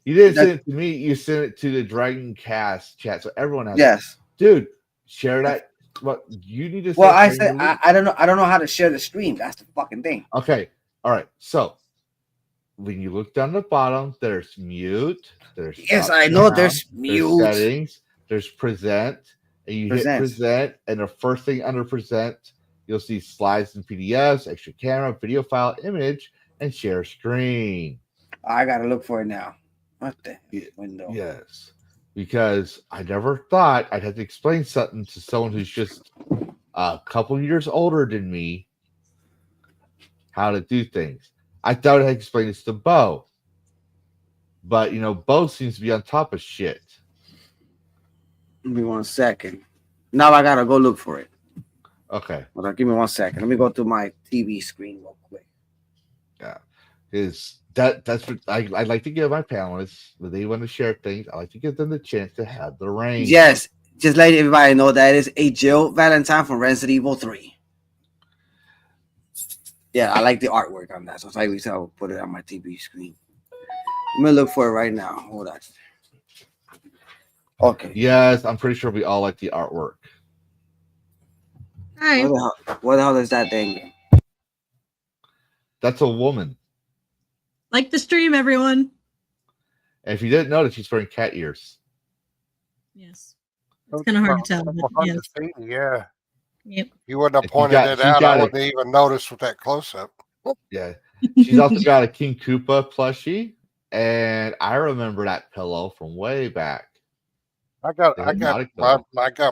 You didn't That- send it to me. You sent it to the DragonCast chat, so everyone has. Yes. Dude, share that. What you need to? Well, start I sharing said the link. I don't know. I don't know how to share the stream. That's the fucking thing. Okay. All right. So when you look down the bottom, there's mute. There's Yes, drop I know. down, There's mute. settings. There's present, and you hit present, and the first thing under present, you'll see slides and PDFs, extra camera, video file, image, and share screen. I gotta look for it now. What the Yeah, window? Yes, because I never thought I'd have to explain something to someone who's just a couple years older than me how to do things. I thought I'd explain this to Bo, but Bo seems to be on top of shit. Give me 1 second. Now I gotta go look for it. Okay, Hold on, give me 1 second. Let me go to my TV screen real quick. that's what I'd like to give my panelists when they want to share things. I like to give them the chance to have the reign. Yes, just let everybody know that is a Jill Valentine from Resident Evil 3. Yeah, I like the artwork on that, so I'll put it on my TV screen. I'm gonna look for it right now. Hold on. Okay. Yes, I'm pretty sure we all like the artwork. All right. What the hell is that thing? That's a woman. Like the stream, everyone. And if you didn't notice, she's wearing cat ears. Yes. It's kind of hard to tell, but Hard yes. to see, yeah. Yep. You wouldn't have If you pointed got- it she out. got I it. wouldn't even notice with that close up. Yeah. She's also got a King Koopa plushie. And I remember that pillow from way back. I got The hypnotic pillow.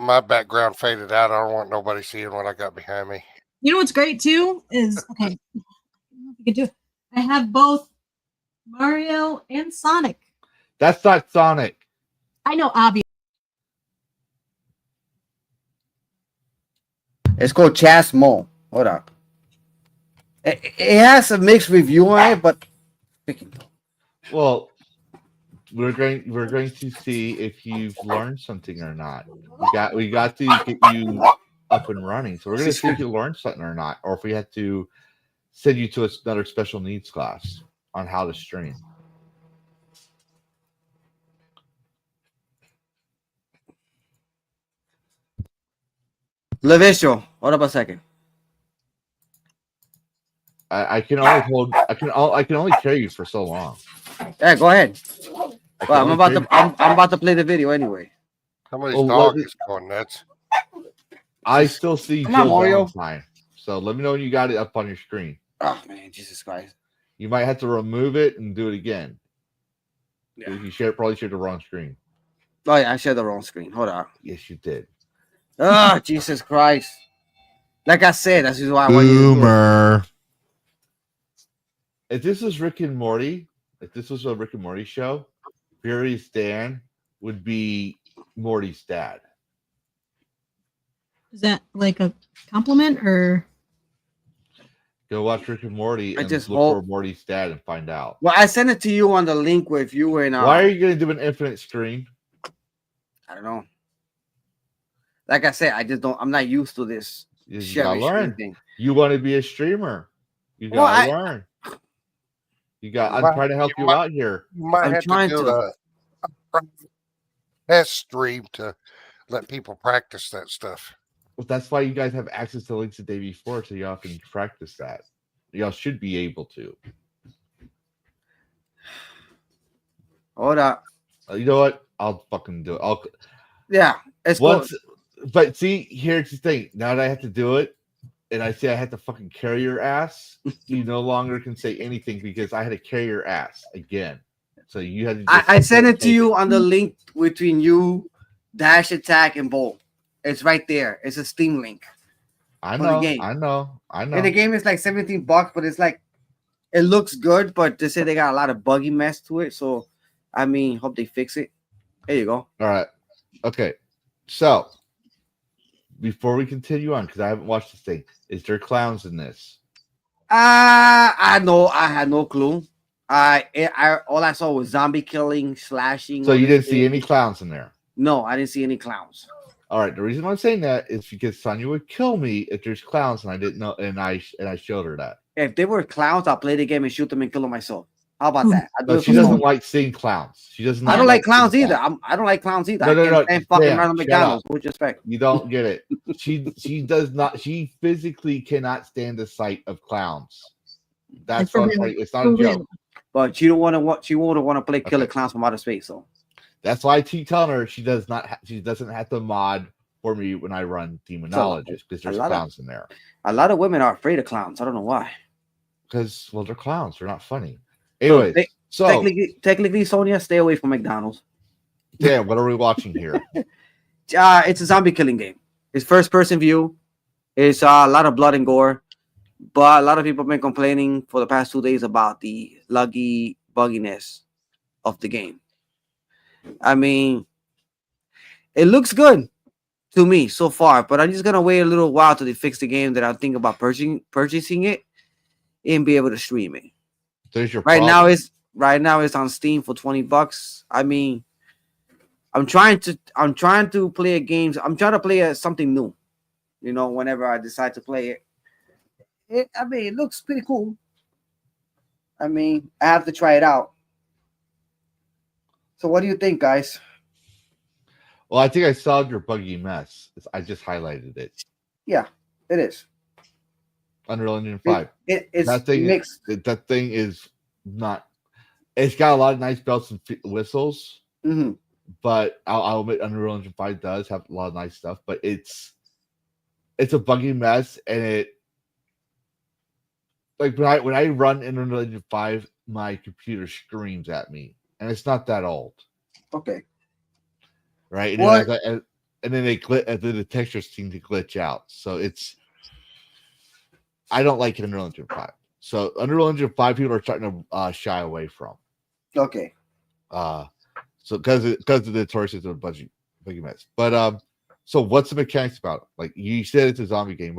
my background faded out. I don't want nobody seeing what I got behind me. You know what's great too is okay. I don't know if you can do it. I have both Mario and Sonic. That's not Sonic. I know, obviously. It's called Chas Mo. Hold on. It has a mixed review on it, but Well, we're going to see if you've learned something or not. We got to get you up and running. So we're going to see if you learned something or not, or if we have to send you to another special needs class on how to stream. Lavistro, hold up a second. I can only hold. I can only carry you for so long. Yeah, go ahead. I can Well, I'm only about carry to. I'm about to play the video anyway. Somebody's Well, dog let- is going nuts. I still see Come on, Jill Mario. Valentine. So let me know when you got it up on your screen. Oh man, Jesus Christ. You might have to remove it and do it again. Yeah. You probably shared the wrong screen. Oh yeah, I shared the wrong screen. Hold on. Yes, you did. Oh Jesus Christ. Like I said, that's why I want you to do it. Boomer. If this was Rick and Morty, if this was a Rick and Morty show, Fury's Dan would be Morty's dad. Is that like a compliment or? Go watch Rick and Morty I and just look hope- for Morty's dad and find out. Well, I sent it to you on the link with you and Why are you going to do an infinite screen? I don't know. Like I said, I just don't. I'm not used to this You sharing gotta screen learn. thing. You want to be a streamer. You Well, gotta learn. I'm trying to help you out here. You might I'm have to trying do to. a test stream to let people practice that stuff. Well, that's why you guys have access to links the day before, so y'all can practice that. Y'all should be able to. Hold up. You know what? I'll fucking do it. Yeah, it's Once, but see, here's the thing. Now that I have to do it, and I say I have to fucking carry your ass, you no longer can say anything because I had to carry your ass again. So you had to. I sent it to you on the link between you, Dash Attack, and Bolt. It's right there. It's a Steam link. I for the know. game. I know. I know. And the game is like $17, but it's like it looks good, but they say they got a lot of buggy mess to it. So I mean, hope they fix it. There you go. All right. Okay. So before we continue on, because I haven't watched this thing, is there clowns in this? I know. I had no clue. I all I saw was zombie killing, slashing. So on you this didn't see thing. any clowns in there? No, I didn't see any clowns. All right. The reason I'm saying that is because Sonya would kill me if there's clowns, and I didn't know, and I showed her that. If they were clowns, I'll play the game and shoot them and kill them myself. How about that? I'll do No, it she for doesn't Sonya. like seeing clowns. She doesn't. I don't like seeing clowns either. I don't like clowns either. No, no, I can't no, stand fucking Dan, around shut McDonald's. up. With respect. You don't get it. She does not. She physically cannot stand the sight of clowns. That's For what I'm real. saying. It's not For a joke. real. But she don't want to. She won't want to play Killer Okay. Clowns from Outer Space. So That's why I keep telling her she does not. She doesn't have to mod for me when I run Demonologist because there's clowns in there. a lot of women are afraid of clowns. I don't know why. Because they're clowns. They're not funny. Anyways, so Technically, Sonia, stay away from McDonald's. Dan, what are we watching here? It's a zombie killing game. It's first person view. It's a lot of blood and gore. But a lot of people have been complaining for the past 2 days about the laggy bugginess of the game. I mean, it looks good to me so far, but I'm just gonna wait a little while till they fix the game that I'm thinking about purchasing it and be able to stream it. There's your Right problem. now it's on Steam for $20. I mean, I'm trying to play a game. I'm trying to play something new. You know, whenever I decide to play it. I mean, it looks pretty cool. I mean, I have to try it out. So what do you think, guys? Well, I think I saw your buggy mess. I just highlighted it. Yeah, it is. Unreal Engine 5. It's That thing mixed. That thing is not. It's got a lot of nice belts and whistles, Mhm. but I'll admit Unreal Engine 5 does have a lot of nice stuff. But it's a buggy mess, and it like when I run Unreal Engine 5, my computer screams at me, and it's not that old, Okay. right? And What? then, and then the textures seem to glitch out, so it's. I don't like Unreal Engine 5. So Unreal Engine 5 people are starting to shy away from. Okay. So because of the notorious of buggy mess. But so what's the mechanics about it? Like you said it's a zombie game.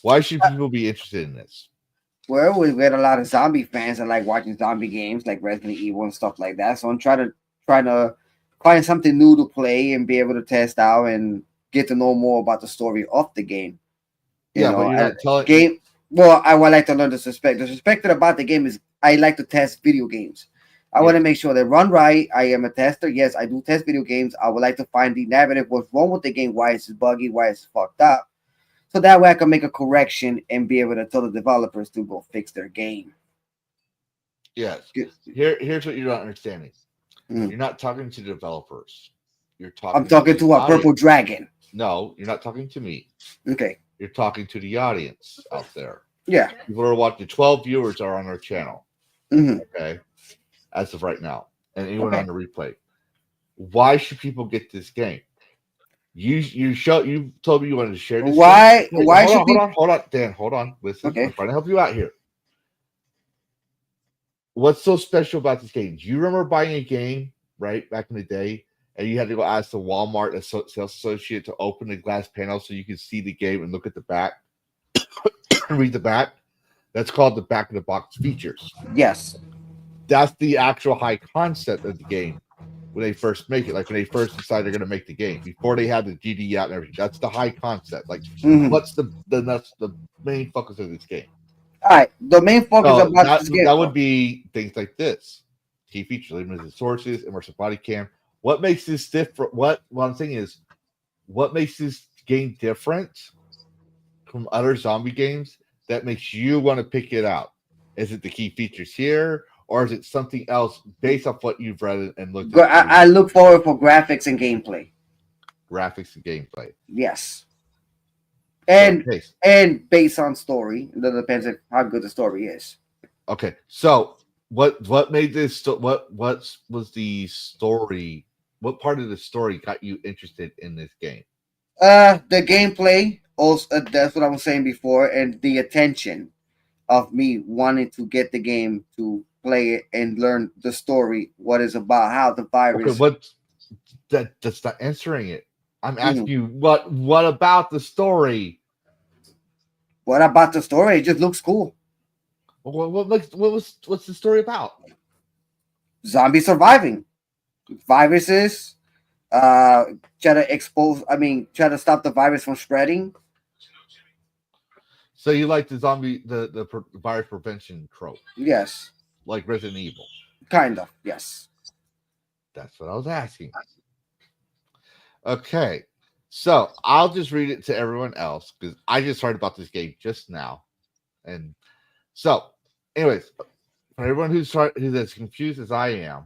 Why should people be interested in this? Well, we get a lot of zombie fans that like watching zombie games like Resident Evil and stuff like that. So I'm trying to find something new to play and be able to test out and get to know more about the story of the game. You know, but you're not telling game. Well, I would like to learn the suspect. The suspected about the game is I like to test video games. I want to make sure they run right. I am a tester. Yes, I do test video games. I would like to find the narrative, what's wrong with the game, why it's buggy, why it's fucked up. So that way I can make a correction and be able to tell the developers to go fix their game. Yes. Good. Here's what you're not understanding. Mm. You're not talking to developers. You're talking. I'm talking to the a purple audience. dragon. No, you're not talking to me. Okay. You're talking to the audience out there. Yeah. People are watching. 12 viewers are on our channel. Mhm. Okay, as of right now, and anyone Okay. on the replay. Why should people get this game? You told me you wanted to share this. Why? Game. Why should hold people? on, hold on, Dan, hold on. Listen, Okay. I'm trying to help you out here. What's so special about this game? Do you remember buying a game right back in the day, and you had to go ask the Walmart sales associate to open the glass panel so you could see the game and look at the back and read the back? That's called the back of the box features. Yes. That's the actual high concept of the game when they first make it. Like when they first decide they're going to make the game, before they have the GD out and everything. That's the high concept. Like, Mhm. what's that's the main focus of this game? All right. The main focus So about this game. that would be things like this: key features, limited sources, immersive body cam. What makes this different? What I'm saying is, what makes this game different from other zombie games that makes you want to pick it out? Is it the key features here, or is it something else based off what you've read and looked at? I look forward for graphics and gameplay. Graphics and gameplay. Yes. And Okay. and based on story. That depends on how good the story is. Okay. So what made this? What was the story? What part of the story got you interested in this game? The gameplay. Also, that's what I was saying before, and the attention of me wanting to get the game to play it and learn the story, what it's about, how the virus. Okay, that's not answering it. I'm asking you what about the story? What about the story? It just looks cool. What's the story about? Zombie surviving, viruses. Try to stop the virus from spreading. So you like the the virus prevention trope, Yes, like Resident Evil? kind of. Yes. That's what I was asking. Okay, so I'll just read it to everyone else because I just heard about this game just now, and so, anyways, for everyone who's as confused as I am,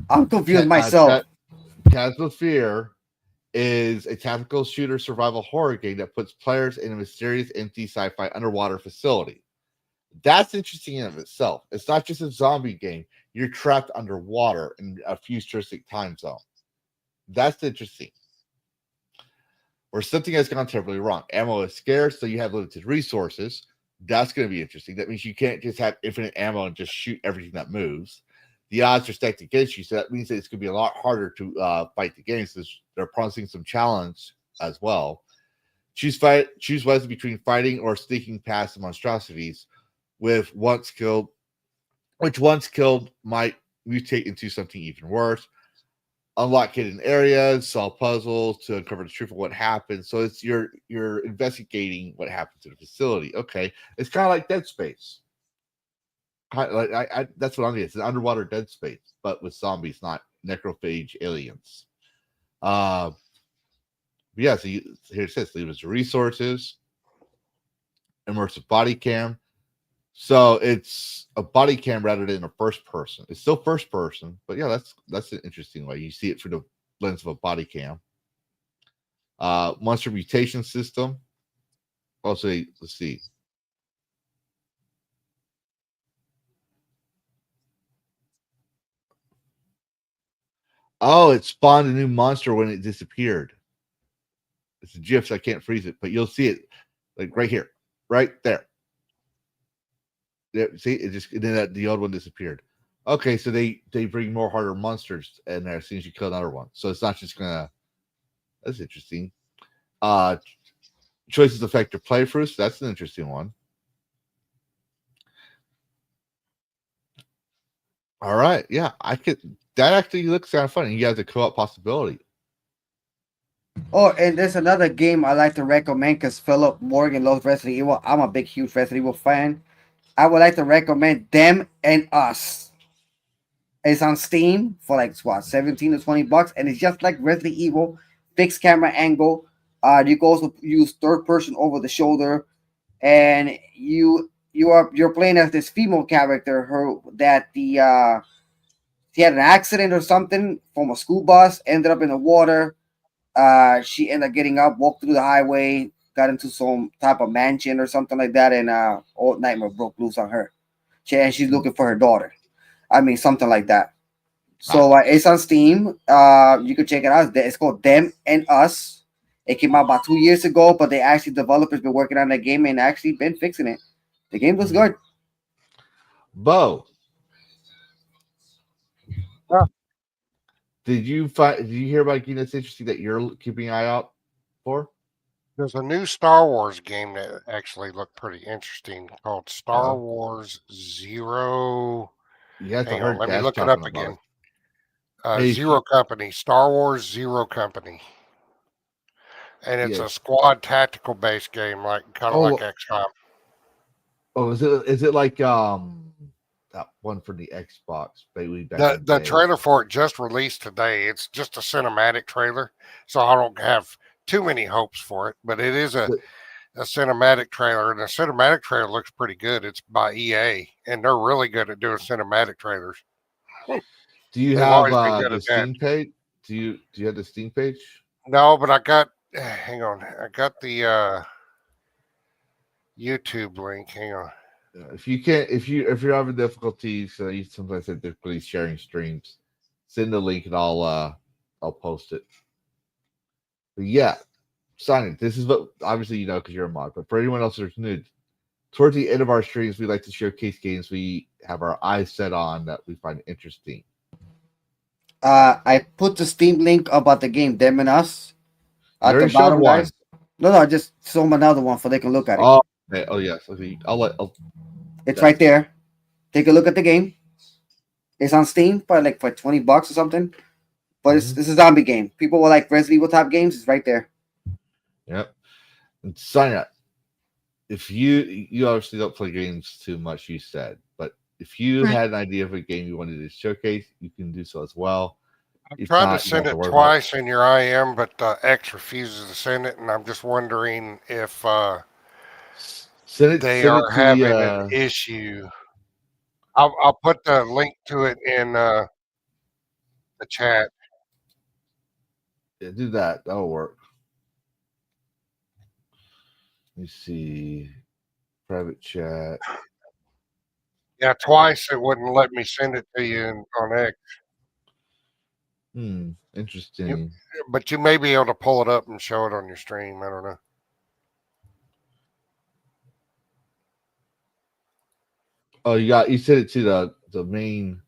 I'm confused myself. Chasm of Fear is a tactical shooter survival horror game that puts players in a mysterious, empty sci-fi underwater facility. That's interesting in of itself. It's not just a zombie game. You're trapped underwater in a futuristic time zone. That's interesting. Or something has gone terribly wrong. Ammo is scarce, so you have limited resources. That's going to be interesting. That means you can't just have infinite ammo and just shoot everything that moves. The odds are stacked against you, so that means that it's going to be a lot harder to fight the games. So they're promising some challenge as well. Choose wisely between fighting or sneaking past the monstrosities, which once killed might mutate into something even worse. Unlock hidden areas, solve puzzles to uncover the truth of what happened. So it's you're investigating what happened to the facility. Okay, it's kind of like Dead Space. That's what I'm getting. It's an underwater Dead Space, but with zombies, not necrophage aliens. Yeah. So here it says leave us resources, immersive body cam. So it's a body cam rather than a first person. It's still first person, but yeah, that's an interesting way. You see it through the lens of a body cam. Monster mutation system. Also, let's see. Oh, it spawned a new monster when it disappeared. It's a GIF, so I can't freeze it, but you'll see it like right here, right there. There, see, it just then the old one disappeared. Okay, so they bring more harder monsters in there as soon as you kill another one. So it's not just gonna. That's interesting. Choices affect your playthroughs. That's an interesting one. All right, yeah, I could. That actually looks kind of funny. You have a co-op possibility. Oh, and there's another game I like to recommend because Philip Morgan loves Resident Evil. I'm a big, huge Resident Evil fan. I would like to recommend Them and Us. It's on Steam for like what, $17 to $20, and it's just like Resident Evil, fixed camera angle, You can also use third person over the shoulder, and you're playing as this female character. She had an accident or something from a school bus, ended up in the water. She ended up getting up, walked through the highway, got into some type of mansion or something like that, and old nightmare broke loose on her. She's looking for her daughter. I mean, something like that. So it's on Steam. You can check it out. It's called Them and Us. It came out about 2 years ago, but developers been working on that game and actually been fixing it. The game was good. Bo, Yeah. did you hear about game that's interesting that you're keeping an eye out for? There's a new Star Wars game that actually looked pretty interesting called Star Wars Zero. Yes, I Hang heard on, let me Dad's look it talking up about again. Hey, Zero Company, Star Wars Zero Company. And it's Yeah. a squad tactical based game, like kind of like XCOM. Oh, is it like that one for the Xbox? The trailer for it just released today. It's just a cinematic trailer, so I don't have too many hopes for it. But it is a cinematic trailer, and the cinematic trailer looks pretty good. It's by EA, and they're really good at doing cinematic trailers. Do you They've have always been good the at that. Steam page? Do you have the Steam page? No, but I got. Hang on, I got the YouTube link. Hang on. If you're having difficulties, sometimes have difficulty sharing streams, send the link and I'll post it. But yeah, Sonic, this is what obviously you know because you're a mod, but for anyone else who's new, towards the end of our streams, we like to showcase games we have our eyes set on that we find interesting. I put the Steam link about the game Them and Us at You the already showed bottom, one. guys. No, I just show them another one so they can look at it. Oh, okay. Oh yes. Okay. It's right there. Take a look at the game. It's on Steam for $20 or something. But it's a zombie game. People will like Resident Evil type games. It's right there. Yep. And Sonia, if you obviously don't play games too much, you said, but if you had an idea of a game you wanted to showcase, you can do so as well. I've tried to send it twice in your IM, but X refuses to send it, and I'm just wondering if they are having an issue. I'll put the link to it in the chat. Yeah, do that. That'll work. Let me see. Private chat. Yeah, twice it wouldn't let me send it to you on X. Interesting. But you may be able to pull it up and show it on your stream. I don't know. Oh, you sent it to the main.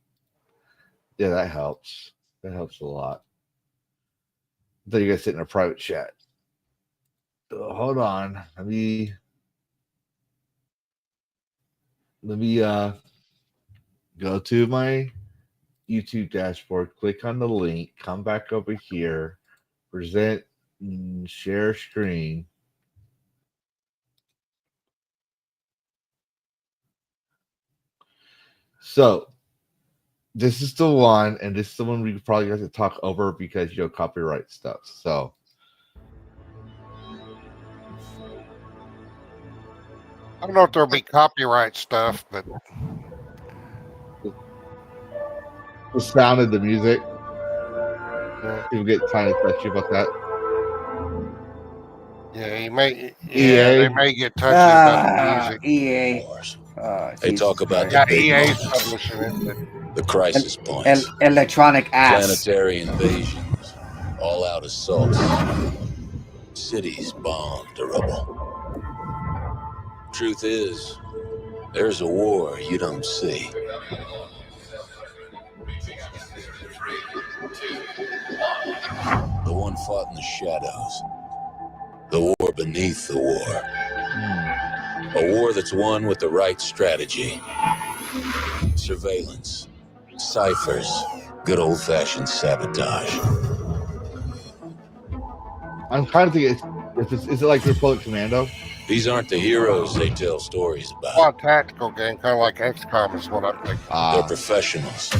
Yeah, that helps. That helps a lot. I thought you guys sit in a private chat. Hold on. Let me go to my YouTube dashboard, click on the link, come back over here, present, share screen. So this is the one, and this is the one we probably have to talk over because copyright stuff. So I don't know if there'll be copyright stuff, but the sound of the music, people get kind of touchy about that. Yeah, they may get touchy about the music. EA. They talk about the big EA's moments, publishing it. the crisis points, electronic ass, planetary invasions, all-out assaults, cities bombed to rubble. Truth is, there's a war you don't see. The one fought in the shadows. The war beneath the war. A war that's won with the right strategy. Surveillance, ciphers, good old-fashioned sabotage. I'm kind of thinking, is it like Republic Commando? These aren't the heroes they tell stories about. Well, a tactical game, kind of like XCOM is what I'm thinking. They're professionals.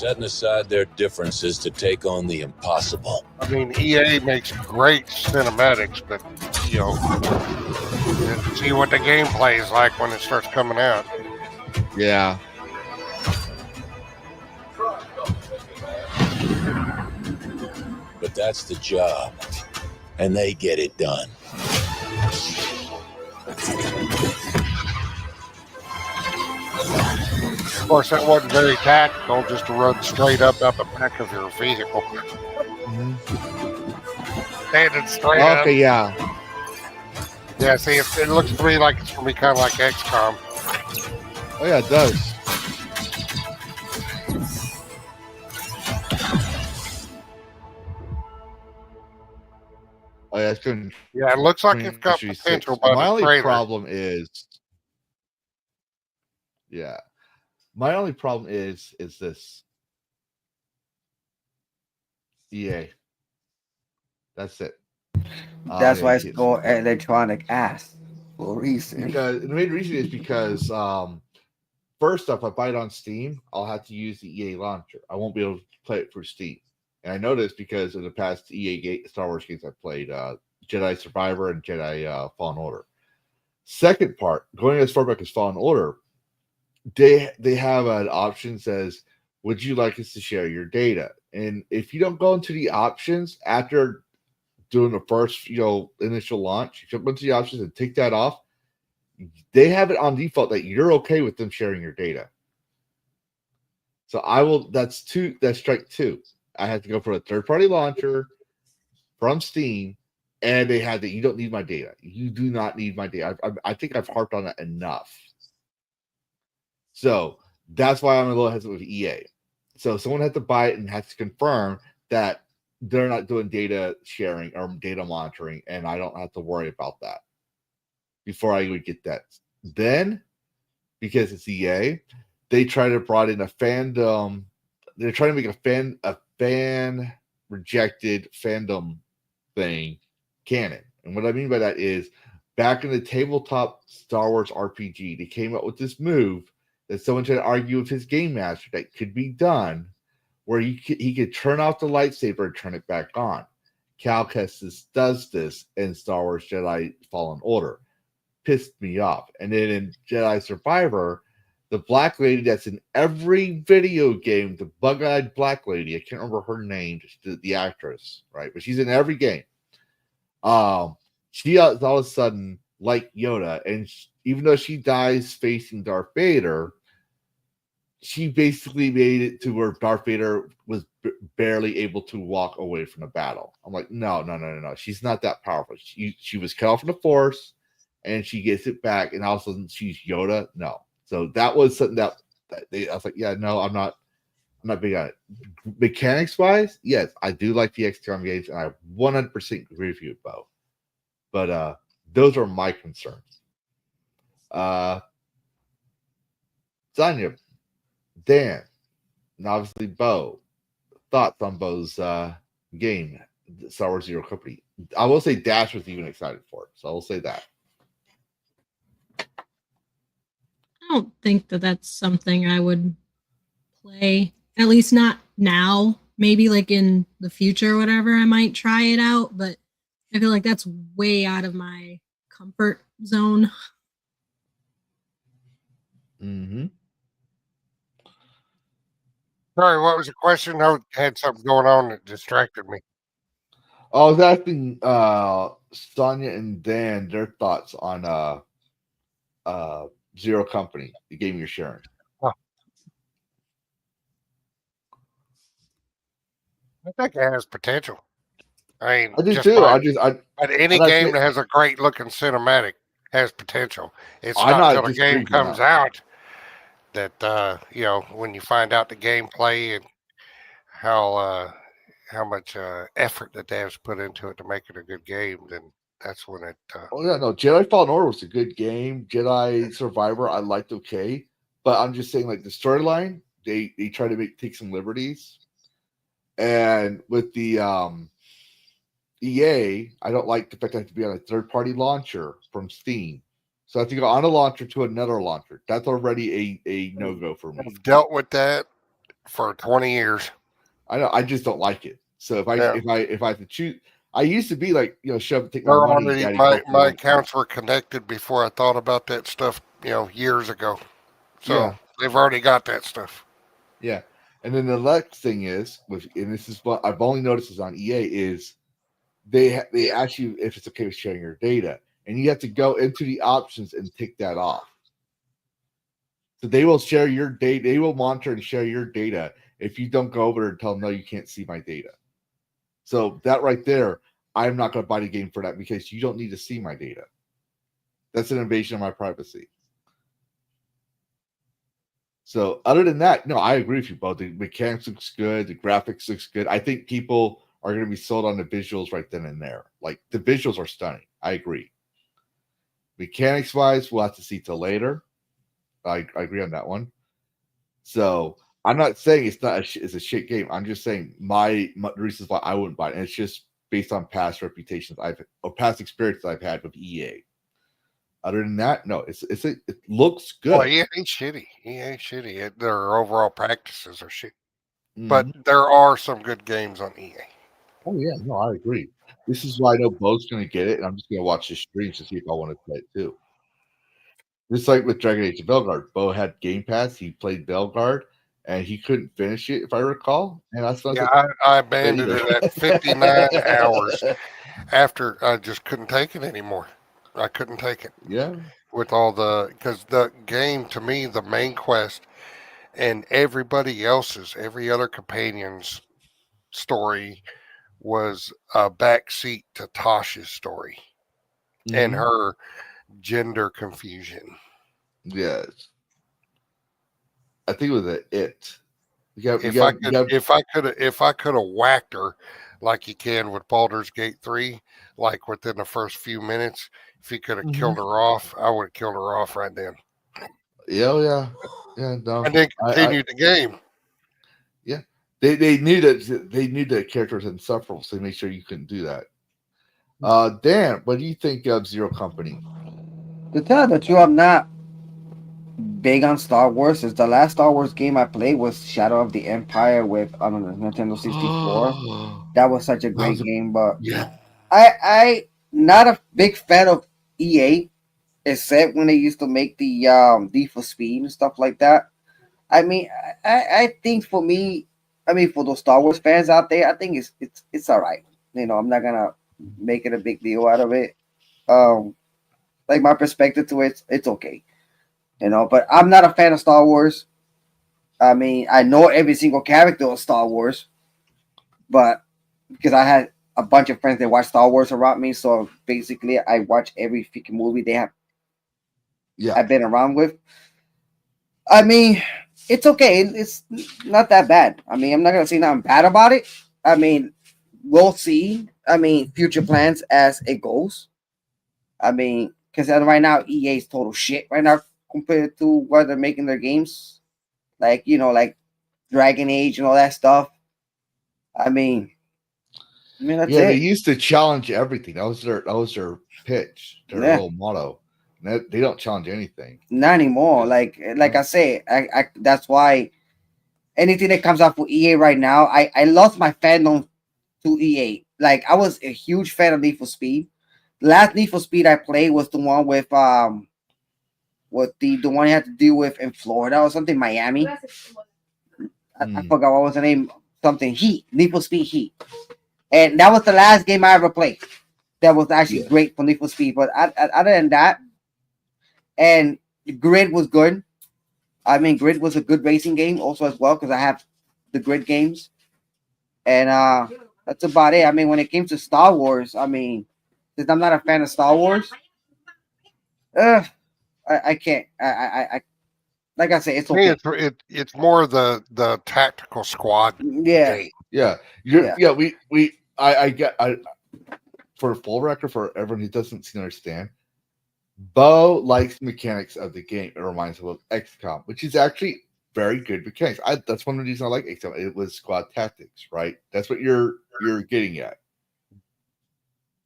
setting aside their differences to take on the impossible. I mean, EA makes great cinematics, but see what the gameplay is like when it starts coming out. Yeah. But that's the job, and they get it done. Of course, that wasn't very tactical, just to run straight up the back of your vehicle. Standing straight up. Okay, yeah. Yeah, see, it looks to me like it's going to be kind of like XCOM. Oh, yeah, it does. Oh, yeah, it's good. Yeah, it looks like it's got potential, but my only trailer. problem is, yeah, my only problem is this EA. That's it. That's why it's called Electronic Ass for a reason. Because the main reason is because first off, if I buy it on Steam, I'll have to use the EA launcher. I won't be able to play it through Steam. And I know this because in the past Star Wars games I played, Jedi Survivor and Jedi Fallen Order. Second part, going as far back as Fallen Order, they have an option that says, would you like us to share your data? And if you don't go into the options after doing the first initial launch, you jump into the options and take that off, they have it on default that you're okay with them sharing your data. So that's strike two. I had to go for a third-party launcher from Steam, and they had that you don't need my data. You do not need my data. I think I've harped on that enough. So that's why I'm a little hesitant with EA. So someone had to buy it and has to confirm that they're not doing data sharing or data monitoring, and I don't have to worry about that before I would get that. Then, because it's EA, they try to brought in a fandom. They're trying to make a fan rejected fandom thing canon. And what I mean by that is, back in the tabletop Star Wars RPG, they came up with this move that someone tried to argue with his game master that could be done, where he could turn off the lightsaber and turn it back on. Cal Kestis does this in Star Wars Jedi Fallen Order. Pissed me off. And then in Jedi Survivor, the black lady that's in every video game, the bug-eyed black lady, I can't remember her name, the actress, right? But she's in every game. She all of a sudden, like Yoda, and even though she dies facing Darth Vader, she basically made it to where Darth Vader was barely able to walk away from the battle. I'm like, no. She's not that powerful. She was cut off from the Force, and she gets it back, and all of a sudden she's Yoda. No. So that was something that I was like, yeah, no, I'm not big on it. Mechanics wise, yes, I do like the XCOM games, and I 100% agree with you, Bo. But those are my concerns. Sonia, Dan, and obviously Bo, thoughts on Bo's game, Star Wars Zero Company. I will say Dash was even excited for it, so I will say that. I don't think that that's something I would play, at least not now. Maybe like in the future or whatever, I might try it out, but I feel like that's way out of my comfort zone. Mm-hmm. Sorry, what was the question? I had something going on that distracted me. I was asking Sonia and Dan their thoughts on Zero Company, the game you're sharing. I think it has potential. I mean, I do too. But any game that has a great looking cinematic has potential. It's not until the game comes out that when you find out the gameplay and how much effort that they have put into it to make it a good game, then that's when it. Jedi Fallen Order was a good game. Jedi Survivor, I liked okay, but I'm just saying, like the storyline, they try to take some liberties, and with the EA, I don't like the fact I have to be on a third-party launcher from Steam. So I have to go on a launcher to another launcher. That's already a no-go for me. I've dealt with that for 20 years. I know. I just don't like it. So if I have to choose, I used to be like, shove take my They're money. already, Daddy, my go for it. accounts were connected before I thought about that stuff, years ago. So Yeah. they've already got that stuff. Yeah. And then the next thing is, and this is what I've only noticed is on EA, is they ask you if it's okay with sharing your data, and you have to go into the options and tick that off. So they will share your data. They will monitor and share your data if you don't go over and tell them, no, you can't see my data. So that right there, I'm not going to buy the game for that because you don't need to see my data. That's an invasion of my privacy. So other than that, no, I agree with you, Bo. The mechanics looks good. The graphics looks good. I think people are going to be sold on the visuals right then and there. Like, the visuals are stunning. I agree. Mechanics-wise, we'll have to see till later. I agree on that one. So I'm not saying it's a shit game. I'm just saying my reasons why I wouldn't buy it. And it's just based on past reputations past experiences I've had with EA. Other than that, no, it looks good. Well, EA ain't shitty. EA ain't shitty. Their overall practices are shit. Mhm. But there are some good games on EA. Oh yeah, no, I agree. This is why I know Bo's going to get it, and I'm just going to watch the streams to see if I want to play it too. Just like with Dragon Age of Belguard, Bo had Game Pass. He played Belguard, and he couldn't finish it, if I recall. And that's what I abandoned it at 59 hours after I just couldn't take it anymore. I couldn't take it. Yeah. With because the game, to me, the main quest and every other companion's story was a backseat to Tasha's story and her gender confusion. Yes. I think it was it. If I could have whacked her like you can with Baldur's Gate 3, like within the first few minutes, if you could have killed her off, I would have killed her off right then. Yeah. No. And then continued the game. Yeah. They knew the character was insufferable, so they made sure you couldn't do that. Dan, what do you think of Zero Company? To tell the truth, I'm not big on Star Wars. Since the last Star Wars game I played was Shadow of the Empire with Nintendo 64. That was such a great game, but yeah, I not a big fan of EA, except when they used to make the Need for Speed and stuff like that. I mean, I think for me, for those Star Wars fans out there, I think it's all right. I'm not gonna make it a big deal out of it. Like my perspective to it's okay. But I'm not a fan of Star Wars. I mean, I know every single character of Star Wars, but because I had a bunch of friends that watch Star Wars around me, so basically I watch every freaking movie they have. Yeah, I've been around with. I mean, it's okay. It's not that bad. I mean, I'm not gonna say nothing bad about it. I mean, we'll see. I mean, future plans as it goes. I mean, because right now EA is total shit right now compared to what they're making their games, like like Dragon Age and all that stuff. I mean that's it. They used to challenge everything. That was their pitch, their little motto. They don't challenge anything. Not anymore. Like I say, I that's why anything that comes out for EA right now, I lost my fandom to EA. Like I was a huge fan of Need for Speed. The last Need for Speed I played was the one with the one you had to deal with in Florida or something, Miami. I forgot what was the name. Something Heat, Need for Speed Heat, and that was the last game I ever played. That was actually great for Need for Speed. But other than that, and Grid was good. I mean, Grid was a good racing game also as well because I have the Grid games, and that's about it. I mean, when it came to Star Wars, I mean, since I'm not a fan of Star Wars, I can't. I like I say, it's okay. It's more the tactical squad. Yeah. Game. I get for full record for everyone who doesn't seem to understand. Bo likes the mechanics of the game. It reminds him of XCOM, which is actually very good mechanics. That's one of the reasons I like XCOM. It was squad tactics, right? That's what you're getting at.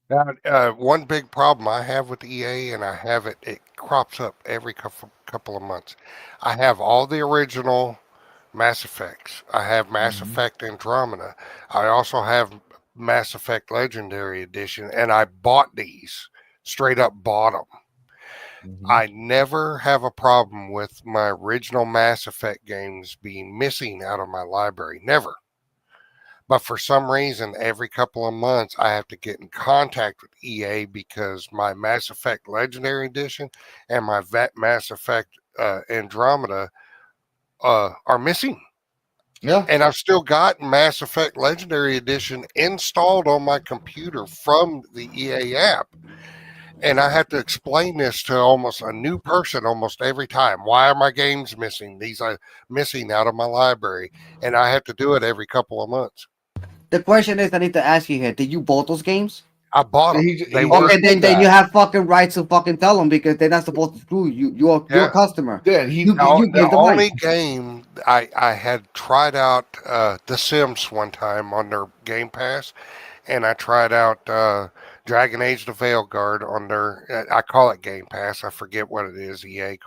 Now, one big problem I have with EA, and I have it crops up every couple of months. I have all the original Mass Effects. I have Mass Effect Andromeda. I also have Mass Effect Legendary Edition, and I bought these. Straight up bought them. I never have a problem with my original Mass Effect games being missing out of my library. Never. But for some reason, every couple of months, I have to get in contact with EA because my Mass Effect Legendary Edition and my Mass Effect Andromeda are missing. Yeah. And I've still got Mass Effect Legendary Edition installed on my computer from the EA app. And I have to explain this to almost a new person almost every time. Why are my games missing? These are missing out of my library. And I have to do it every couple of months. The question is, I need to ask you here: did you bought those games? I bought them. He were Okay, then you have fucking rights to fucking tell them because they're not supposed to screw you. You're a customer. Yeah, You the give them only money. game I had tried out The Sims one time on their Game Pass, and I tried out Dragon Age: The Veilguard on their. I call it Game Pass. I forget what it is. EA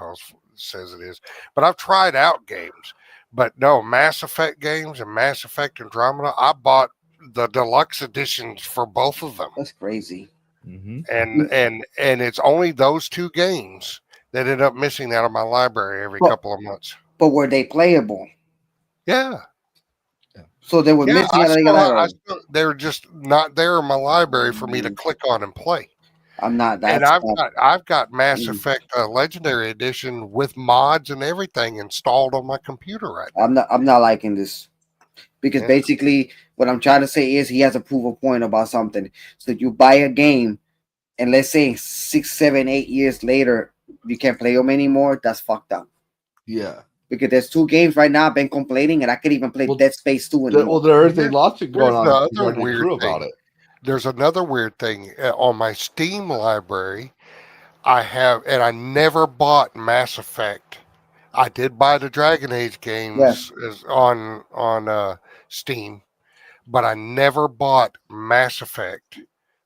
says it is, but I've tried out games. But no, Mass Effect games and Mass Effect Andromeda, I bought the deluxe editions for both of them. That's crazy. And it's only those two games that end up missing out of my library every couple of months. But were they playable? Yeah. So they were missing out of the library. They're just not there in my library for me to click on and play. I'm not that. And I've got Mass Effect Legendary Edition with mods and everything installed on my computer right now. I'm not liking this because basically what I'm trying to say is he has a proof of point about something. So you buy a game, and let's say 6, 7, 8 years later you can't play them anymore. That's fucked up. Yeah. Because there's 2 games right now I've been complaining, and I could even play Dead Space 2 anymore. Well, there is a lawsuit going on. Another weird thing about it. There's another weird thing on my Steam library. I have, and I never bought Mass Effect. I did buy the Dragon Age games on Steam, but I never bought Mass Effect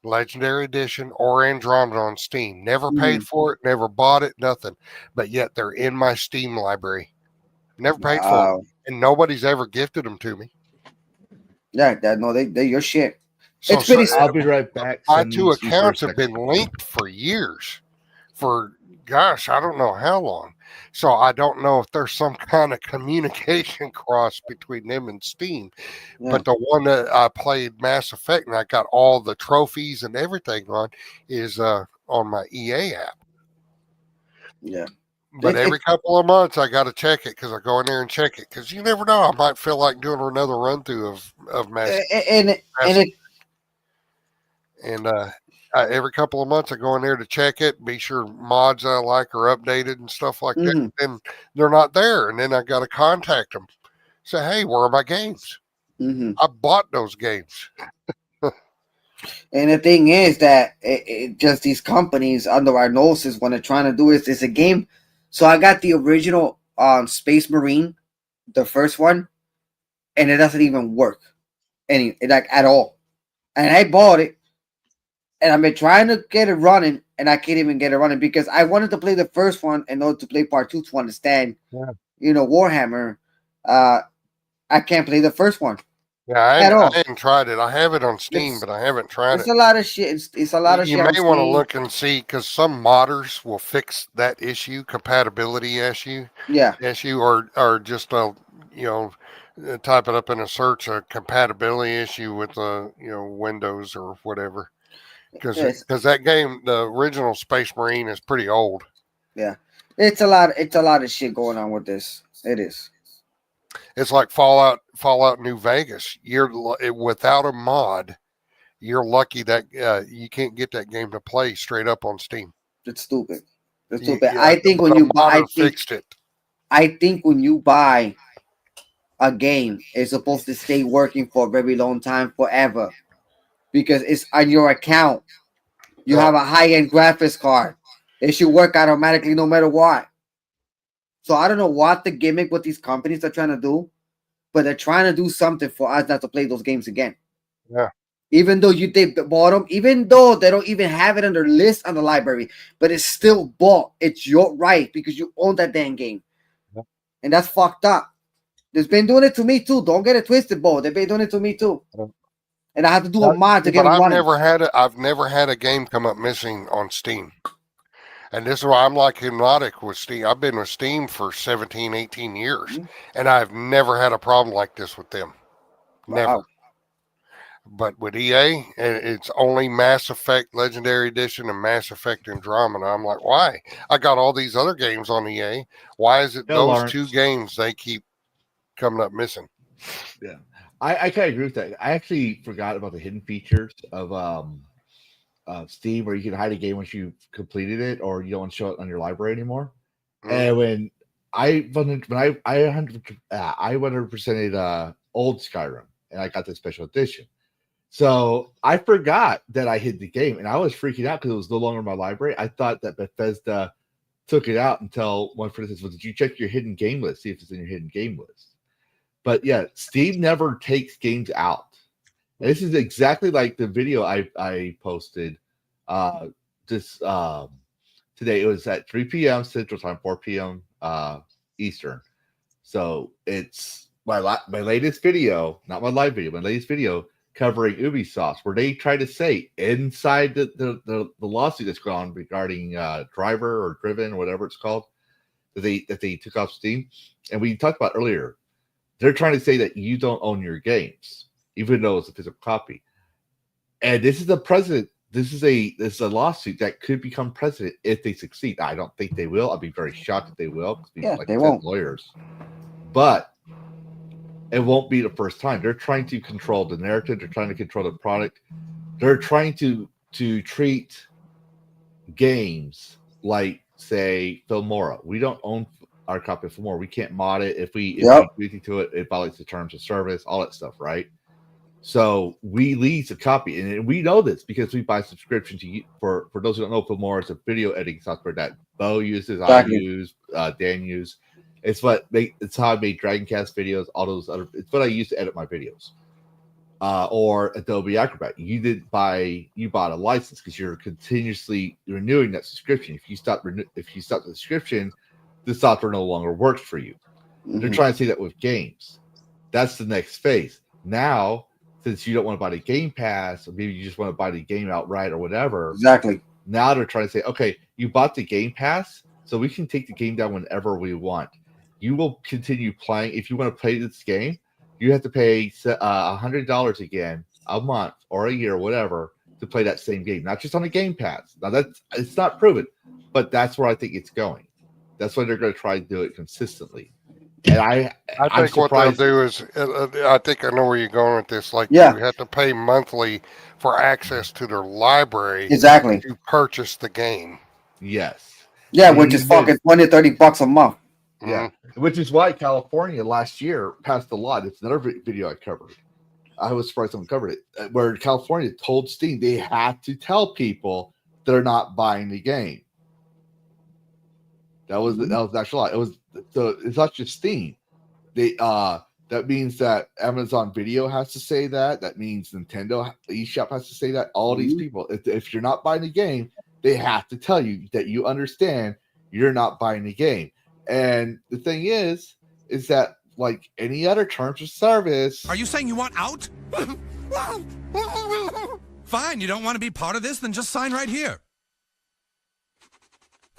Legendary Edition or Andromeda on Steam. Never paid for it, never bought it, nothing. But yet they're in my Steam library. Never paid for them, and nobody's ever gifted them to me. Yeah, they're your shit. So, I'll be right back. My 2 accounts have been linked for years. For gosh, I don't know how long. So I don't know if there's some kind of communication cross between them and Steam. Yeah. But the one that I played Mass Effect and I got all the trophies and everything on is on my EA app. Yeah. But every couple of months I got to check it because I go in there and check it because you never know. I might feel like doing another run through of Mass Effect. And every couple of months I go in there to check it, be sure mods I like are updated and stuff like that. And they're not there. And then I got to contact them. Say, hey, where are my games? I bought those games. And the thing is that it just these companies under our noses, what they're trying to do is a game. So I got the original Space Marine, the first one, and it doesn't even work at all. And I bought it. And I've been trying to get it running, and I can't even get it running because I wanted to play the first one in order to play part 2 to understand, Warhammer. I can't play the first one. Yeah, I haven't tried it. I have it on Steam, but I haven't tried it. It's a lot of shit. It's a lot of shit. You may want to look and see because some modders will fix that issue, compatibility issue. Yeah. Or just type it up in a search, a compatibility issue with Windows or whatever. Because that game, the original Space Marine, is pretty old. Yeah, it's a lot of shit going on with this. It is. It's like Fallout New Vegas. Without a mod, you're lucky that you can't get that game to play straight up on Steam. It's stupid. It's stupid. I think when you buy, fixed it. I think when you buy a game, it's supposed to stay working for a very long time, forever. Because it's on your account. You have a high-end graphics card. It should work automatically no matter what. So I don't know what the gimmick with these companies are trying to do, but they're trying to do something for us not to play those games again. Yeah. Even though they bought them, even though they don't even have it on their list on the library, but it's still bought. It's your right because you own that damn game. Yeah. And that's fucked up. They've been doing it to me too. Don't get it twisted, Bo. They've been doing it to me too. And I have to do a mod to get But them running. I've never had a game come up missing on Steam. And this is why I'm like hypnotic with Steam. I've been with Steam for 17, 18 years, and I've never had a problem like this with them. Never. Wow. But with EA, it's only Mass Effect Legendary Edition and Mass Effect Andromeda. I'm like, why? I got all these other games on EA. Why is it those Lawrence. two games they keep coming up missing? Yeah, I kind of agree with that. I actually forgot about the hidden features of Steam, where you can hide a game once you've completed it, or you don't want to show it on your library anymore. And when I 100%ed old Skyrim, and I got the special edition. So I forgot that I hid the game, and I was freaking out because it was no longer in my library. I thought that Bethesda took it out until one friend says, "Well, did you check your hidden game list? See if it's in your hidden game list." But yeah, Steam never takes games out. And this is exactly like the video I posted this today. It was at 3 p.m. Central Time, 4 p.m. Eastern. So it's my latest video, not my live video, my latest video covering Ubisoft, where they try to say inside the lawsuit that's gone regarding Driver or Driven or whatever it's called that they took off Steam, and we talked about earlier. They're trying to say that you don't own your games, even though it's a physical copy. And this is a precedent. This is a lawsuit that could become precedent if they succeed. I don't think they will. I'd be very shocked if they will. Yeah, they won't. Lawyers, but it won't be the first time. They're trying to control the narrative. They're trying to control the product. They're trying to treat games like, say, Filmora. We don't own our copy of Filmora. We can't mod it. If we do anything to it, it violates the terms of service, all that stuff, right? So we lease a copy, and we know this because we buy subscription to for those who don't know, Filmora is a video editing software that Bo uses, Exactly. I use, Dan use. It's how I made DragonCast videos, all those other. It's what I use to edit my videos. Or Adobe Acrobat. You bought a license because you're continuously renewing that subscription. If you stop the subscription, the software no longer works for you. They're trying to say that with games. That's the next phase. Now, since you don't want to buy the Game Pass, or maybe you just want to buy the game outright or whatever. Exactly. Now they're trying to say, okay, you bought the Game Pass, so we can take the game down whenever we want. You will continue playing. If you want to play this game, you have to pay $100 again a month or a year, whatever, to play that same game. Not just on the Game Pass. Now it's not proven, but that's where I think it's going. That's why they're going to try to do it consistently. And I think what they'll do is, I think I know where you're going with this. Like, Yeah. you have to pay monthly for access to their library Exactly. to purchase the game. Yes. Yeah, which is fucking $20-$30 a month. Yeah, which is why California last year passed a law. It's another video I covered. I was surprised someone covered it, where California told Steam they had to tell people they're not buying the game. That was the actual law. It was it's not just Steam. That means that Amazon Video has to say that. That means Nintendo eShop has to say that. All these people, if you're not buying the game, they have to tell you that you understand you're not buying the game. And the thing is that like any other terms of service. Are you saying you want out? Fine, you don't want to be part of this? Then just sign right here.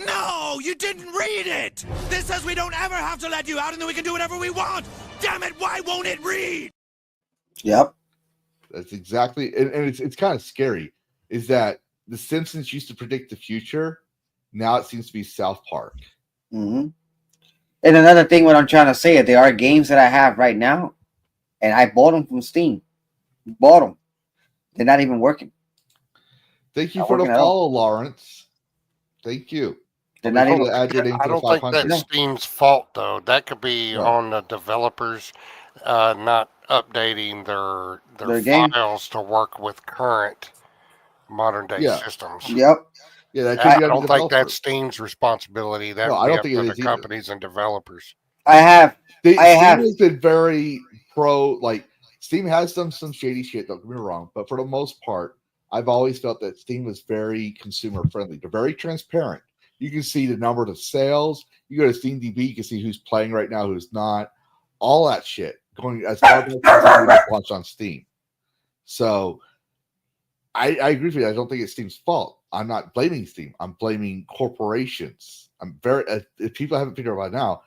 No, you didn't read it! This says we don't ever have to let you out and then we can do whatever we want! Damn it, why won't it read? Yep. That's exactly, and it's kind of scary, is that The Simpsons used to predict the future. Now it seems to be South Park. Mm-hmm. And another thing, what I'm trying to say, there are games that I have right now, and I bought them from Steam. Bought them. They're not even working. Thank you for the follow, Lawrence. Thank you. They're not even. I don't think that's Steam's fault, though. That could be on the developers not updating their files to work with current modern day systems. Yep. Yeah, that could be I don't think that's Steam's responsibility. That would be up to the companies and developers. Steam has been very pro. Like, Steam has done some shady shit. Don't get me wrong, but for the most part, I've always felt that Steam was very consumer friendly. They're very transparent. You can see the number of sales. You go to SteamDB, you can see who's playing right now, who's not. all that shit going as far back as it launched on Steam. So I agree with you. I don't think it's Steam's fault. I'm not blaming Steam. I'm blaming corporations. If people haven't figured it out now,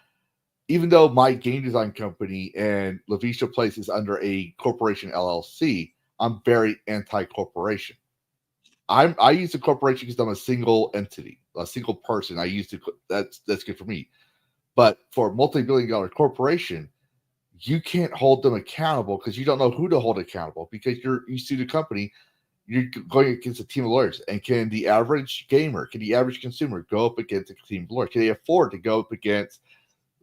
even though my game design company and Lavistro Place is under a corporation LLC, I'm very anti-corporation. I use a corporation because I'm a single entity, a single person. That's good for me. But for a multi-billion-dollar corporation, you can't hold them accountable because you don't know who to hold accountable because you sue the company. You're going against a team of lawyers. And can the average gamer, can the average consumer go up against a team of lawyers? Can they afford to go up against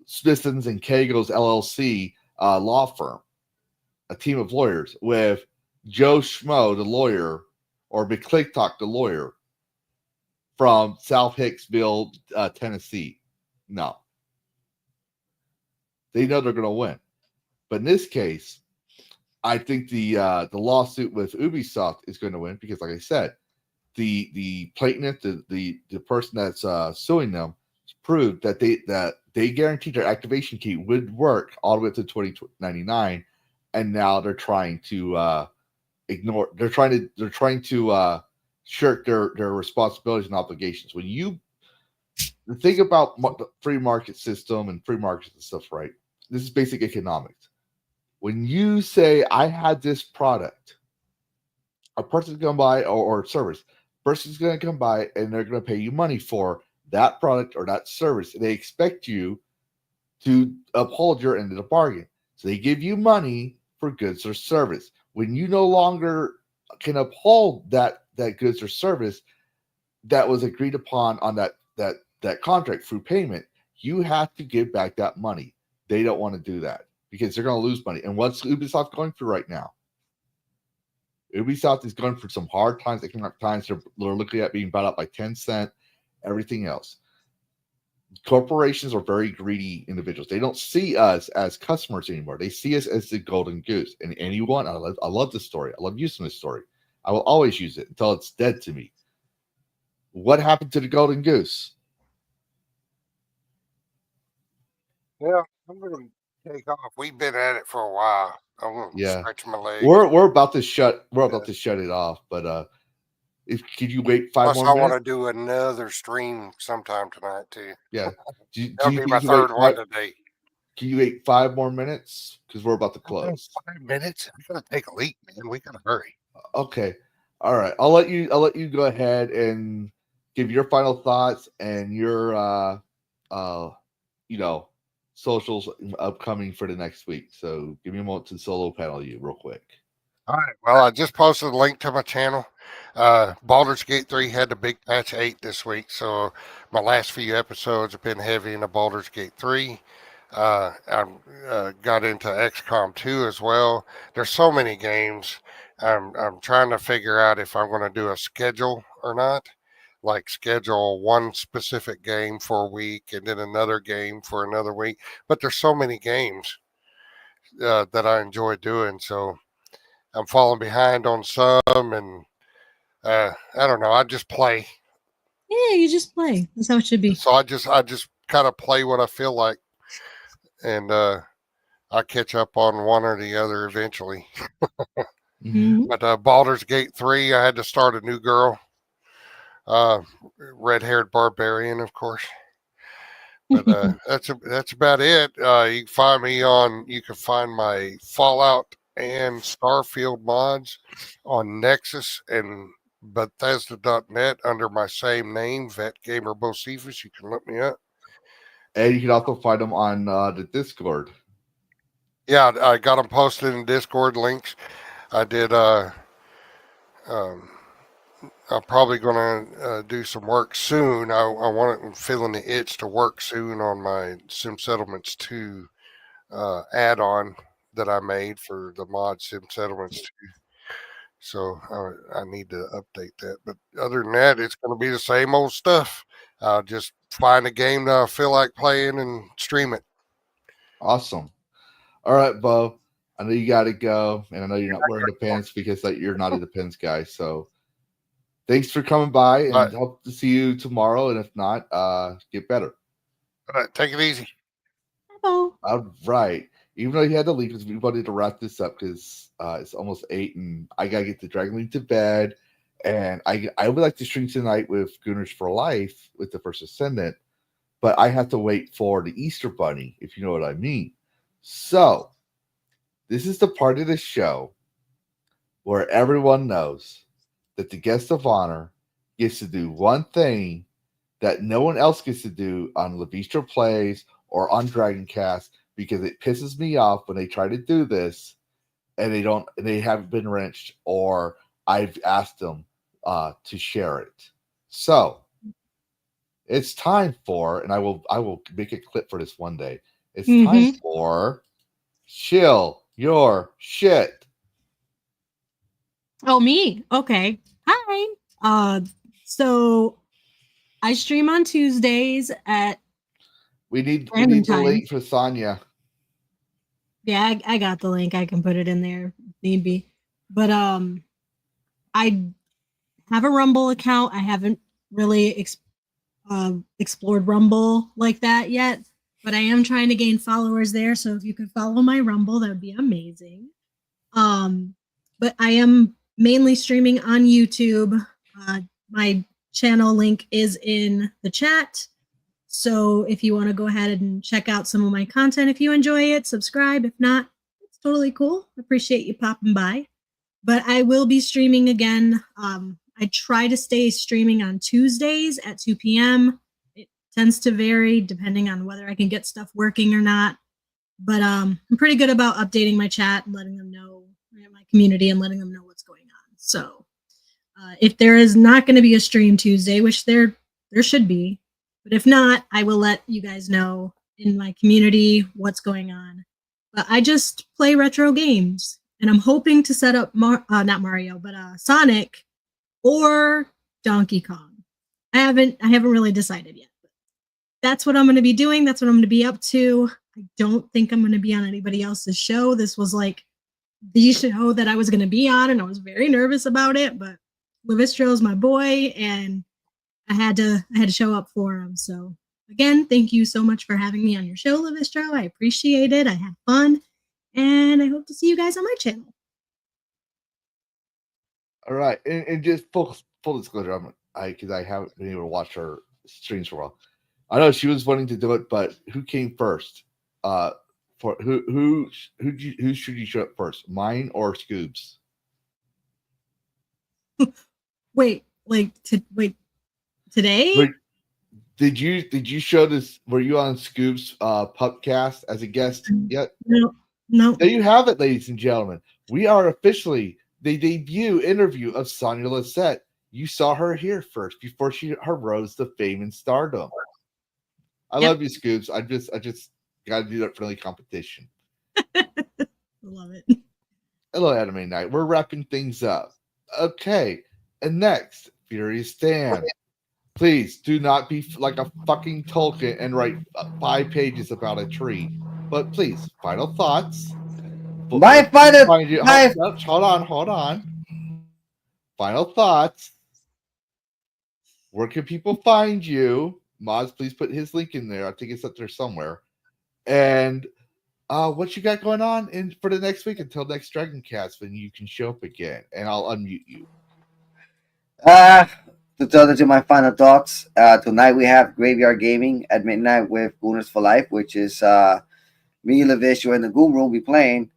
Smithsons and Kagos LLC law firm, a team of lawyers with Joe Schmo, the lawyer, or McClicktalk, the lawyer from South Hicksville, Tennessee? No. They know they're going to win. But in this case, I think the lawsuit with Ubisoft is going to win because, like I said, the plaintiff, the person that's suing them, proved that they guaranteed their activation key would work all the way up to 2099, and now they're trying to ignore. They're trying to shirk their responsibilities and obligations. When you think about the free market system and free markets and stuff, right? This is basic economics. When you say, I had this product, a person's going to buy, or service, a person's going to come by and they're going to pay you money for that product or that service. They expect you to uphold your end of the bargain. So they give you money for goods or service. When you no longer can uphold that goods or service that was agreed upon on that contract through payment, you have to give back that money. They don't want to do that because they're going to lose money. And what's Ubisoft going through right now? Ubisoft is going through some hard times, economic times. They're looking at being bought out by Tencent, everything else. Corporations are very greedy individuals. They don't see us as customers anymore. They see us as the golden goose. And anyone, I love this story. I love using this story. I will always use it until it's dead to me. What happened to the golden goose? Yeah, I'm going to take off. We've been at it for a while. I'm going to stretch my legs. We're about to shut it off, but could you wait 5 Plus, more I minutes? want to do another stream sometime tonight too. Yeah, that'll be my third one today. Can you wait 5 more minutes? Because we're about to close. 5 minutes? We gotta take a leak, man. We gotta hurry. Okay, all right. I'll let you go ahead and give your final thoughts and your socials upcoming for the next week. So give me a moment to solo panel you real quick. All right. Well, I just posted a link to my channel. Baldur's Gate 3 had the big patch 8 this week, so my last few episodes have been heavy into Baldur's Gate 3. I got into XCOM 2 as well. There's so many games. I'm trying to figure out if I'm going to do a schedule or not. Like schedule one specific game for a week and then another game for another week. But there's so many games that I enjoy doing, so I'm falling behind on some, and I don't know. I just play. Yeah, you just play. That's how it should be. So I just kind of play what I feel like, and I catch up on one or the other eventually. Mm-hmm. But Baldur's Gate 3, I had to start a new girl, red-haired barbarian, of course. But that's about it. You can find my Fallout and Starfield mods on Nexus and Bethesda.net under my same name, VetGamerBocephus. You can look me up. And you can also find them on the Discord. Yeah, I got them posted in Discord links. I did. I'm probably going to do some work soon. I'm feeling the itch to work soon on my Sim Settlements 2 add-on that I made for the mod Sim Settlements 2. So I need to update that. But other than that, it's going to be the same old stuff. I'll just find a game that I feel like playing and stream it. Awesome. All right, Bo. I know you got to go, and I know you're not wearing the pants because you're not a Depends guy. So thanks for coming by, and hope to see you tomorrow. And if not, get better. All right, take it easy. Hello. All right. even though he had to leave because we wanted to wrap this up because it's almost 8 and I gotta get the Dragon League to bed. And I would like to stream tonight with Gooners for Life with the First Ascendant, but I have to wait for the Easter Bunny, if you know what I mean. So, this is the part of the show where everyone knows that the guest of honor gets to do one thing that no one else gets to do on Lavistro Plays or on DragonCast because it pisses me off when they try to do this and they haven't been wrenched or I've asked them to share it. So it's time for, and I will make a clip for this one day. It's time for Chill Your Shit. Oh, me. Okay. Hi. So I stream on Tuesdays at We need random the link times. for Sonia. Yeah, I got the link. I can put it in there if need be. But I have a Rumble account. I haven't really explored Rumble like that yet, but I am trying to gain followers there. So if you could follow my Rumble, that would be amazing. But I am mainly streaming on YouTube. My channel link is in the chat. So if you want to go ahead and check out some of my content, if you enjoy it, subscribe. If not, it's totally cool. Appreciate you popping by. But I will be streaming again. I try to stay streaming on Tuesdays at 2 p.m. It tends to vary depending on whether I can get stuff working or not. But I'm pretty good about updating my chat and letting them know, my community, and letting them know what's going on. So if there is not going to be a stream Tuesday, which there should be, but if not, I will let you guys know in my community what's going on. But I just play retro games, and I'm hoping to set up not Mario, but Sonic or Donkey Kong. I haven't really decided yet. But that's what I'm going to be doing. That's what I'm going to be up to. I don't think I'm going to be on anybody else's show. This was like the show that I was going to be on, and I was very nervous about it. But Lavistro is my boy, and I had to show up for him. So again, thank you so much for having me on your show, Lavistro. I appreciate it. I had fun, and I hope to see you guys on my channel. All right, and just full disclosure, because I haven't been able to watch her streams for a while. I know she was wanting to do it, but who came first? For who should you show up first, mine or Scoob's? Wait, today? Did you show this? Were you on Scoob's Pupcast as a guest yet? No. There you have it, ladies and gentlemen. We are officially the debut interview of Sonia Lysette. You saw her here first before her rose to fame and stardom. I love you, Scoobs. I just got to do that friendly competition. Love it. Hello, Anime Night. We're wrapping things up. Okay, and next, Furious Dan. Please do not be like a fucking Tolkien and write 5 pages about a tree. But please, final thoughts. Hold on. Final thoughts. Where can people find you? Moz, please put his link in there. I think it's up there somewhere. And what you got going on for the next week until next DragonCast when you can show up again, and I'll unmute you. To tell you my final thoughts, tonight we have Graveyard Gaming at midnight with Gooners for Life, which is me, Lavistro, and the Goon Room be playing.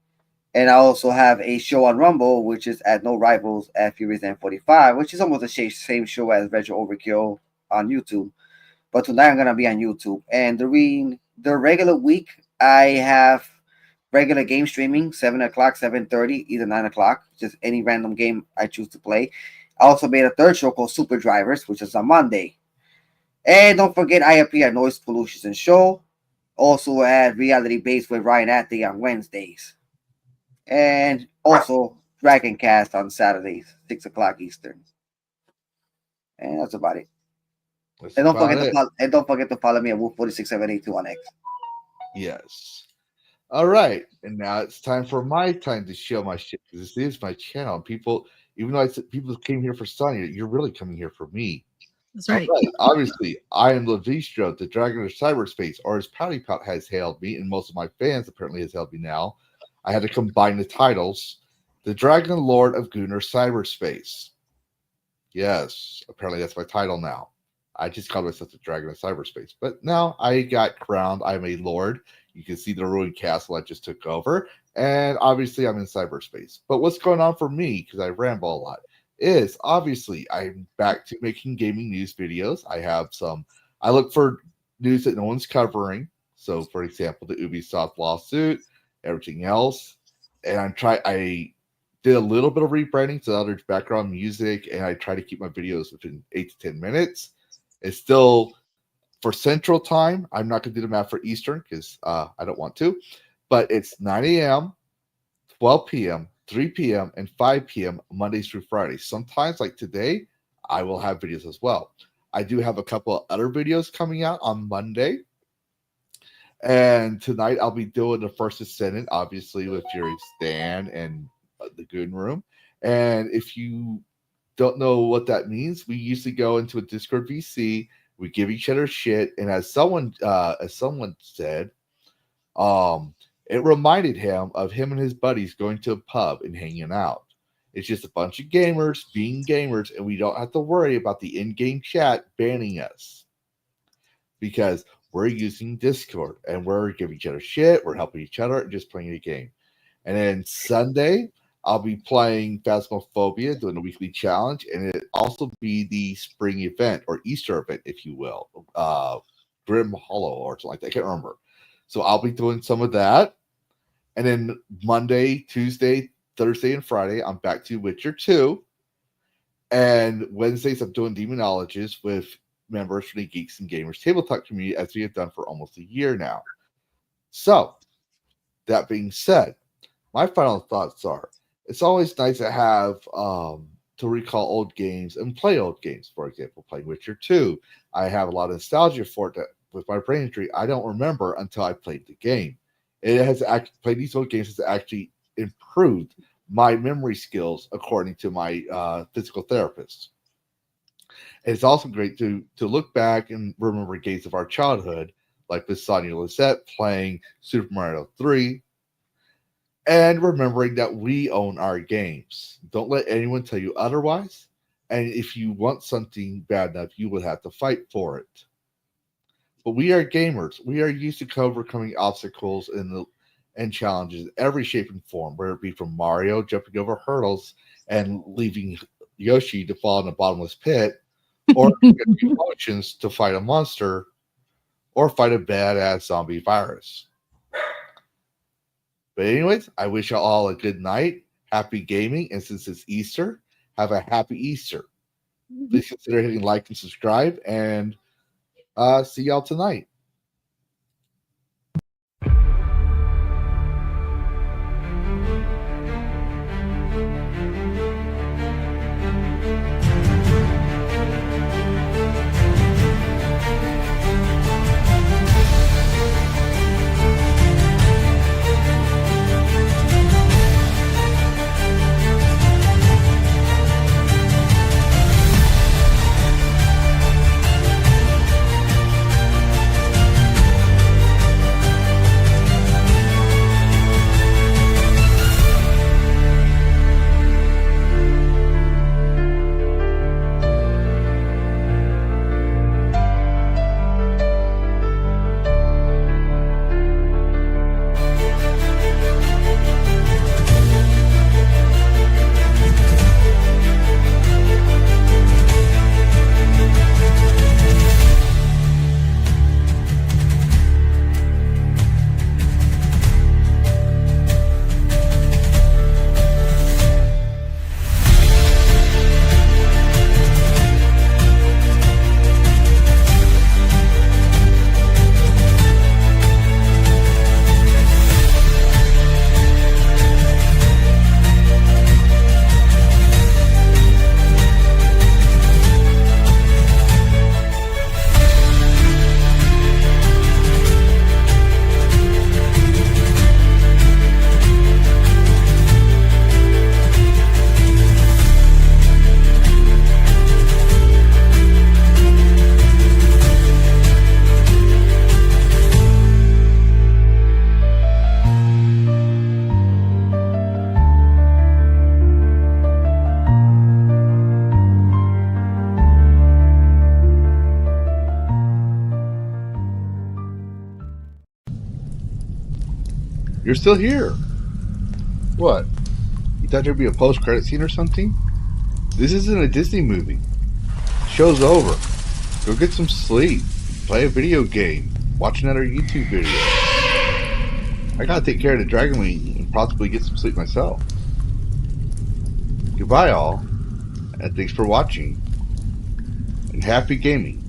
And I also have a show on Rumble, which is at No Rivals at Furious N45, which is almost the same show as Retro Overkill on YouTube. But tonight I'm going to be on YouTube. And during the regular week, I have regular game streaming, 7 o'clock, 7:30, either 9 o'clock, just any random game I choose to play. I also made a third show called Super Drivers, which is on Monday. And don't forget, I appear at Noise Pollution and Show. Also at Reality Base with Ryan Athley on Wednesdays. And also DragonCast on Saturdays, 6 o'clock Eastern. And that's about it. And don't forget to follow me at Wolf46782 on X. Yes. All right. And now it's time for my time to show my shit. This is my channel. People, even though I said people came here for Sonya, you're really coming here for me. That's right. All right. Obviously, I am Lavistro, the Dragon of Cyberspace, or as Pouty Pout has hailed me, and most of my fans apparently has hailed me now. I had to combine the titles. The Dragon Lord of Gunnar Cyberspace. Yes, apparently that's my title now. I just called myself the Dragon of Cyberspace. But now I got crowned. I'm a lord. You can see the ruined castle I just took over. And obviously I'm in cyberspace. But what's going on for me, because I ramble a lot, is obviously I'm back to making gaming news videos. I look for news that no one's covering. So, for example, the Ubisoft lawsuit, everything else. And I did a little bit of rebranding to other background music, and I try to keep my videos within 8 to 10 minutes. It's still for Central Time. I'm not going to do the math for Eastern because I don't want to. But it's 9 a.m., 12 p.m., 3 p.m., and 5 p.m. Mondays through Fridays. Sometimes, like today, I will have videos as well. I do have a couple of other videos coming out on Monday. And tonight I'll be doing the First Ascendant, obviously, with Fury Stan and the Goon Room. And if you don't know what that means, we usually go into a Discord VC, we give each other shit, and as someone said, it reminded him of him and his buddies going to a pub and hanging out. It's just a bunch of gamers being gamers, and we don't have to worry about the in-game chat banning us because we're using Discord and we're giving each other shit, we're helping each other, and just playing a game. And then Sunday, I'll be playing Phasmophobia, doing a weekly challenge, and it'll also be the spring event or Easter event, if you will, Grim Hollow or something like that. I can't remember. So I'll be doing some of that. And then Monday, Tuesday, Thursday, and Friday, I'm back to Witcher 2. And Wednesdays, I'm doing Demonologist with members from the Geeks and Gamers tabletop community, as we have done for almost a year now. So, that being said, my final thoughts are, it's always nice to have to recall old games and play old games. For example, playing Witcher 2. I have a lot of nostalgia for it that with my brain injury, I don't remember until I played the game. It has actually played these old games has actually improved my memory skills according to my physical therapist. And it's also great to look back and remember games of our childhood, like with Sonia Lysette playing Super Mario 3, and remembering that we own our games. Don't let anyone tell you otherwise. And if you want something bad enough, you will have to fight for it. But we are gamers. We are used to overcoming obstacles and challenges in every shape and form, whether it be from Mario jumping over hurdles and leaving Yoshi to fall in the bottomless pit, or potions to fight a monster, or fight a badass zombie virus. But anyways, I wish you all a good night, happy gaming, and since it's Easter, have a happy Easter. Please consider hitting like and subscribe, and see y'all tonight. You're still here. What? You thought there'd be a post-credit scene or something? This isn't a Disney movie. Show's over. Go get some sleep. Play a video game. Watch another YouTube video. I gotta take care of the Dragon Wing and possibly get some sleep myself. Goodbye all, and thanks for watching. And happy gaming.